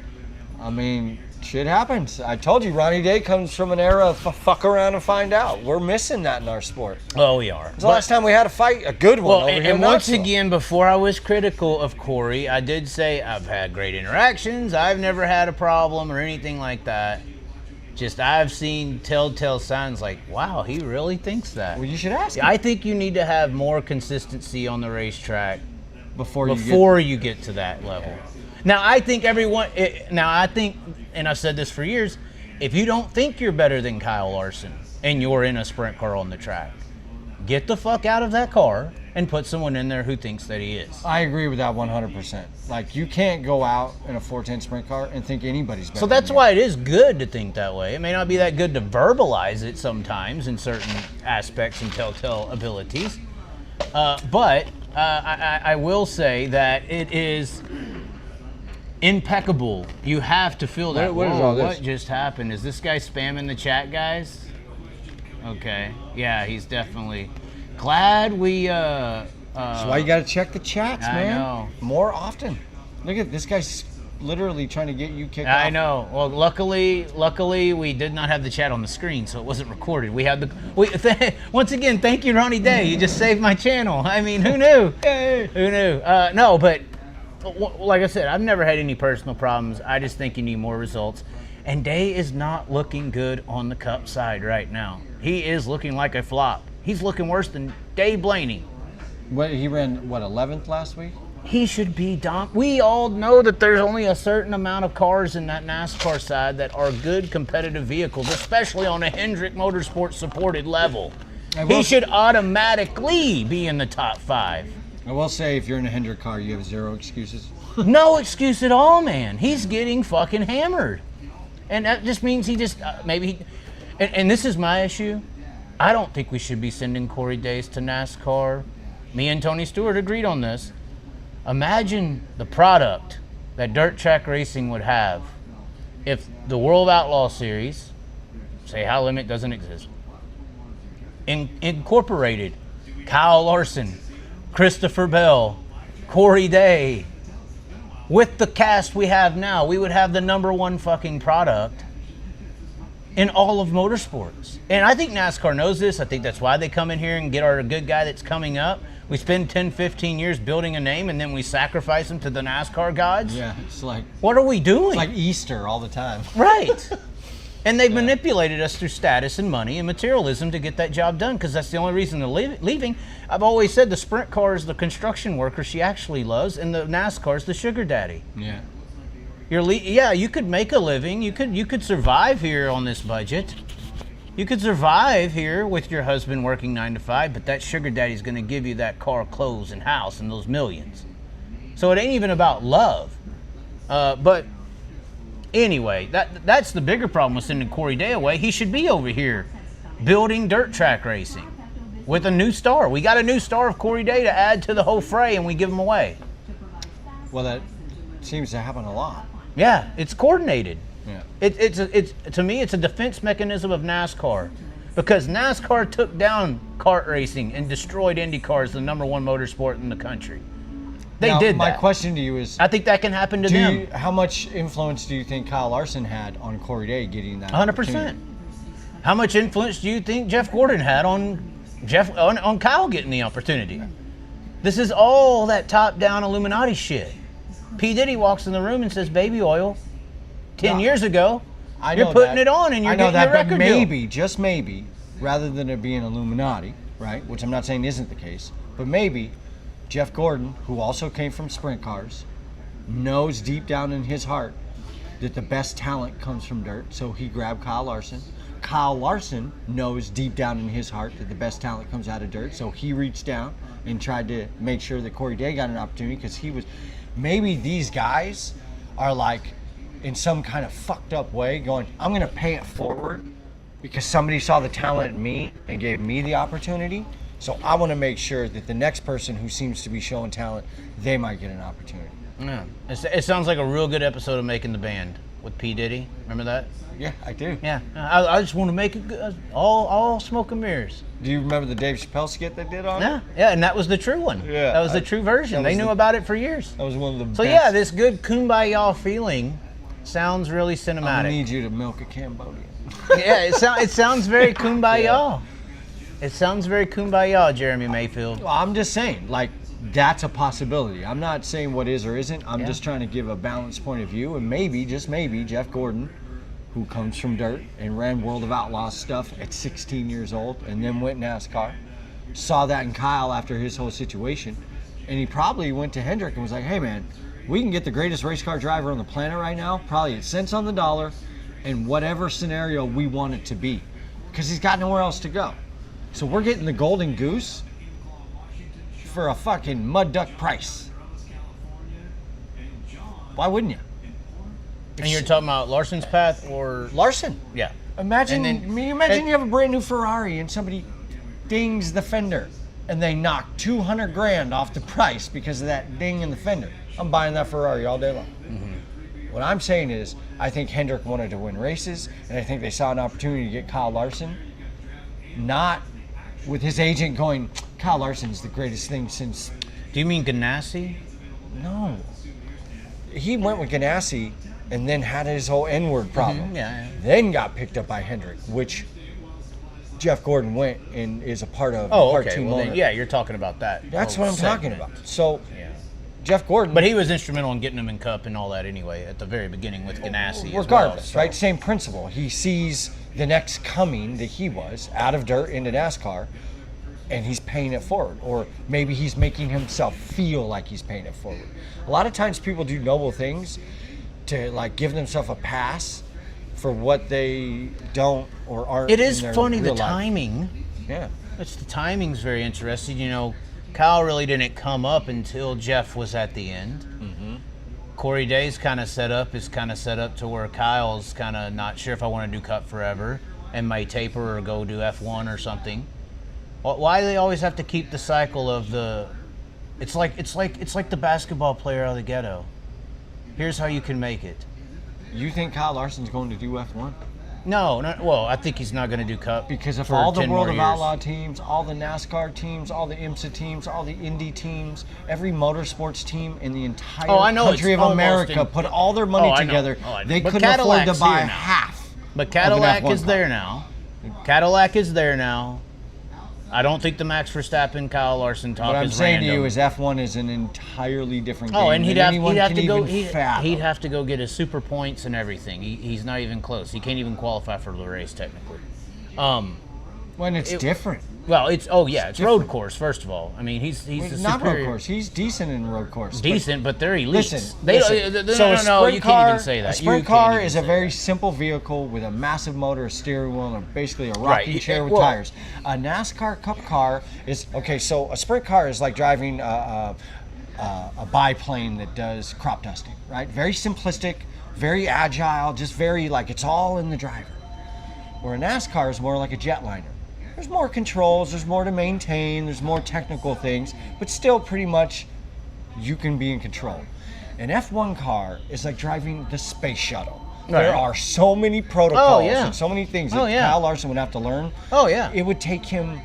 I mean, shit happens. I told you, Ronnie Day comes from an era of fuck around and find out. We're missing that in our sport. Oh, we are. The last time we had a fight, a good one. Well, and once again, before I was critical of Cory, I did say I've had great interactions. I've never had a problem or anything like that. Just I've seen telltale signs like, wow, he really thinks that. Well, you should ask him. I think you need to have more consistency on the racetrack before you get to that level. Now, I think and I've said this for years, if you don't think you're better than Kyle Larson and you're in a sprint car on the track, get the fuck out of that car and put someone in there who thinks that he is. I agree with that 100%. Like, you can't go out in a 410 sprint car and think anybody's better. So that's why it is good to think that way. It may not be that good to verbalize it sometimes in certain aspects and telltale abilities. But I will say that it is impeccable. You have to feel that. What just happened? Is this guy spamming the chat, guys? Okay. Yeah, he's definitely glad we. That's why you got to check the chats, man. I know. More often. Look at this guy's literally trying to get you kicked off. I know. Well, luckily, we did not have the chat on the screen, so it wasn't recorded. We had once again, thank you, Ronnie Day. You just saved my channel. I mean, who knew? Who knew? No, but like I said, I've never had any personal problems. I just think you need more results. And Day is not looking good on the Cup side right now. He is looking like a flop. He's looking worse than Dave Blaney. He ran, 11th last week? He should be We all know that there's only a certain amount of cars in that NASCAR side that are good competitive vehicles, especially on a Hendrick Motorsports supported level. He should automatically be in the top 5. I will say, if you're in a Hendrick car, you have zero excuses. No excuse at all, man. He's getting fucking hammered. And that just means he just, and this is my issue. I don't think we should be sending Cory Days to NASCAR. Me and Tony Stewart agreed on this. Imagine the product that dirt track racing would have if the World Outlaw Series, say High Limit doesn't exist, incorporated Kyle Larson, Christopher Bell, Cory Day. With the cast we have now, we would have the #1 fucking product in all of motorsports. And I think NASCAR knows this. I think that's why they come in here and get our good guy that's coming up. We spend 10, 15 years building a name, and then we sacrifice him to the NASCAR gods. Yeah, it's like... What are we doing? It's like Easter all the time. Right. And they've manipulated us through status and money and materialism to get that job done, because that's the only reason they're leaving. I've always said the sprint car is the construction worker she actually loves, and the NASCAR is the sugar daddy. Yeah. You could make a living. You could survive here on this budget. You could survive here with your husband working 9 to 5, but that sugar daddy's going to give you that car, clothes, and house, and those millions. So it ain't even about love. But anyway, that's the bigger problem with sending Cory Day away. He should be over here building dirt track racing with a new star. We got a new star of Cory Day to add to the whole fray, and we give him away. Well, that seems to happen a lot. Yeah, it's coordinated. Yeah. It's to me, it's a defense mechanism of NASCAR, because NASCAR took down kart racing and destroyed Indy cars, the #1 motorsport in the country. They did that. My question to you is, I think that can happen to them. How much influence do you think Kyle Larson had on Cory Day getting that 100%. How much influence do you think Jeff Gordon had on Kyle getting the opportunity? This is all that top-down Illuminati shit. P. Diddy walks in the room and says, "Baby oil." 10 years ago, you're putting it on and you're getting your record deal. Maybe, just maybe, rather than it being Illuminati, right, which I'm not saying isn't the case, but maybe Jeff Gordon, who also came from sprint cars, knows deep down in his heart that the best talent comes from dirt, so he grabbed Kyle Larson. Kyle Larson knows deep down in his heart that the best talent comes out of dirt, so he reached down and tried to make sure that Cory Day got an opportunity, because maybe these guys are like, in some kind of fucked up way, going, I'm going to pay it forward because somebody saw the talent in me and gave me the opportunity. So I want to make sure that the next person who seems to be showing talent, they might get an opportunity. Yeah. It sounds like a real good episode of Making the Band. with P. Diddy. Remember that? Yeah, I do. Yeah. I just want to make it good. All smoke and mirrors. Do you remember the Dave Chappelle skit they did on it? Yeah, yeah, and that was the true one. Yeah, that was the true version. They knew about it for years. That was one of the best. So yeah, this good kumbaya feeling sounds really cinematic. I need you to milk a Cambodian. Yeah, it sounds very kumbaya. Yeah. It sounds very kumbaya, Jeremy Mayfield. Well, I'm just saying, like, that's a possibility. I'm not saying what is or isn't. I'm just trying to give a balanced point of view, and maybe, just maybe, Jeff Gordon, who comes from dirt and ran World of Outlaws stuff at 16 years old and then went NASCAR, saw that in Kyle after his whole situation, and he probably went to Hendrick and was like, hey man, we can get the greatest race car driver on the planet right now, probably at cents on the dollar, in whatever scenario we want it to be, because he's got nowhere else to go. So we're getting the golden goose for a fucking mud duck price. Why wouldn't you? And you're talking about Larson's path or Larson? Yeah. Imagine, you have a brand new Ferrari and somebody dings the fender and they knock 200 grand off the price because of that ding in the fender. I'm buying that Ferrari all day long. Mm-hmm. What I'm saying is, I think Hendrick wanted to win races, and I think they saw an opportunity to get Kyle Larson, not with his agent going, Kyle Larson's the greatest thing since... Do you mean Ganassi? No. He went with Ganassi and then had his whole N-word problem. Mm-hmm, yeah. Then got picked up by Hendrick, which Jeff Gordon went and is a part of. Oh, okay. Well, then, yeah, you're talking about that. That's what I'm talking about. So, Jeff Gordon. But he was instrumental in getting him in Cup and all that anyway at the very beginning with Ganassi. Regardless, as well, right? Same principle. He sees the next coming that he was out of dirt into NASCAR, and he's paying it forward. Or maybe he's making himself feel like he's paying it forward. A lot of times people do noble things to like give themselves a pass for what they don't or aren't. It is in their funny, the real life. timing. Yeah. The timing's very interesting. You know, Kyle really didn't come up until Jeff was at the end. Mm-hmm. Corey Day's kind of set up to where Kyle's kind of not sure if I want to do Cup forever and may taper or go do F1 or something. Why do they always have to keep the cycle of the? It's like the basketball player out of the ghetto. Here's how you can make it. You think Kyle Larson's going to do F1? No, well, I think he's not going to do Cup. Because of all the World of Outlaw teams, all the NASCAR teams, all the IMSA teams, all the Indy teams, every motorsports team in the entire country of America put all their money together. They couldn't afford to buy half. But Cadillac is there now. Cadillac is there now. I don't think the Max Verstappen, Kyle Larson talk is random. What I'm saying to you is F1 is an entirely different game. Oh, and he'd have to go get his super points and everything. He's not even close. He can't even qualify for the race technically. When it's different. Well, it's road course first of all. I mean, he's not road course. He's decent in road course. Decent, but they're elites. Listen, no, you can't even say that. A sprint car is a very simple vehicle with a massive motor, a steering wheel, and basically a rocking chair with tires. A NASCAR Cup car is so a sprint car is like driving a biplane that does crop dusting, right? Very simplistic, very agile, just very like it's all in the driver. Where a NASCAR is more like a jetliner. There's more controls, there's more to maintain, there's more technical things, but still pretty much you can be in control. An F1 car is like driving the space shuttle. Right. There are so many protocols and so many things that Kyle Larson would have to learn. Oh, yeah. It would take him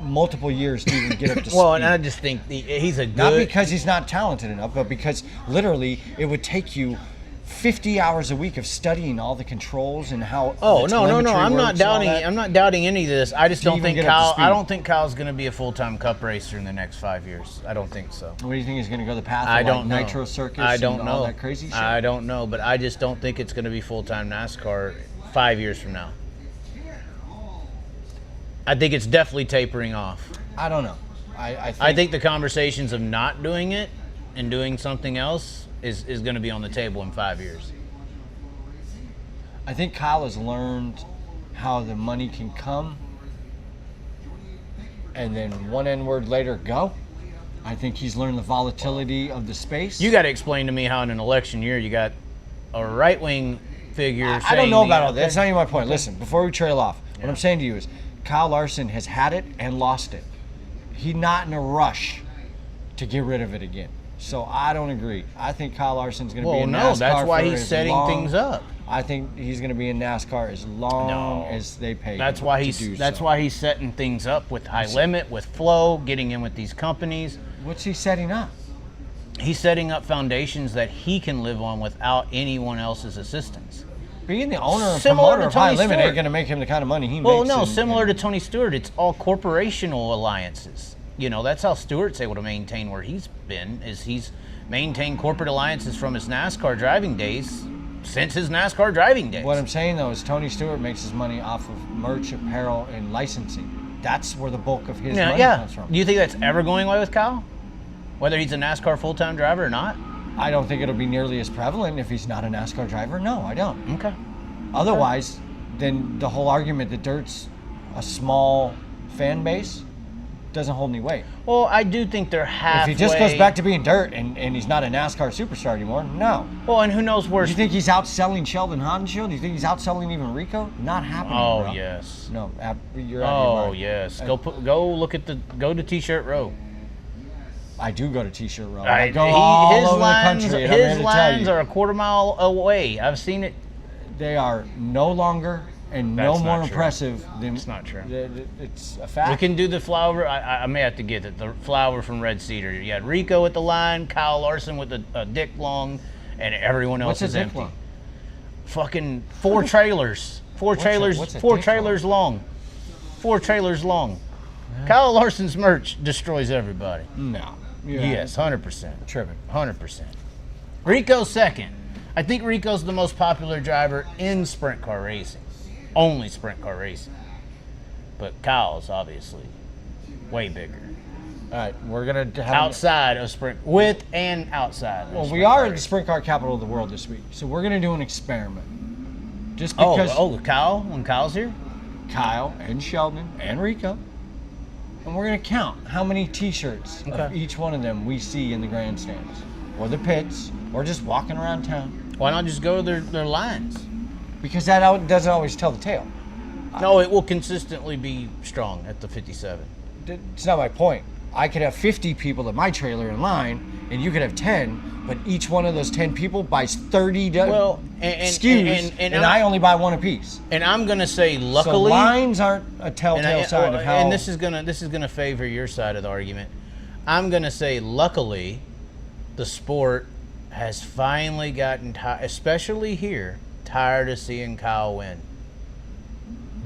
multiple years to even get up to speed. Well, and I just think he's a good... Not because he's not talented enough, but because literally it would take you 50 hours a week of studying all the controls and how. Oh no! I'm not doubting any of this. I just don't think Kyle. I don't think Kyle's going to be a full-time Cup racer in the next 5 years. I don't think so. What do you think he's going to go the path of Nitro Circus? I don't know. All that crazy shit? I don't know, but I just don't think it's going to be full-time NASCAR 5 years from now. I think it's definitely tapering off. I don't know. I think the conversations of not doing it and doing something else is going to be on the table in 5 years. I think Kyle has learned how the money can come and then one N-word later go. I think he's learned the volatility of the space. You got to explain to me how in an election year you got a right-wing figure saying... I don't know about all that. That's not even my point. Listen, before we trail off, what I'm saying to you is Kyle Larson has had it and lost it. He's not in a rush to get rid of it again. So I don't agree. I think Kyle Larson's going to be Well, in no, NASCAR that's why for he's as setting long- things up. I think he's going to be in NASCAR as long as they pay. That's him why to he's do that's so. why he's setting things up with high limit, with flow, getting in with these companies. What's he setting up? He's setting up foundations that he can live on without anyone else's assistance. Being the owner and Similar promoter to of High Tony Limit Stewart. ain't going to make him the kind of money he Well, makes. no, similar to Tony Stewart, it's all corporational alliances. You know, that's how Stewart's able to maintain where he's been, is he's maintained corporate alliances from his NASCAR driving days, since his NASCAR driving days. What I'm saying, though, is Tony Stewart makes his money off of merch, apparel, and licensing. That's where the bulk of his money comes from. Do you think that's ever going away with Kyle? Whether he's a NASCAR full-time driver or not? I don't think it'll be nearly as prevalent if he's not a NASCAR driver. No, I don't. Okay. Otherwise, then the whole argument that Dirt's a small fan base doesn't hold any weight. Well, I do think they're halfway. If he just goes back to being Dirt and he's not a NASCAR superstar anymore, no. Well, and who knows where... Do you think he's outselling Sheldon Haudenschild? Do you think he's outselling even Rico? Not happening, Oh, bro. yes. No, you're out of your Oh, mind. yes. Go look at go to T-shirt row. I do go to T-shirt row. I I go all his over lines, the country. And I'm here his to tell lines you, are a quarter mile away. I've seen it. they are no longer and no That's more not true. impressive than. It's not true. It's a fact. We can do the flower. I may have to get it. The flower from Red Cedar. You had Rico at the line, Kyle Larson with a dick long, and everyone else What's a is dick empty. long? Fucking 4 trailers. Four What's a trailers dick long. 4 trailers long. Kyle Larson's merch destroys everybody. No. Yes, 100%. Tripping. 100%. Rico's second. I think Rico's the most popular driver in sprint car racing. Only sprint car racing. But Kyle's obviously way bigger. All right, we're going to have Outside of sprint, with and outside. Well, we are the sprint car capital of the world this week, so we're going to do an experiment. Just because Kyle, when Kyle's here? Kyle and Sheldon and Rico, and we're going to count how many T-shirts of each one of them we see in the grandstands, or the pits, or just walking around town. Why not just go to their lines? Because that doesn't always tell the tale. No, it will consistently be strong at the 57. It's not my point. I could have 50 people at my trailer in line, and you could have 10, but each one of those 10 people buys 30 SKUs, and I only buy one apiece. And I'm gonna say, luckily, so lines aren't a telltale sign of how. And this is gonna favor your side of the argument. I'm gonna say, luckily, the sport has finally gotten tired, especially here, tired of seeing Kyle win.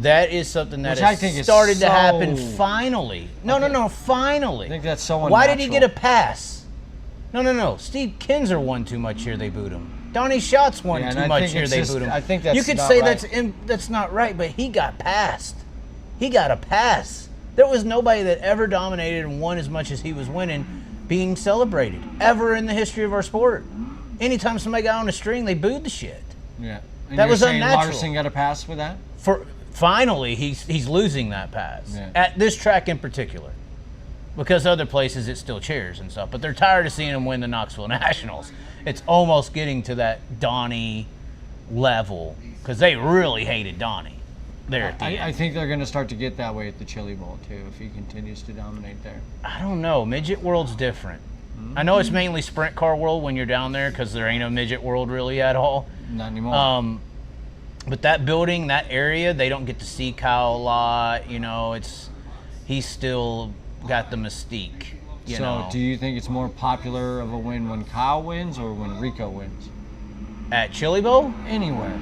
That is something that has started to happen finally. No, finally. I think that's so unnatural. Why did he get a pass? No. Steve Kinzer won too much here, they booed him. Donnie Schatz won too much here, they booed him. I think that's you could not say right. that's not right, but he got passed. He got a pass. There was nobody that ever dominated and won as much as he was winning being celebrated ever in the history of our sport. Anytime somebody got on a string, they booed the shit. Yeah. And that you're was saying unnatural. Larson got a pass for that? Finally, he's losing that pass at this track in particular, because other places it still cheers and stuff. But they're tired of seeing him win the Knoxville Nationals. It's almost getting to that Donnie level because they really hated Donnie there at the end. I think they're going to start to get that way at the Chili Bowl too if he continues to dominate there. I don't know. Midget world's different. I know it's mainly sprint car world when you're down there because there ain't no midget world really at all. Not anymore. But that building, that area, they don't get to see Kyle a lot. You know, he's still got the mystique. So do you think it's more popular of a win when Kyle wins or when Rico wins? At Chili Bowl? Anywhere.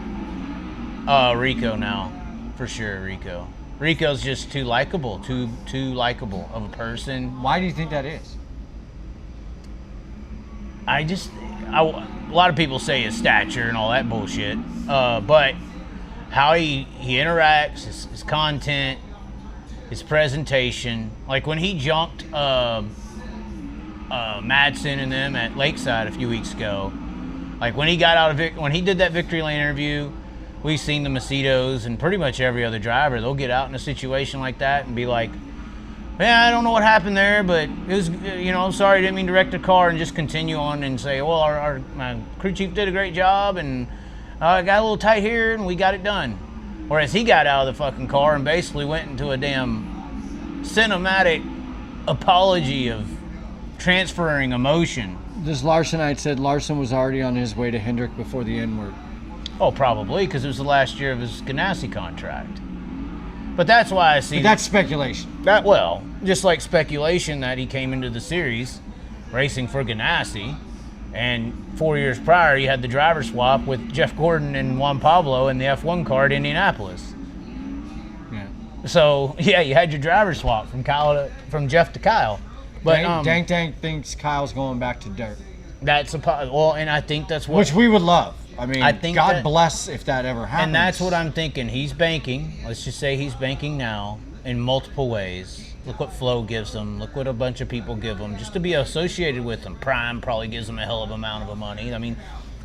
Rico now. For sure, Rico. Rico's just too likable, too likable of a person. Why do you think that is? A lot of people say his stature and all that bullshit, but how he interacts, his content, his presentation. Like when he junked Madsen and them at Lakeside a few weeks ago, like when he got out of when he did that victory lane interview, we've seen the Macedos and pretty much every other driver, they'll get out in a situation like that and be like, man, I don't know what happened there, but it was, I'm sorry, I didn't mean to wreck the car, and just continue on and say, well, my crew chief did a great job, and I got a little tight here, and we got it done. Whereas he got out of the fucking car and basically went into a damn cinematic apology of transferring emotion This Larsonite said Larson was already on his way to Hendrick before the N-word. Oh, probably, because it was the last year of his Ganassi contract. But that's why I see... But that's speculation. Well, just like speculation that he came into the series racing for Ganassi, and 4 years prior he had the driver swap with Jeff Gordon and Juan Pablo in the F1 car at Indianapolis. Yeah. So, yeah, you had your driver swap from Jeff to Kyle. But Dank thinks Kyle's going back to dirt. That's and I think that's what... Which we would love. I mean, God bless if that ever happens. And that's what I'm thinking. He's banking. Let's just say he's banking now in multiple ways. Look what Flo gives him. Look what a bunch of people give him. Just to be associated with him. Prime probably gives him a hell of amount of money. I mean,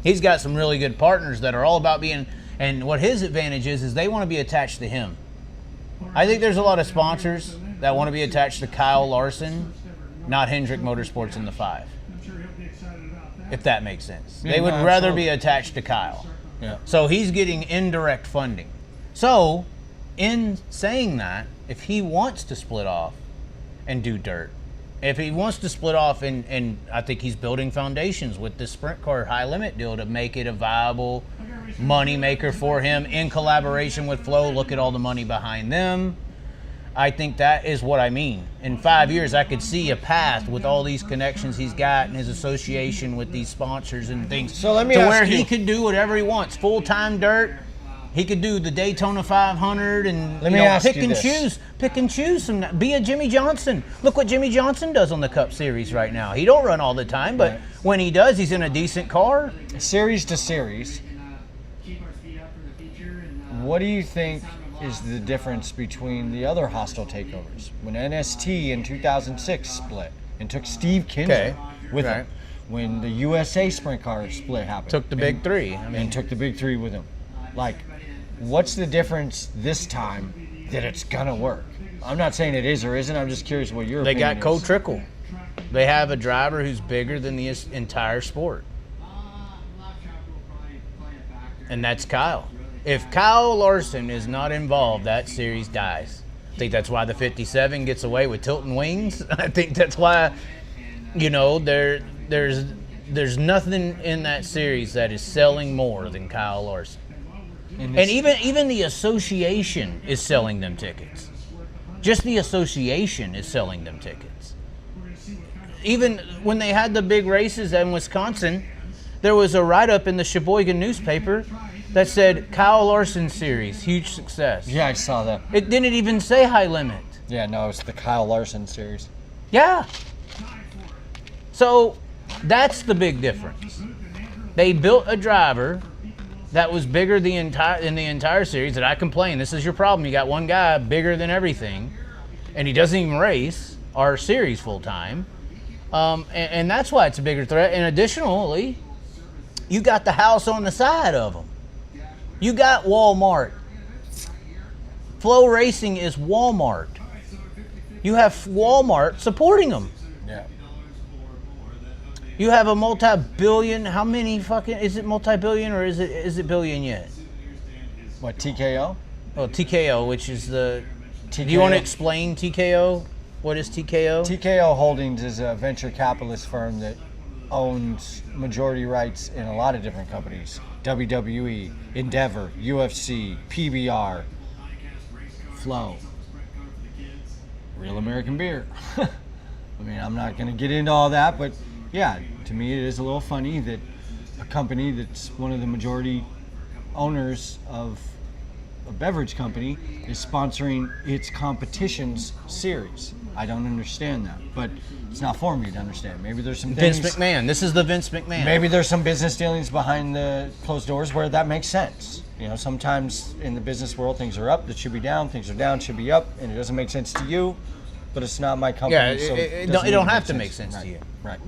he's got some really good partners that are all about being... And what his advantage is they want to be attached to him. I think there's a lot of sponsors that want to be attached to Kyle Larson, not Hendrick Motorsports in the 5. If that makes sense. They would rather be attached to Kyle. Yeah. So he's getting indirect funding. So, in saying that, if he wants to split off and do dirt, if he wants to split off and I think he's building foundations with this sprint car high limit deal to make it a viable money maker for him in collaboration with Flo. Look at all the money behind them. I think that is what I mean. In 5 years, I could see a path with all these connections he's got and his association with these sponsors and things. So let me to ask where you, he could do whatever he wants. Full-time dirt. He could do the Daytona 500 and pick and choose some. Be a Jimmy Johnson. Look what Jimmy Johnson does on the Cup Series right now. He don't run all the time, but when he does, he's in a decent car. Series to series, what do you think is the difference between the other hostile takeovers? When NST in 2006 split and took Steve Kinsey with him. When the USA sprint car split happened. Took the big three. And took the big three with him. Like, what's the difference this time that it's gonna work? I'm not saying it is or isn't. I'm just curious what your opinion is. They got Cole Trickle. They have a driver who's bigger than the entire sport. And that's Kyle. If Kyle Larson is not involved, that series dies. I think that's why the 57 gets away with tilting wings. I think that's why, there's nothing in that series that is selling more than Kyle Larson. And even the association is selling them tickets. Just the association is selling them tickets. Even when they had the big races in Wisconsin, there was a write-up in the Sheboygan newspaper that said Kyle Larson series, huge success. Yeah, I saw that. It didn't even say high limit. Yeah, no, it's the Kyle Larson series. Yeah. So that's the big difference. They built a driver that was bigger in the entire series. That I complain, this is your problem. You got one guy bigger than everything, and he doesn't even race our series full time. And that's why it's a bigger threat. And additionally, you got the house on the side of them. You got Walmart. Flow Racing is Walmart. You have Walmart supporting them. Yeah. You have a multi-billion. How many fucking is it? Multi-billion or is it billion yet? What, TKO? Oh, TKO, which is the. TKO. Do you want to explain TKO? What is TKO? TKO Holdings is a venture capitalist firm that owns majority rights in a lot of different companies. WWE, Endeavor, UFC, PBR, Flow, Real American Beer. I mean, I'm not going to get into all that, but yeah, to me it is a little funny that a company that's one of the majority owners of a beverage company is sponsoring its competitions series. I don't understand that, but it's not for me to understand. Maybe there's some things... Vince McMahon. This is the Vince McMahon. Maybe there's some business dealings behind the closed doors where that makes sense. Sometimes in the business world, things are up that should be down, things are down, should be up, and it doesn't make sense to you, but it's not my company. Yeah, so it don't have to make sense to you. Right.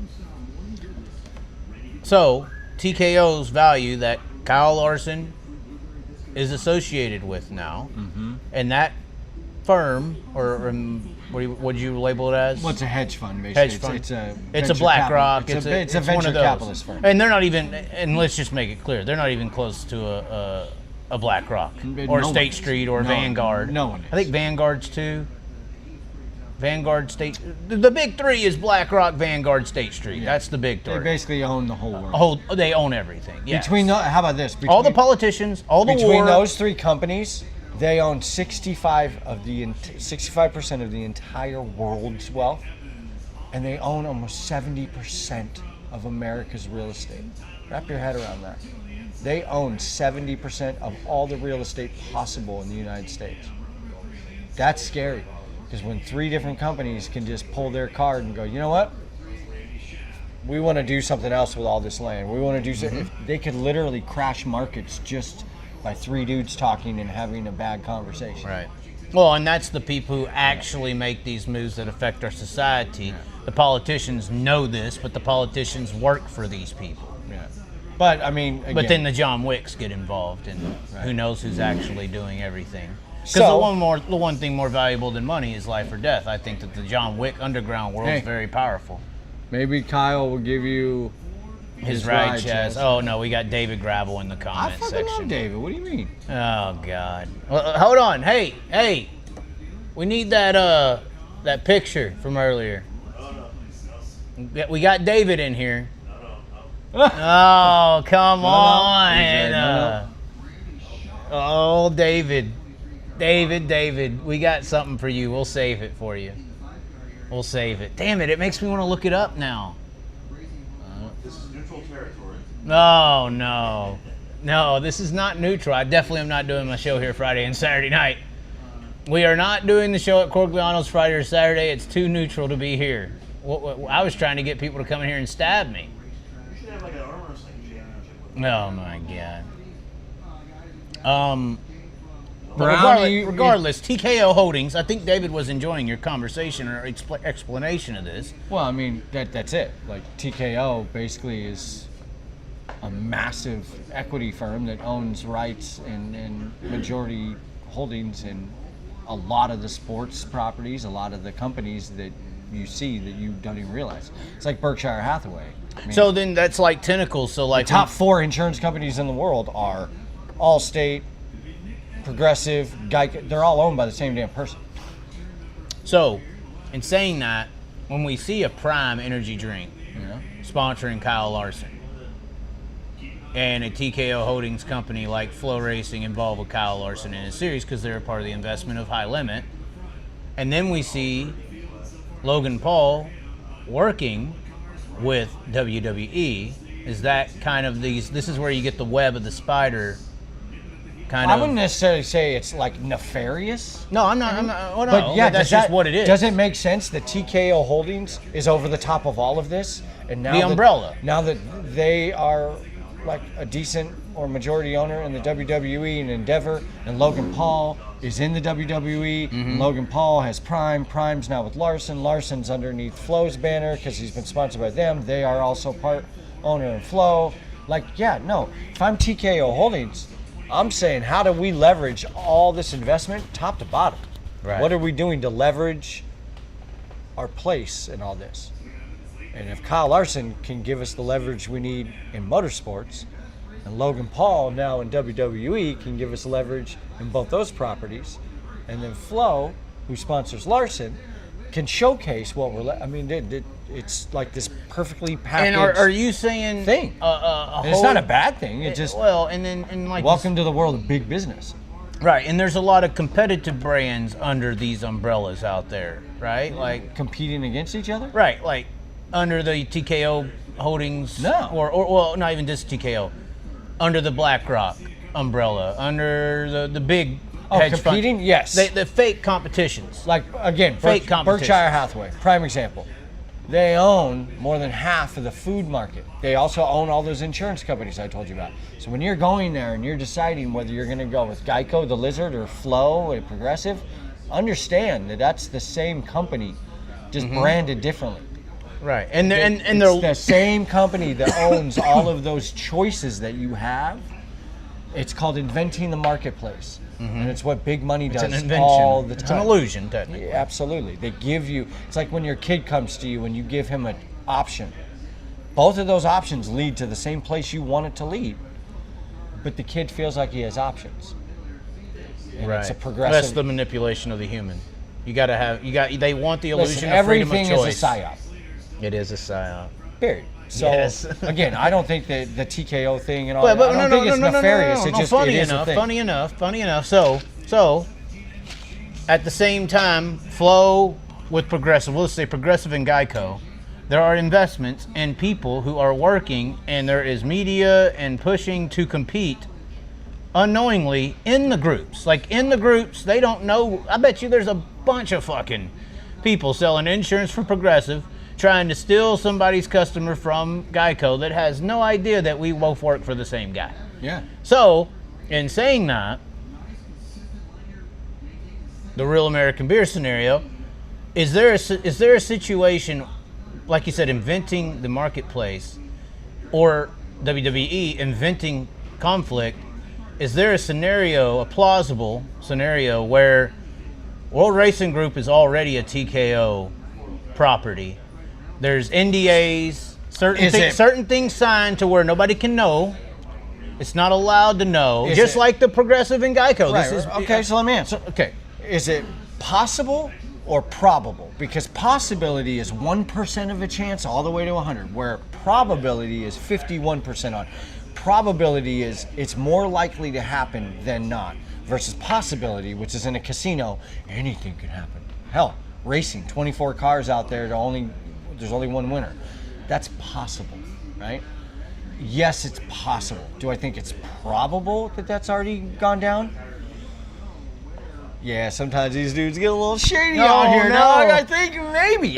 So, TKO's value that Kyle Larson is associated with now, and that firm, or what do you label it as? Well, it's a hedge fund, basically. Hedge fund. It's a BlackRock. It's a venture capitalist firm. And they're not even, and let's just make it clear, they're not even close to a BlackRock or State Street or Vanguard. No one is. I think Vanguard's too. Vanguard State. The big three is BlackRock, Vanguard, State Street. Yeah. That's the big three. They basically own the whole world. They own everything. Yes. How about this? All the politicians, all the between those three companies, they own 65% of the entire world's wealth, and they own almost 70% of America's real estate. Wrap your head around that. They own 70% of all the real estate possible in the United States. That's scary, because when three different companies can just pull their card and go, you know what? We want to do something else with all this land. We want to do something. They could literally crash markets just by three dudes talking and having a bad conversation. Right. Well, and that's the people who actually make these moves that affect our society. Yeah. The politicians know this, but the politicians work for these people. Yeah. But I mean, again, but then the John Wicks get involved, and who knows who's actually doing everything. Because the one thing more valuable than money is life or death. I think that the John Wick underground world is very powerful. Maybe Kyle will give you his ride, Chaz. Oh no, we got David Gravel in the comment section. I fucking love David. What do you mean? Oh God. Well, hold on. Hey, we need that picture from earlier. We got David in here. Oh, come on. Oh, David, we got something for you. We'll save it for you. We'll save it. Damn it makes me want to look it up now. This is neutral territory. No, this is not neutral. I definitely am not doing my show here Friday and Saturday night. We are not doing the show at Corigliano's Friday or Saturday. It's too neutral to be here. I was trying to get people to come in here and stab me. You should have like an arm wrestling championship with Oh my God. Regardless, TKO Holdings, I think David was enjoying your conversation or explanation of this. Well, I mean, that's it. Like, TKO basically is a massive equity firm that owns rights and majority holdings in a lot of the sports properties, a lot of the companies that you see that you don't even realize. It's like Berkshire Hathaway. I mean, so then that's like tentacles. So like the top 4 insurance companies in the world are Allstate, Progressive, Geico. They're all owned by the same damn person. So, in saying that, when we see a Prime energy drink sponsoring Kyle Larson and a TKO Holdings company like Flow Racing involved with Kyle Larson in a series because they're a part of the investment of High Limit, and then we see Logan Paul working with WWE, is that kind of this is where you get the web of the spider kind of. I wouldn't necessarily say it's like nefarious. No, I'm not. Oh, no, but yeah, that's just what it is. Does it make sense that TKO Holdings is over the top of all of this? And now the umbrella. Now that they are like a decent or majority owner in the WWE and Endeavor, and Logan Paul is in the WWE. Mm-hmm. Logan Paul has Prime. Prime's now with Larson. Larson's underneath Flow's banner because he's been sponsored by them. They are also part owner in Flow. Like, yeah, no. If I'm TKO Holdings, I'm saying, how do we leverage all this investment top to bottom? Right. What are we doing to leverage our place in all this? And if Kyle Larson can give us the leverage we need in motorsports, and Logan Paul now in WWE can give us leverage in both those properties, and then Flo, who sponsors Larson, can showcase what we're. I mean, it's like this perfectly packaged. And are you saying thing? It's not a bad thing. It just welcome to the world of big business. Right, and there's a lot of competitive brands under these umbrellas out there, right? Like competing against each other. Right, like under the TKO Holdings. No. Or well, not even just TKO. Under the BlackRock umbrella, under the big hedge competing? Fund. Yes. The fake competitions. Like, again, fake competitions. Berkshire Hathaway, prime example. They own more than half of the food market. They also own all those insurance companies I told you about. So when you're going there and you're deciding whether you're going to go with Geico, the Lizard, or Flow, a Progressive, understand that that's the same company, just branded differently. Right, and it's the same company that owns all of those choices that you have. It's called inventing the marketplace, and it's what big money does all the time. It's an illusion, technically. Yeah, absolutely. They give you. It's like when your kid comes to you and you give him an option. Both of those options lead to the same place you want it to lead, but the kid feels like he has options. And right. It's a progressive. That's the manipulation of the human. You they want the illusion of freedom of choice. Everything is a psyop. It is a psyop. Period. So again, I don't think that the TKO thing and all but that, I don't think it's nefarious. It just funny it is enough. a thing. Funny enough. So at the same time, Flow with Progressive, we'll say Progressive and Geico, there are investments in people who are working, and there is media and pushing to compete unknowingly in the groups. Like in the groups, they don't know. I bet you there's a bunch of fucking people selling insurance for Progressive, trying to steal somebody's customer from Geico that has no idea that we both work for the same guy. Yeah. So, in saying that, the real American beer scenario, is there a situation, like you said, inventing the marketplace, or WWE inventing conflict? Is there a scenario, a plausible scenario, where World Racing Group is already a TKO property? There's NDAs, certain things signed to where nobody can know. It's not allowed to know, just like the Progressive and Geico. Right, okay, so let me answer. Okay, is it possible or probable? Because possibility is 1% of a chance all the way to 100, where probability is 51% on. Probability is it's more likely to happen than not, versus possibility, which is in a casino, anything can happen. Hell, racing, 24 cars out there, there's only one winner. That's possible, right? Yes, it's possible. Do I think it's probable that that's already gone down? Yeah, sometimes these dudes get a little shady out here. No, I think maybe.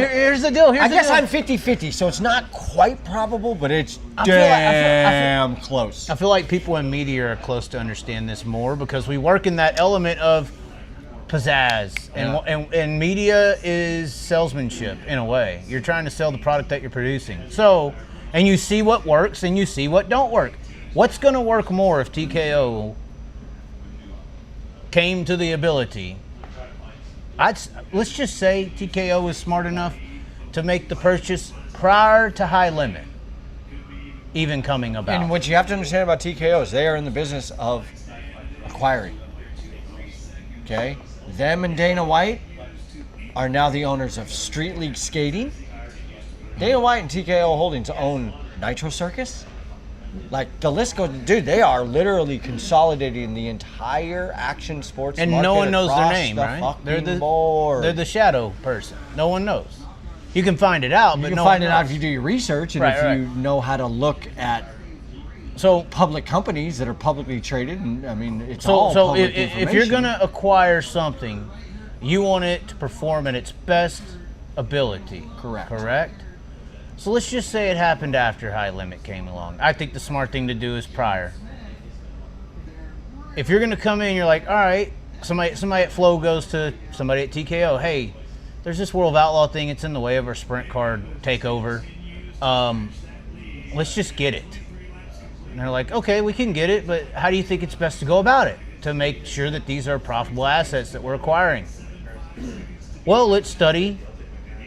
Here's the deal. I guess I'm 50-50, so it's not quite probable, but it's damn close. I feel like people in media are close to understand this more, because we work in that element of pizzazz, and media is salesmanship in a way. You're trying to sell the product that you're producing. So, and you see what works and you see what don't work. What's going to work more if TKO came to the ability? Let's just say TKO was smart enough to make the purchase prior to High Limit even coming about. And what you have to understand about TKO is they are in the business of acquiring. Okay? Them and Dana White are now the owners of Street League Skating. Dana White and TKO Holdings own Nitro Circus. Like, the list goes, dude, they are literally consolidating the entire action sports and market. No one knows their across name, the right? They're board. the shadow person. No one knows. You can find it out, but you can no find one it out knows. if you do your research and you know how to look at public companies that are publicly traded. And I mean, it's all public information. If you're going to acquire something, you want it to perform at its best ability. Correct? So let's just say it happened after High Limit came along. I think the smart thing to do is prior. If you're going to come in, you're like, all right, somebody at Flow goes to somebody at TKO, hey, there's this World of Outlaw thing. It's in the way of our sprint card takeover. Let's just get it. And they're like, okay, we can get it, but how do you think it's best to go about it to make sure that these are profitable assets that we're acquiring? Well, let's study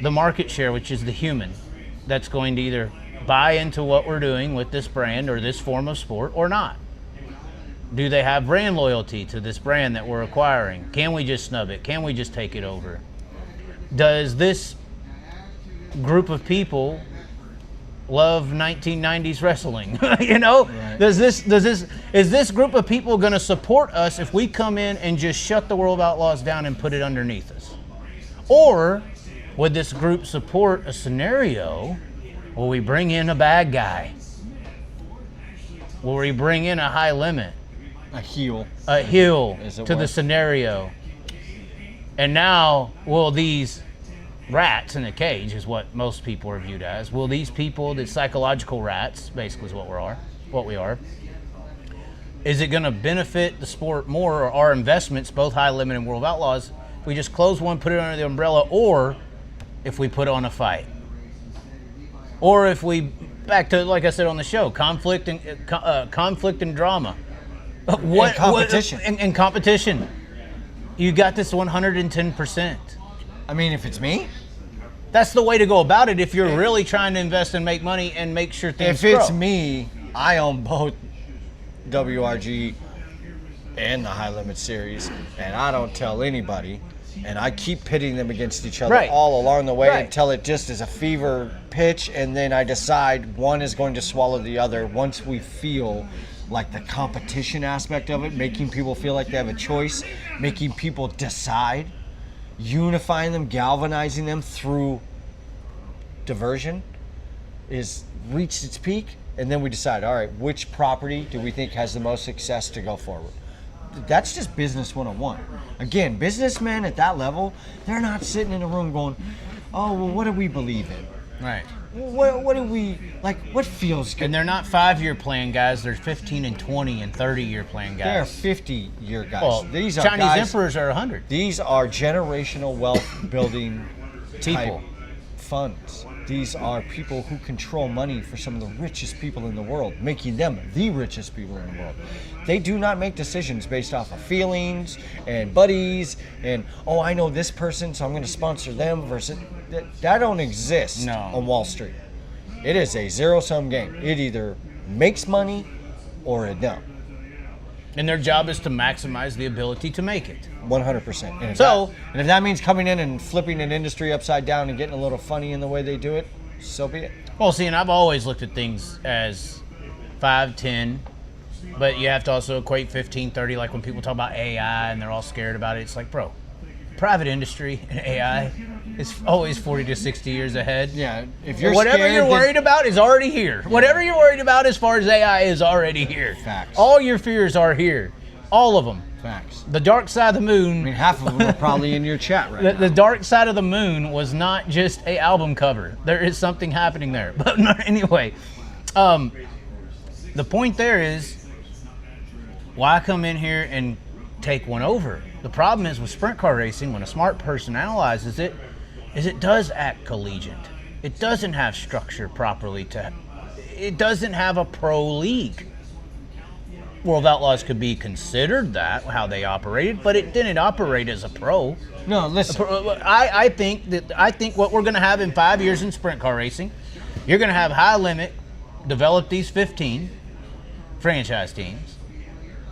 the market share, which is the human that's going to either buy into what we're doing with this brand or this form of sport or not. Do they have brand loyalty to this brand that we're acquiring? Can we just snub it? Can we just take it over? Does this group of people love 1990s wrestling? You know, right. Is this group of people going to support us if we come in and just shut the World of Outlaws down and put it underneath us? Or would this group support a scenario where we bring in a bad guy? Will we bring in a High Limit? A heel to the scenario. And now, will these rats in a cage, is what most people are viewed as, will these people, the psychological rats, basically is what we are, is it going to benefit the sport more, or our investments, both High Limit and World of Outlaws, if we just close one, put it under the umbrella, or if we put on a fight? Or if we, back to, like I said on the show, conflict and drama. And competition. And competition. You got this 110%. I mean, if it's me, that's the way to go about it if you're really trying to invest and make money and make sure things grow. If it's me, I own both WRG and the high limit series, and I don't tell anybody, and I keep pitting them against each other all along the way until it just is a fever pitch, and then I decide one is going to swallow the other once we feel like the competition aspect of it, making people feel like they have a choice, making people decide, unifying them, galvanizing them through diversion is reached its peak, and then we decide, all right, which property do we think has the most success to go forward? That's just business 101. Again, businessmen at that level, they're not sitting in a room going, oh, well, what do we believe in? Right. What do we, like, what feels good? And they're not 5-year plan guys. They're 15 and 20 and 30-year plan guys. They're 50-year guys. Well, these are Chinese guys, emperors are 100. These are generational wealth building people. type funds. These are people who control money for some of the richest people in the world, making them the richest people in the world. They do not make decisions based off of feelings and buddies and, oh, I know this person, so I'm going to sponsor them versus... That don't exist on Wall Street. It is a zero-sum game. It either makes money or it don't. And their job is to maximize the ability to make it. 100%. And if that means coming in and flipping an industry upside down and getting a little funny in the way they do it, so be it. Well, see, and I've always looked at things as 5, 10, but you have to also equate 15, 30, like when people talk about AI and they're all scared about it. It's like, bro, private industry and AI is always 40 to 60 years ahead. Yeah, if you're whatever scared, you're worried about is already here. Whatever you're worried about as far as AI is already here. Facts. All your fears are here. All of them. Facts. The dark side of the moon. I mean, half of them are probably in your chat right now. The dark side of the moon was not just a album cover. There is something happening there. But anyway, the point there is, why come in here and take one over? The problem is with sprint car racing, when a smart person analyzes it, is it does act collegiate. It doesn't have structure properly. It doesn't have a pro league. World Outlaws could be considered that, how they operated, but it didn't operate as a pro. No, listen. I think what we're going to have in 5 years in sprint car racing, you're going to have high limit develop these 15 franchise teams,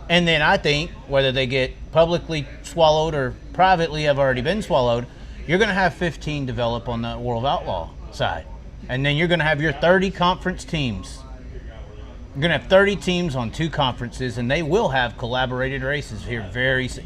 and then I think whether they get publicly swallowed or privately have already been swallowed, you're going to have 15 develop on the World Outlaw side, and then you're going to have your 30 conference teams. You're going to have 30 teams on 2 conferences, and they will have collaborated races here very soon.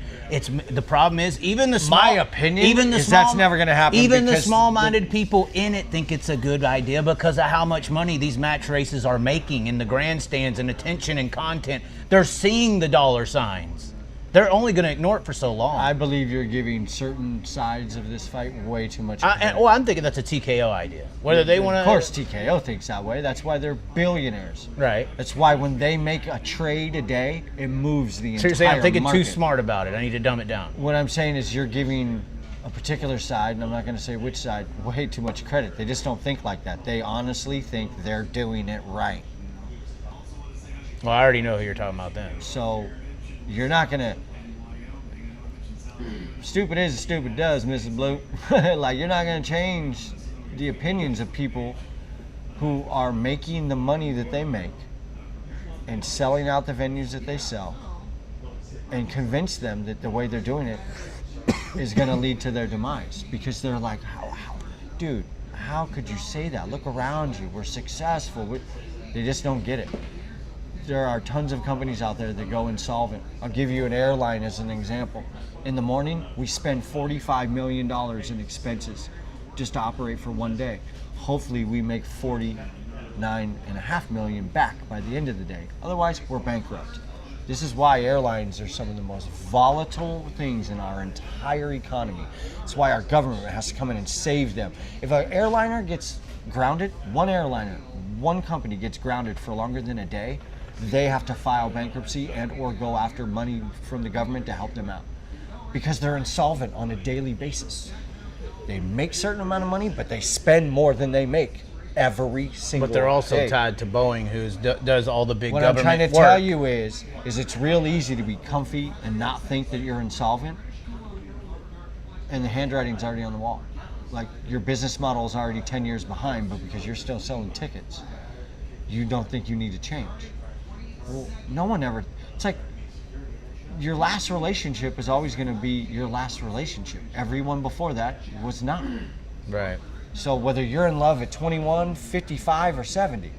The problem is, even the small... My opinion is that's never going to happen. Even the small-minded people in it think it's a good idea because of how much money these match races are making in the grandstands and attention and content. They're seeing the dollar signs. They're only going to ignore it for so long. I believe you're giving certain sides of this fight way too much credit. I'm thinking that's a TKO idea. Whether they want to... Of course TKO thinks that way. That's why they're billionaires. Right. That's why when they make a trade a day, it moves the entire Seriously, I'm thinking market. too smart about it. I need to dumb it down. What I'm saying is you're giving a particular side, and I'm not going to say which side, way too much credit. They just don't think like that. They honestly think they're doing it right. Well, I already know who you're talking about then. So you're not going to... Stupid is as stupid does, Mrs. Blue. Like, you're not going to change the opinions of people who are making the money that they make and selling out the venues that they sell and convince them that the way they're doing it is going to lead to their demise. Because they're like, dude, how could you say that? Look around you. We're successful. They just don't get it. There are tons of companies out there that go insolvent. I'll give you an airline as an example. In the morning, we spend $45 million in expenses just to operate for one day. Hopefully we make $49.5 million back by the end of the day. Otherwise, we're bankrupt. This is why airlines are some of the most volatile things in our entire economy. It's why our government has to come in and save them. If an airliner gets grounded, one company gets grounded for longer than a day, they have to file bankruptcy and or go after money from the government to help them out. Because they're insolvent on a daily basis. They make a certain amount of money, but they spend more than they make every single day. But they're also tied to Boeing, who does all the big government work. What I'm trying to tell you is it's real easy to be comfy and not think that you're insolvent, and the handwriting's already on the wall. Like, your business model is already 10 years behind, but because you're still selling tickets, you don't think you need to change. Well, no one ever... It's like... your last relationship is always going to be your last relationship. Everyone before that was not. Right. So whether you're in love at 21, 55, or 70,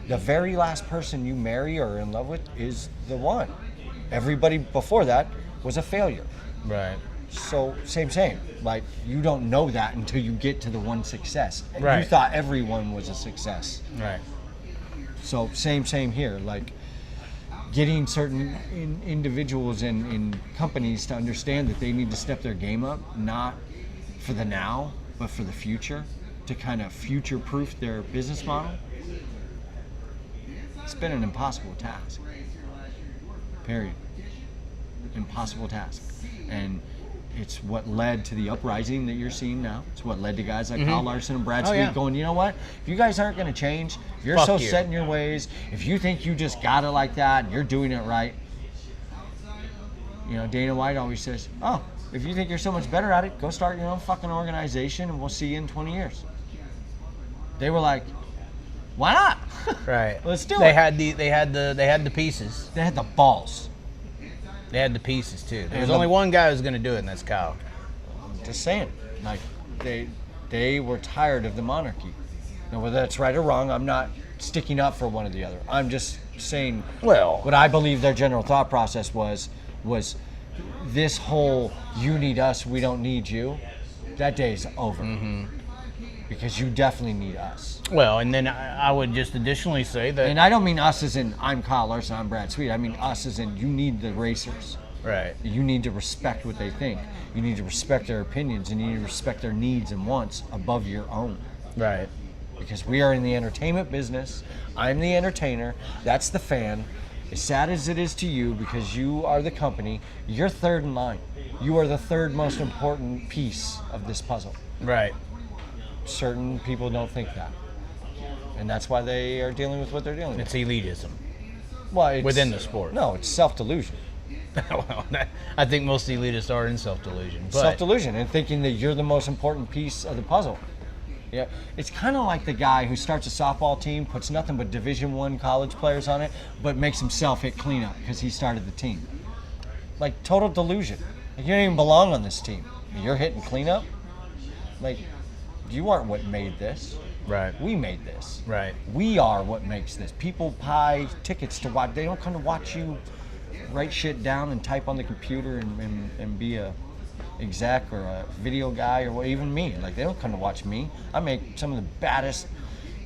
the very last person you marry or are in love with is the one. Everybody before that was a failure. Right. So same. Like, you don't know that until you get to the one success. And Right. you thought everyone was a success. Right. So same here. Like, getting certain individuals in companies to understand that they need to step their game up, not for the now, but for the future, to kind of future-proof their business model. It's been an impossible task. Period. Impossible task. And it's what led to the uprising that you're seeing now. It's what led to guys like Kyle Larson and Brad Speed going, you know what? If you guys aren't going to change, if you're so set in your ways, if you think you just got it like that and you're doing it right, you know, Dana White always says, oh, if you think you're so much better at it, go start your own fucking organization and we'll see you in 20 years. They were like, why not? Right. Let's do it. They had the pieces. They had the balls. They had the pieces too. There's only one guy who's going to do it, and that's Kyle. Just saying, like, they were tired of the monarchy. Now, whether that's right or wrong, I'm not sticking up for one or the other. I'm just saying, well, what I believe their general thought process was this whole "you need us, we don't need you." That day's over. Because you definitely need us. Well, and then I would just additionally say that, and I don't mean us as in I'm Kyle Larson, I'm Brad Sweet. I mean us as in you need the racers. Right. You need to respect what they think. You need to respect their opinions, and you need to respect their needs and wants above your own. Right. Because we are in the entertainment business. I'm the entertainer. That's the fan. As sad as it is to you, because you are the company, you're third in line. You are the third most important piece of this puzzle. Right. Certain people don't think that. And that's why they are dealing with what they're dealing with. It's elitism. Well, it's, within the sport. No, it's self-delusion. Well, I think most elitists are in self-delusion. Self-delusion and thinking that you're the most important piece of the puzzle. Yeah, it's kind of like the guy who starts a softball team, puts nothing but Division I college players on it, but makes himself hit cleanup because he started the team. Like, total delusion. Like, you don't even belong on this team. You're hitting cleanup? Like, you aren't what made this. Right. We made this. Right. We are what makes this. People buy tickets to watch. They don't come to watch you write shit down and type on the computer and be a exec or a video guy or even me. Like, they don't come to watch me. I make some of the baddest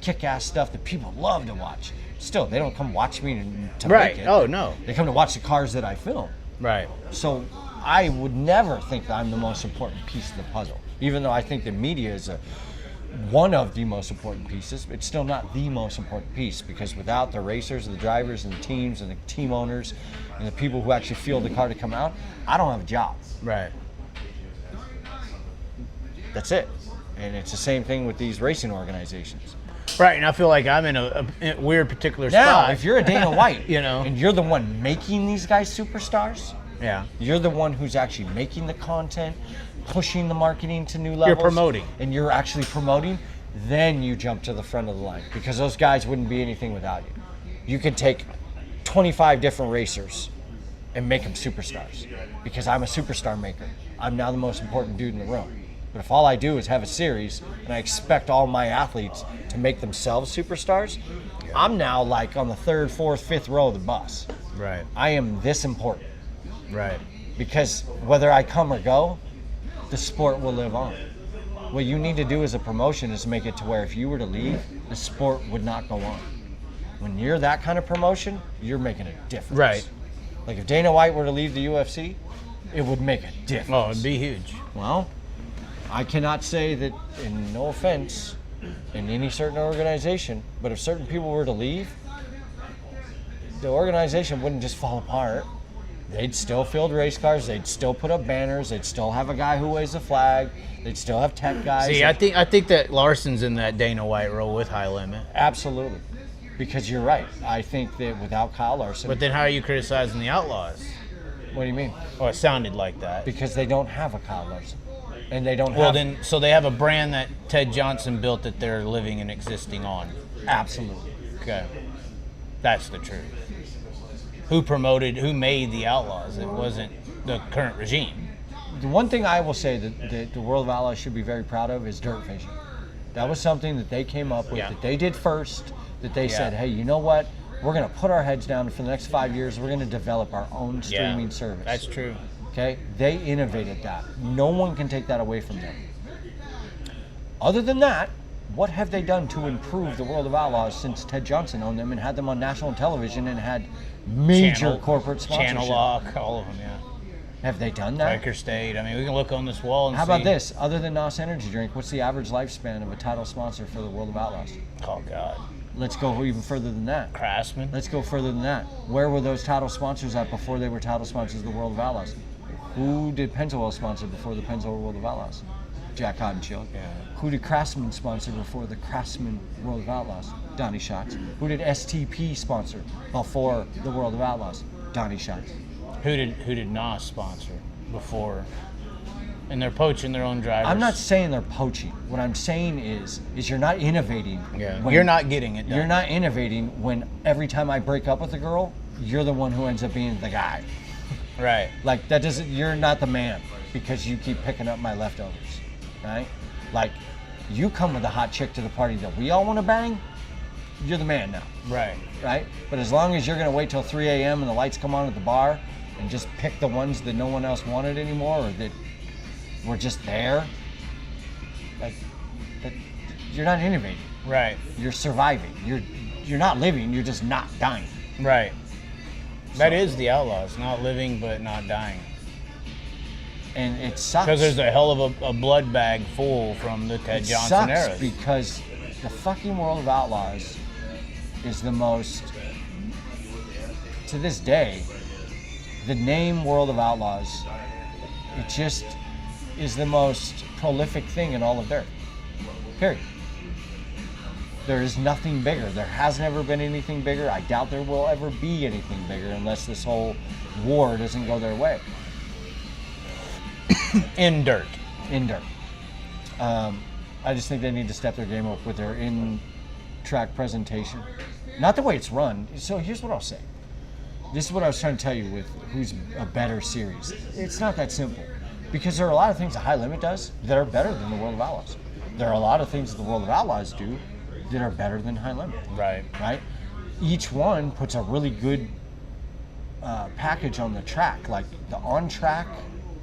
kick-ass stuff that people love to watch. Still, they don't come watch me to make it. Oh, no. They come to watch the cars that I film. Right. So I would never think that I'm the most important piece of the puzzle. Even though I think the media is one of the most important pieces, it's still not the most important piece, because without the racers and the drivers and the teams and the team owners and the people who actually fuel the car to come out, I don't have a job. Right. That's it. And it's the same thing with these racing organizations. Right, and I feel like I'm in a weird particular now, spot. if you're a Dana White, you know, and you're the one making these guys superstars, yeah, you're the one who's actually making the content, pushing the marketing to new levels. You're promoting. And you're actually promoting, then you jump to the front of the line, because those guys wouldn't be anything without you. You could take 25 different racers and make them superstars, because I'm a superstar maker. I'm now the most important dude in the room. But if all I do is have a series and I expect all my athletes to make themselves superstars, I'm now like on the third, fourth, fifth row of the bus. Right. I am this important. Right. Because whether I come or go, the sport will live on. What you need to do as a promotion is make it to where if you were to leave, the sport would not go on. When you're that kind of promotion, you're making a difference. Right. Like if Dana White were to leave the UFC, it would make a difference. Oh, it'd be huge. Well, I cannot say that, and no offense, in any certain organization, but if certain people were to leave, the organization wouldn't just fall apart. They'd still field race cars. They'd still put up banners. They'd still have a guy who waves a flag. They'd still have tech guys. See, I think that Larson's in that Dana White role with High Limit. Absolutely, because you're right. I think that without Kyle Larson. But then how are you criticizing the Outlaws? What do you mean? Oh, it sounded like that. Because they don't have a Kyle Larson, and they don't. Well, then, so they have a brand that Ted Johnson built that they're living and existing on. Absolutely. Okay, that's the truth. who made the Outlaws. It wasn't the current regime. The one thing I will say that the World of Outlaws should be very proud of is dirt fishing. That was something that they came up with, that they did first, that they said, hey, you know what? We're going to put our heads down for the next 5 years. We're going to develop our own streaming service. That's true. Okay? They innovated that. No one can take that away from them. Other than that, what have they done to improve the World of Outlaws since Ted Johnson owned them and had them on national television and had major corporate sponsorship? Channel Lock, all of them, yeah. Have they done that? Riker State. I mean, we can look on this wall and see. How about this? Other than NOS Energy Drink, what's the average lifespan of a title sponsor for the World of Outlaws? Oh, God. Let's go even further than that. Craftsman. Let's go further than that. Where were those title sponsors at before they were title sponsors of the World of Outlaws? Who did Pennzoil sponsor before the Pennzoil World of Outlaws? Jack Hodenshield. Yeah. Who did Craftsman sponsor before the Craftsman World of Outlaws? Donnie Schatz. Who did STP sponsor before the World of Outlaws? Donnie Schatz. Who did NOS sponsor before? And they're poaching their own drivers. I'm not saying they're poaching. What I'm saying is you're not innovating. Yeah. You're not getting it done. You're not innovating when every time I break up with a girl, you're the one who ends up being the guy. Right. Like that doesn't. You're not the man because you keep picking up my leftovers, right? Like you come with a hot chick to the party that we all want to bang. You're the man now. Right. Right. But as long as you're gonna wait till 3 a.m. and the lights come on at the bar and just pick the ones that no one else wanted anymore or that were just there, like that, you're not innovating. Right. You're surviving. You're not living. You're just not dying. Right. That is the Outlaws, not living but not dying. And it sucks. Because there's a hell of a blood bag full from the Ted Johnson era. It sucks because the fucking World of Outlaws is the most, to this day, the name World of Outlaws, it just is the most prolific thing in all of dirt. Period. There is nothing bigger. There has never been anything bigger. I doubt there will ever be anything bigger unless this whole war doesn't go their way. In dirt. In dirt. I just think they need to step their game up with their in-track presentation. Not the way it's run. So here's what I'll say. This is what I was trying to tell you with who's a better series. It's not that simple. Because there are a lot of things that High Limit does that are better than the World of Outlaws. There are a lot of things that the World of Outlaws do that are better than High Limit. Right. Right? Each one puts a really good package on the track. Like the on-track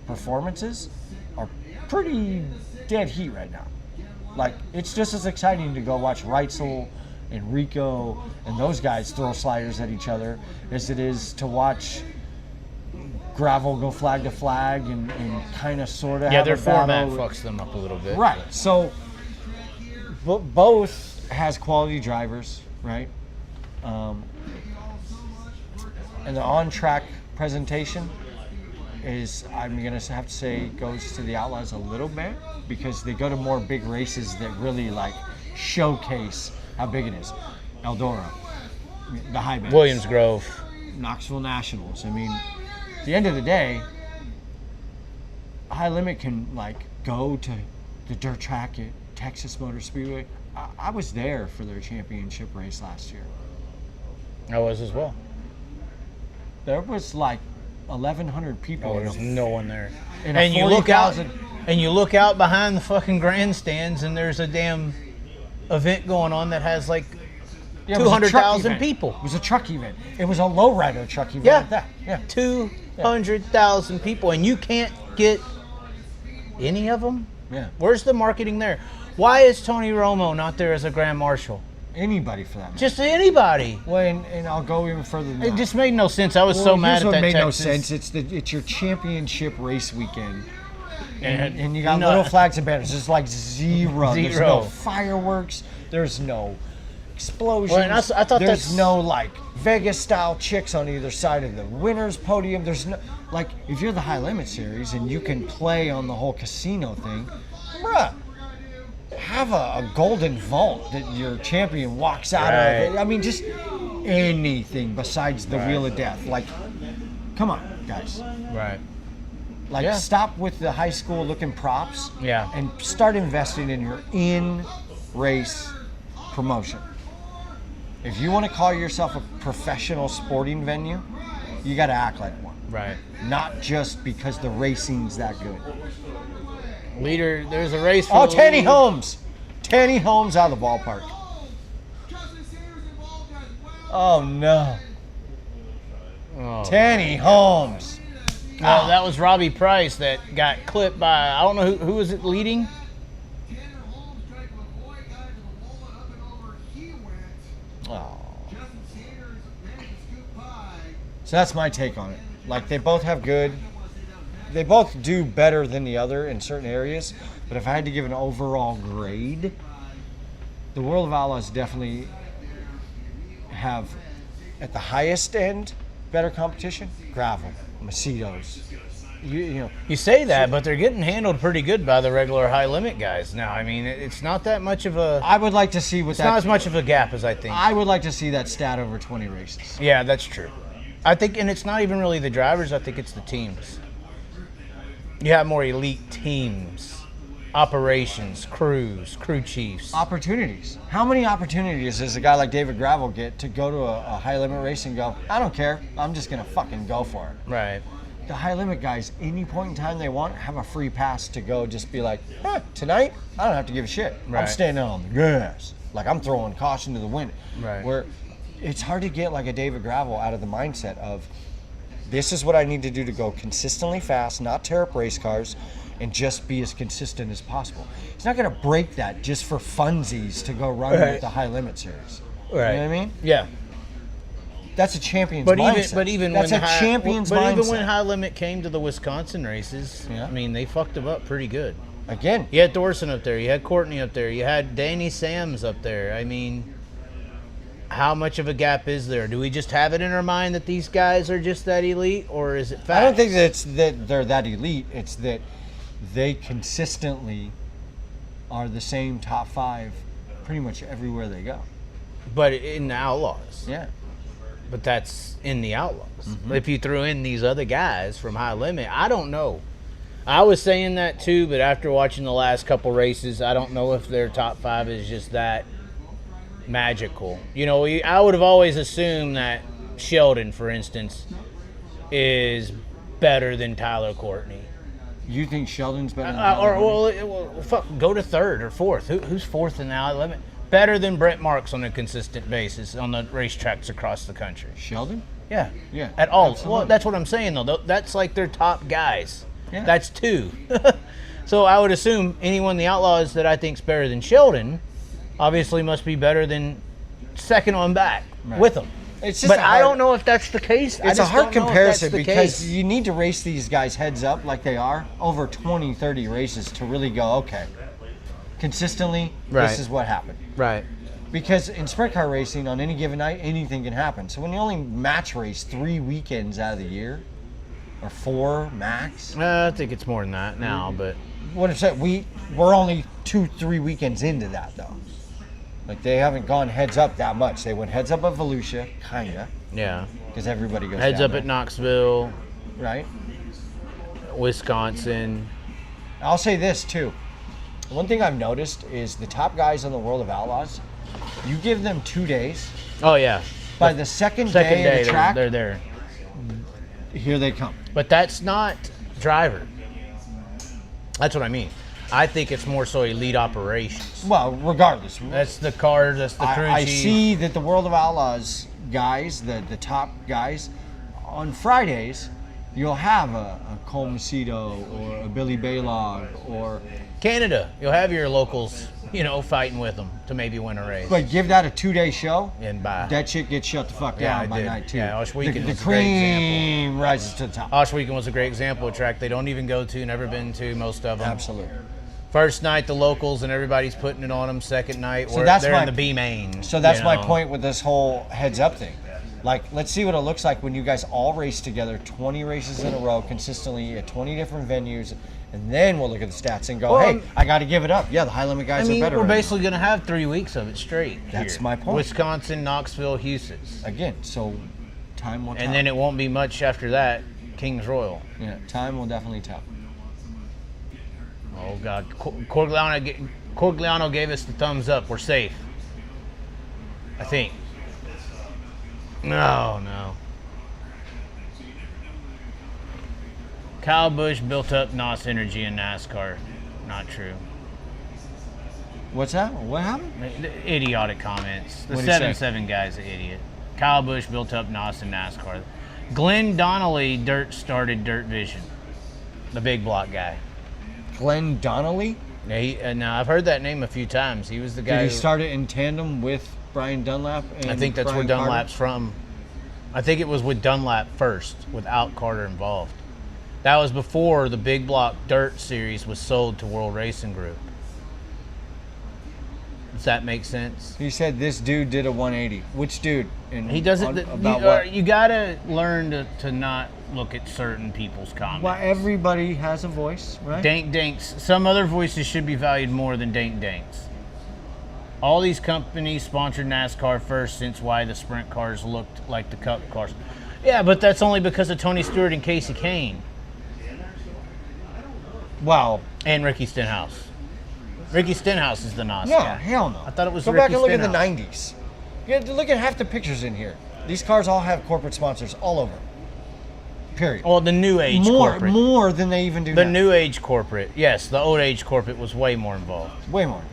performances are pretty dead heat right now. Like it's just as exciting to go watch Reitzel and Rico and those guys throw sliders at each other as it is to watch Gravel go flag to flag and kind of sort of have their a battle. format fucks them up a little bit. Right. So both has quality drivers, right? And the on-track presentation is, I'm going to have to say, goes to the Outlaws a little bit because they go to more big races that really like showcase how big it is. Eldora, the High Bands, Williams Grove, Knoxville Nationals. I mean, at the end of the day, High Limit can like go to the dirt track at Texas Motor Speedway. I was there for their championship race last year. I was as well. There was like 1,100 people. Oh, there's no one there. And you look out, and you look out behind the fucking grandstands, and there's a damn event going on that has like 200,000 people. It was a truck event. It was a lowrider truck event. Yeah, at that. Yeah, 200,000 people, and you can't get any of them. Yeah. Where's the marketing there? Why is Tony Romo not there as a grand marshal? Anybody for that matter. Just anybody. Well, and I'll go even further than that. It just made no sense. I was so mad at that made Texas. no sense. It's your championship race weekend. And you got No. little flags and banners. There's like zero. There's Zero. no fireworks. There's no explosions. Well, and I thought there's that's- no like Vegas style chicks on either side of the winner's podium. There's no like if you're the High Limit series and you can play on the whole casino thing, bruh. Have a golden vault that your champion walks out of. I mean, just anything besides the Wheel of Death. Like, come on, guys. Right. Like, stop with the high school looking props. Yeah. And start investing in your in-race promotion. If you want to call yourself a professional sporting venue, you got to act like one. Right. Not just because the racing's that good. Leader, there's a race for Oh, the Tanny lead. Holmes. Tanny Holmes out of the ballpark. Oh, no. Oh. Tanny Holmes. Oh, that was Robbie Price that got clipped by, I don't know who was it leading? Oh. So that's my take on it. Like, they both have they both do better than the other in certain areas, but if I had to give an overall grade, the World of Outlaws definitely have, at the highest end, better competition. Gravel, Macedos. You say that, but they're getting handled pretty good by the regular high limit guys now. I mean, it's not that much of a. I would like to see It's not as much of a gap as I think. I would like to see that stat over 20 races. Yeah, that's true. I think, and it's not even really the drivers. I think it's the teams. You have more elite teams, operations, crew chiefs. Opportunities. How many opportunities does a guy like David Gravel get to go to a high limit race and go, I don't care, I'm just gonna fucking go for it. Right. The high limit guys, any point in time they want, have a free pass to go just be like, tonight, I don't have to give a shit. Right. I'm standing on the gas. Like, I'm throwing caution to the wind. Right. Where it's hard to get like a David Gravel out of the mindset of, this is what I need to do to go consistently fast, not tear up race cars, and just be as consistent as possible. He's not going to break that just for funsies to go run with the high limit series. Right. You know what I mean? Yeah. That's a champion's mindset. But even that's when a champion's mindset. But even when high limit came to the Wisconsin races, I mean, they fucked them up pretty good. Again, you had Thorson up there, you had Courtney up there, you had Danny Sams up there. I mean, how much of a gap is there? Do we just have it in our mind that these guys are just that elite, or is it fact? I don't think that they're that elite. It's that they consistently are the same top 5 pretty much everywhere they go. But in the Outlaws. Yeah. But that's in the Outlaws. Mm-hmm. If you threw in these other guys from high limit, I don't know. I was saying that too, but after watching the last couple races, I don't know if their top 5 is just that magical. You know, I would have always assumed that Sheldon, for instance, is better than Tyler Courtney. You think Sheldon's better than Tyler Courtney? Fuck, go to 3rd or 4th. Who's 4th in the high limit? Better than Brent Marks on a consistent basis on the racetracks across the country. Sheldon? Yeah. Yeah. At all. Absolutely. Well, that's what I'm saying, though. That's like their top guys. Yeah. That's 2. So I would assume anyone in the Outlaws that I think's better than Sheldon obviously must be better than second on back with them. It's just but I don't know if that's the case. It's a hard comparison because you need to race these guys heads up like they are over 20, 30 races to really go, okay, consistently, this is what happened. Right. Because in sprint car racing, on any given night, anything can happen. So when you only match race 3 weekends out of the year, or 4 max. I think it's more than that now, but what I'm saying, we're only 2-3 weekends into that though. Like, they haven't gone heads up that much. They went heads up at Volusia, kinda. Yeah. Because everybody goes heads down up there. at Knoxville. Right. Wisconsin. I'll say this too. One thing I've noticed is the top guys on the World of Outlaws, you give them 2 days. Oh yeah. By the second day of the track, they're there. Here they come. But that's not driver. That's what I mean. I think it's more so elite operations. Well, regardless. That's the car, that's the crew I chief. see that the World of Outlaws guys, the top guys, on Fridays, you'll have a Cole Macedo or a Billy Baylog or... Canada, you'll have your locals, fighting with them to maybe win a race. But give that a 2-day show, and bye. That shit gets shut the fuck down by night 2. Yeah, Oshweekend the was a great example. cream rises to the top. Oshweekend was a great example of a track they don't even go to, never been to, most of them. Absolutely. First night, the locals and everybody's putting it on them. Second night, So that's they're in the B main. So that's my point with this whole heads up thing. Like, let's see what it looks like when you guys all race together 20 races in a row consistently at 20 different venues, and then we'll look at the stats and go, hey, I got to give it up. Yeah, the high limit guys are better. We're basically going to have 3 weeks of it straight. That's my point. Wisconsin, Knoxville, Houston. Again, so time will tell. And then it won't be much after that, Kings Royal. Yeah, time will definitely tell. Oh, God. Corigliano gave us the thumbs up. We're safe. I think. No. Kyle Busch built up NOS energy in NASCAR. Not true. What's that? What happened? Idiotic comments. The What'd he say? 7-7 guy's an idiot. Kyle Busch built up NOS in NASCAR. Glenn Donnelly started Dirt Vision. The big block guy. Glenn Donnelly? Yeah, no, I've heard that name a few times. He was the guy. Did he start it in tandem with Brian Dunlap? And I think that's Brian where Carter? Dunlap's from. I think it was with Dunlap first, without Carter involved. That was before the Big Block Dirt Series was sold to World Racing Group. Does that make sense? He said this dude did a 180. Which dude? And He doesn't. about what? You gotta learn to not look at certain people's comments. Well, everybody has a voice, right? Dank Danks. Some other voices should be valued more than Dank Danks. All these companies sponsored NASCAR first, since why the sprint cars looked like the cup cars. Yeah, but that's only because of Tony Stewart and Casey Kane. Wow. And Ricky Stenhouse. Ricky Stenhouse is the NOS No, guy. hell no. I thought it was Go Ricky back and look Stenhouse. at the 90s. You have to look at half the pictures in here. These cars all have corporate sponsors all over. Period. Well, the new age corporate. More than they even do The now. new age corporate. Yes, the old age corporate was way more involved. Way more involved.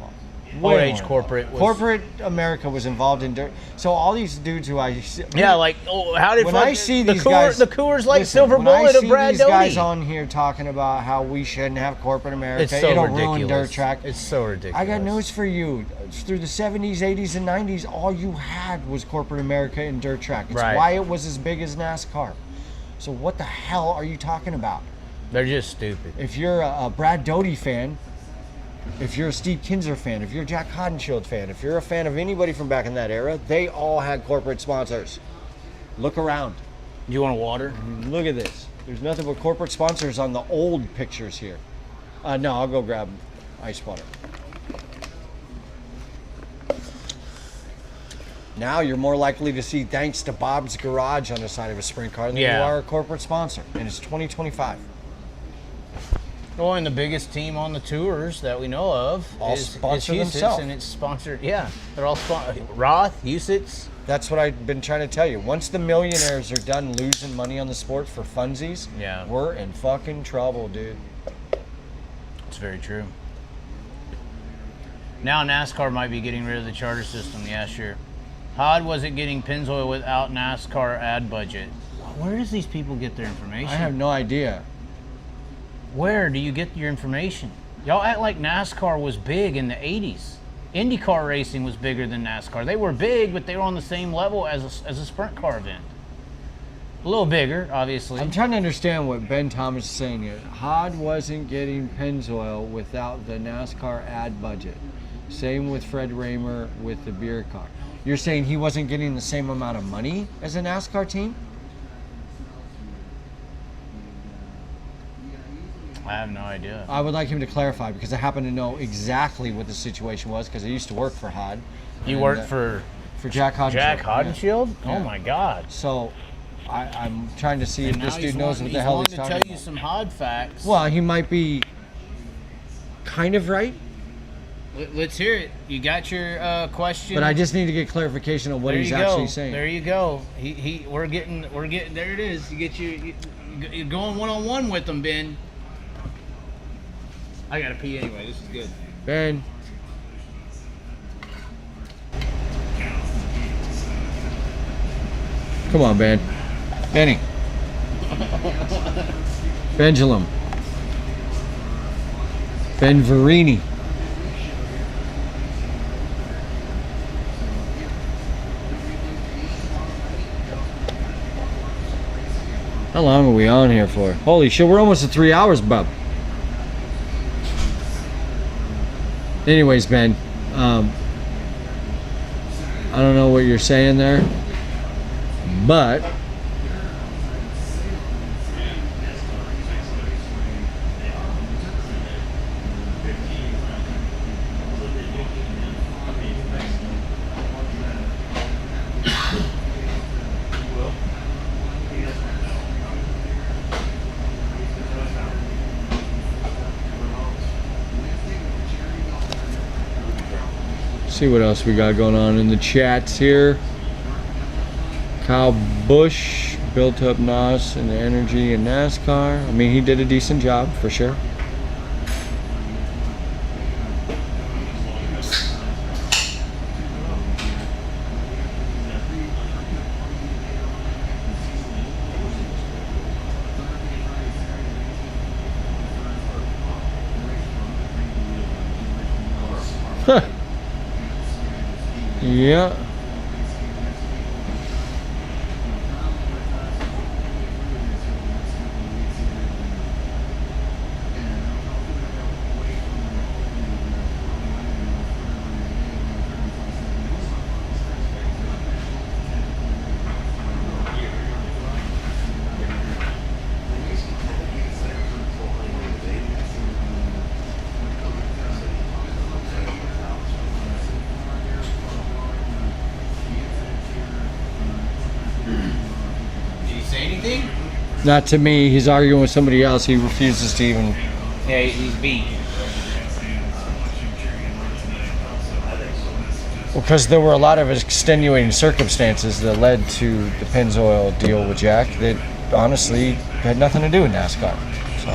Old Way age more corporate involved. was... Corporate America was involved in dirt. So all these dudes who I see, Yeah, like, how did when I see the these guys, the Coors Light listen, Silver when I Bullet of see Brad these Doty. guys on here talking about how we shouldn't have corporate America, It's so it'll ridiculous. ruin dirt track. It's so ridiculous. I got news for you. Through the 70s, 80s, and 90s, all you had was corporate America and dirt track. It's Right. why it was as big as NASCAR. So what the hell are you talking about? They're just stupid. If you're a Brad Doty fan, if you're a Steve Kinzer fan, if you're a Jack Hodenshield fan, if you're a fan of anybody from back in that era, they all had corporate sponsors. Look around. You want a water? Look at this. There's nothing but corporate sponsors on the old pictures here. No, I'll go grab ice water. Now you're more likely to see thanks to Bob's Garage on the side of a sprint car than you Yeah. are a corporate sponsor. And it's 2025. Well, and the biggest team on the tours that we know of All is sponsor Husitz, themselves. and it's sponsored. Yeah, they're all sponsored. Roth, Husitz. That's what I've been trying to tell you. Once the millionaires are done losing money on the sport for funsies, Yeah. we're in fucking trouble, dude. It's very true. Now NASCAR might be getting rid of the charter system. Yeah, sure. Hod wasn't getting Pennzoil without NASCAR ad budget. Where does these people get their information? I have no idea. Where do you get your information? Y'all act like NASCAR was big in the 80s. IndyCar racing was bigger than NASCAR. They were big, but they were on the same level as a sprint car event. A little bigger, obviously. I'm trying to understand what Ben Thomas is saying here. Hod wasn't getting Pennzoil without the NASCAR ad budget. Same with Fred Raymer with the beer car. You're saying he wasn't getting the same amount of money as a NASCAR team? I have no idea. I would like him to clarify because I happen to know exactly what the situation was because I used to work for Hod. You And, worked for Jack Hodenshield. Jack Hodenshield? Yeah. Oh my God. So I'm trying to see And if this now dude knows what the hell he's to talking tell you about. some Hod facts. Well, he might be kind of right, Let's hear it. You got your question. but I just need to get clarification on what There he's you actually go. saying. There you go. We're getting. There it is. You're going one-on-one with them, Ben. I gotta pee anyway. This is good. Ben. Come on, Ben. Benny. Benjalum. Ben Verini. How long are we on here for? Holy shit, we're almost at 3 hours, bub. Anyways, Ben, I don't know what you're saying there, but see what else we got going on in the chats here. Kyle Busch built up NOS and the energy in NASCAR. I mean, he did a decent job for sure. Yeah. Not to me. He's arguing with somebody else. He refuses to even. Yeah, he's beat. Because there were a lot of extenuating circumstances that led to the Pennzoil deal with Jack that honestly had nothing to do with NASCAR. So.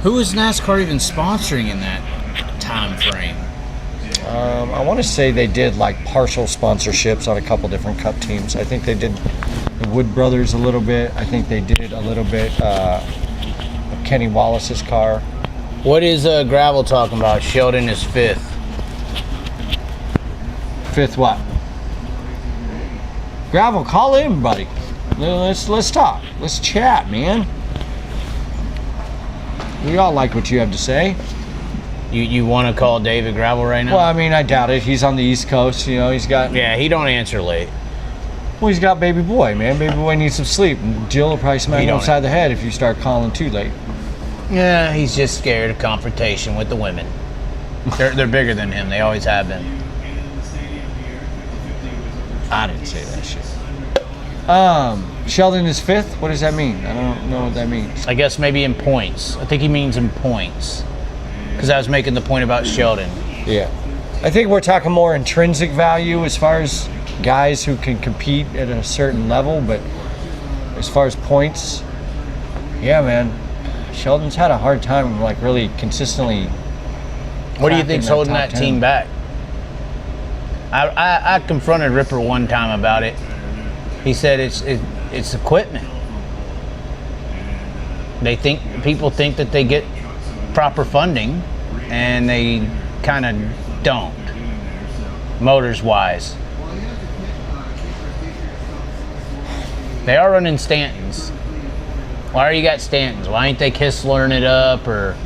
Who is NASCAR even sponsoring in that time frame? I want to say they did like partial sponsorships on a couple different Cup teams. I think they did the Wood Brothers a little bit. I think they did a little bit of Kenny Wallace's car. What is Gravel talking about? Sheldon is 5th. 5th what? Gravel, call in, buddy. Let's talk. Let's chat, man. We all like what you have to say. You want to call David Gravel right now? Well, I mean, I doubt it. He's on the East Coast. You know, he's got. Yeah, he don't answer late. Well, he's got baby boy, man. Baby boy needs some sleep. And Jill will probably smack him upside the head if you start calling too late. Yeah, he's just scared of confrontation with the women. They're bigger than him. They always have been. I didn't say that shit. Sheldon is 5th? What does that mean? I don't know what that means. I guess maybe in points. I think he means in points. Because I was making the point about Sheldon. Yeah. I think we're talking more intrinsic value as far as guys who can compete at a certain level, but as far as points, yeah, man. Sheldon's had a hard time, like, really consistently. What do you think's holding that team back? I confronted Ripper one time about it. He said it's equipment. People think that they get proper funding, and they kind of don't, motors wise. They are running Stantons. Why are you got Stantons? Why ain't they Kistler'ing it up or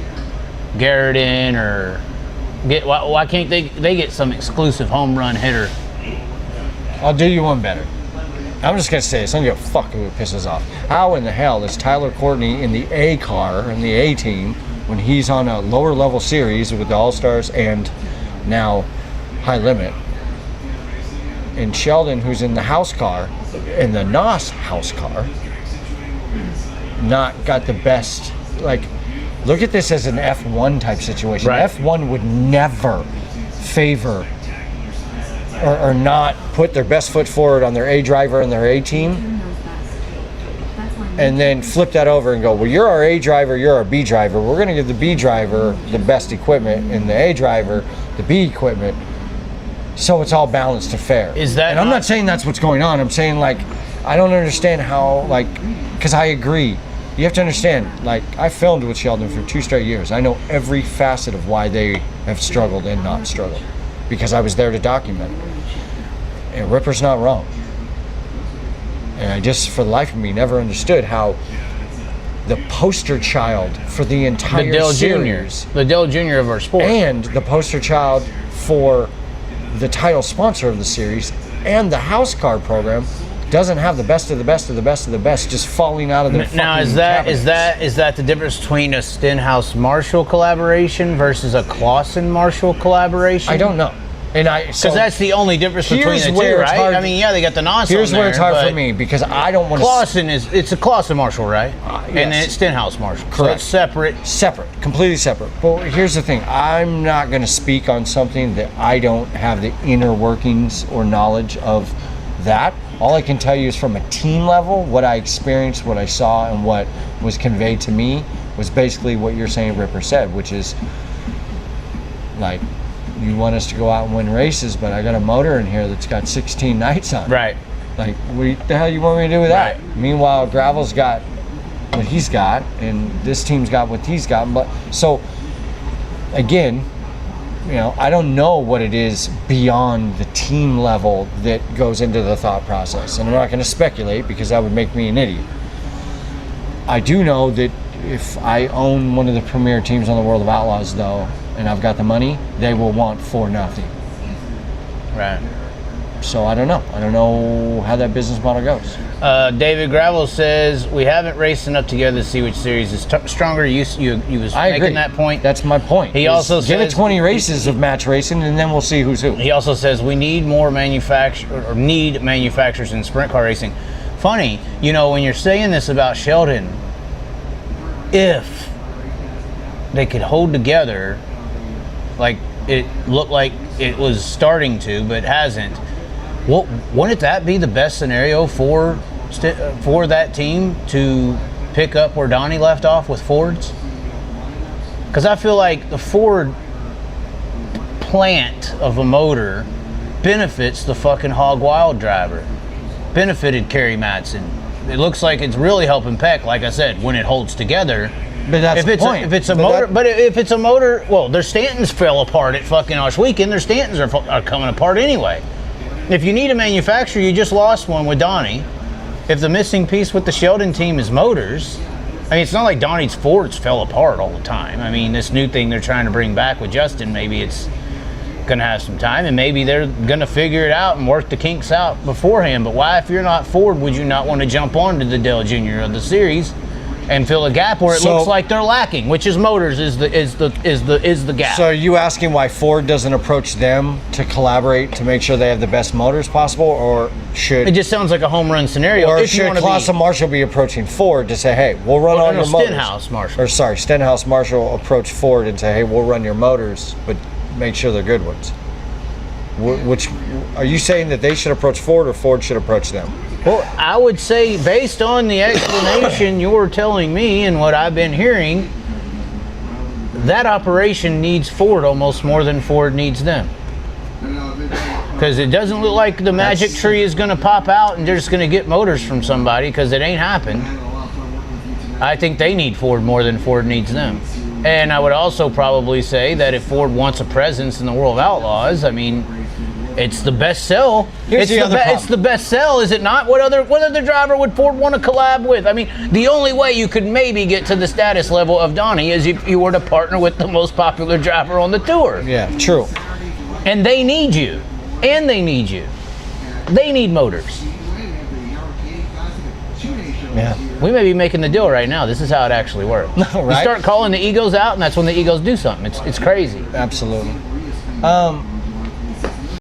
Garretting or why can't they get some exclusive home run hitter? I'll do you one better. I'm just gonna say this. I don't give a fuck who it pisses off. How in the hell is Tyler Courtney in the A car in the A team when he's on a lower level series with the All-Stars and now High Limit, and Sheldon, who's in the house car, in the NOS house car, not got the best, like, look at this as an F1 type situation. Right. F1 would never favor or not put their best foot forward on their A driver and their A team, and then flip that over and go, well, you're our A driver, you're our B driver. We're going to give the B driver the best equipment and the A driver the B equipment, so it's all balanced to fair. Is that? And I'm not saying that's what's going on. I'm saying, like, I don't understand how, like, because I agree. You have to understand, like, I filmed with Sheldon for 2 straight years. I know every facet of why they have struggled and not struggled, because I was there to document it. And Ripper's not wrong. And I just, for the life of me, never understood how the poster child for the entire series, the Dell Jr. of our sport, and the poster child for the title sponsor of the series and the house car program, doesn't have the best of the best of the best of the best just falling out of their now fucking is that the difference between a Stenhouse Marshall collaboration versus a Clausen Marshall collaboration? I don't know. And because that's the only difference between the two, right? I mean, yeah, they got the NOS. Here's where it's hard for me, because I don't want to. Clausen it's a Clausen Marshall, right? Yes. And then it's Stenhouse Marshall. Correct. So it's separate, completely separate. But here's the thing: I'm not going to speak on something that I don't have the inner workings or knowledge of that. All I can tell you is from a team level, what I experienced, what I saw, and what was conveyed to me was basically what you're saying Ripper said, which is like, you want us to go out and win races, but I got a motor in here that's got 16 nights on it. Right. Like, what the hell you want me to do with that? Right. Meanwhile, Gravel's got what he's got, and this team's got what he's got. But so, again, you know, I don't know what it is beyond the team level that goes into the thought process, and I'm not going to speculate because that would make me an idiot. I do know that if I own one of the premier teams on the World of Outlaws, though, and I've got the money, they will want 4-0. Right. So I don't know. I don't know how that business model goes. David Gravel says, we haven't raced enough together to see which series is stronger. You was making that point. That's my point. He also give says, it 20 races of match racing, and then we'll see who's who. He also says we need more manufacturers in sprint car racing. Funny, you know, when you're saying this about Sheldon, if they could hold together, like it looked like it was starting to, but hasn't. Well, wouldn't that be the best scenario for that team to pick up where Donnie left off with Fords? Because I feel like the Ford plant of a motor benefits the fucking Hog Wild driver. Benefited Kerry Madsen. It looks like it's really helping Peck, like I said, when it holds together. But that's the point. If it's a motor, well, their Stantons fell apart at fucking Osh Weekend. Their Stantons are coming apart anyway. If you need a manufacturer, you just lost one with Donnie. If the missing piece with the Sheldon team is motors, I mean, it's not like Donnie's Fords fell apart all the time. I mean, this new thing they're trying to bring back with Justin, maybe it's going to have some time, and maybe they're going to figure it out and work the kinks out beforehand. But why, if you're not Ford, would you not want to jump onto the Dale Jr. of the series and fill a gap where it looks like they're lacking, which is motors is the gap. So are you asking why Ford doesn't approach them to collaborate to make sure they have the best motors possible, or should it just sounds like a home run scenario? Or if should Clausen Marshall be approaching Ford to say, hey, we'll run all your motors? Stenhouse Marshall. Or sorry, Stenhouse Marshall approach Ford and say, hey, we'll run your motors, but make sure they're good ones. Which are you saying that they should approach Ford or Ford should approach them? Well, I would say, based on the explanation you're telling me and what I've been hearing, that operation needs Ford almost more than Ford needs them. Because it doesn't look like the magic tree is going to pop out and they're just going to get motors from somebody, because it ain't happened. I think they need Ford more than Ford needs them. And I would also probably say that if Ford wants a presence in the World of Outlaws, I mean, it's the best sell. It's the best sell, is it not? What other driver would Ford want to collab with? I mean, the only way you could maybe get to the status level of Donnie is if you were to partner with the most popular driver on the tour. Yeah, true. And they need you. And they need you. They need motors. Yeah. We may be making the deal right now. This is how it actually works. Right? You start calling the egos out, and that's when the egos do something. It's crazy. Absolutely.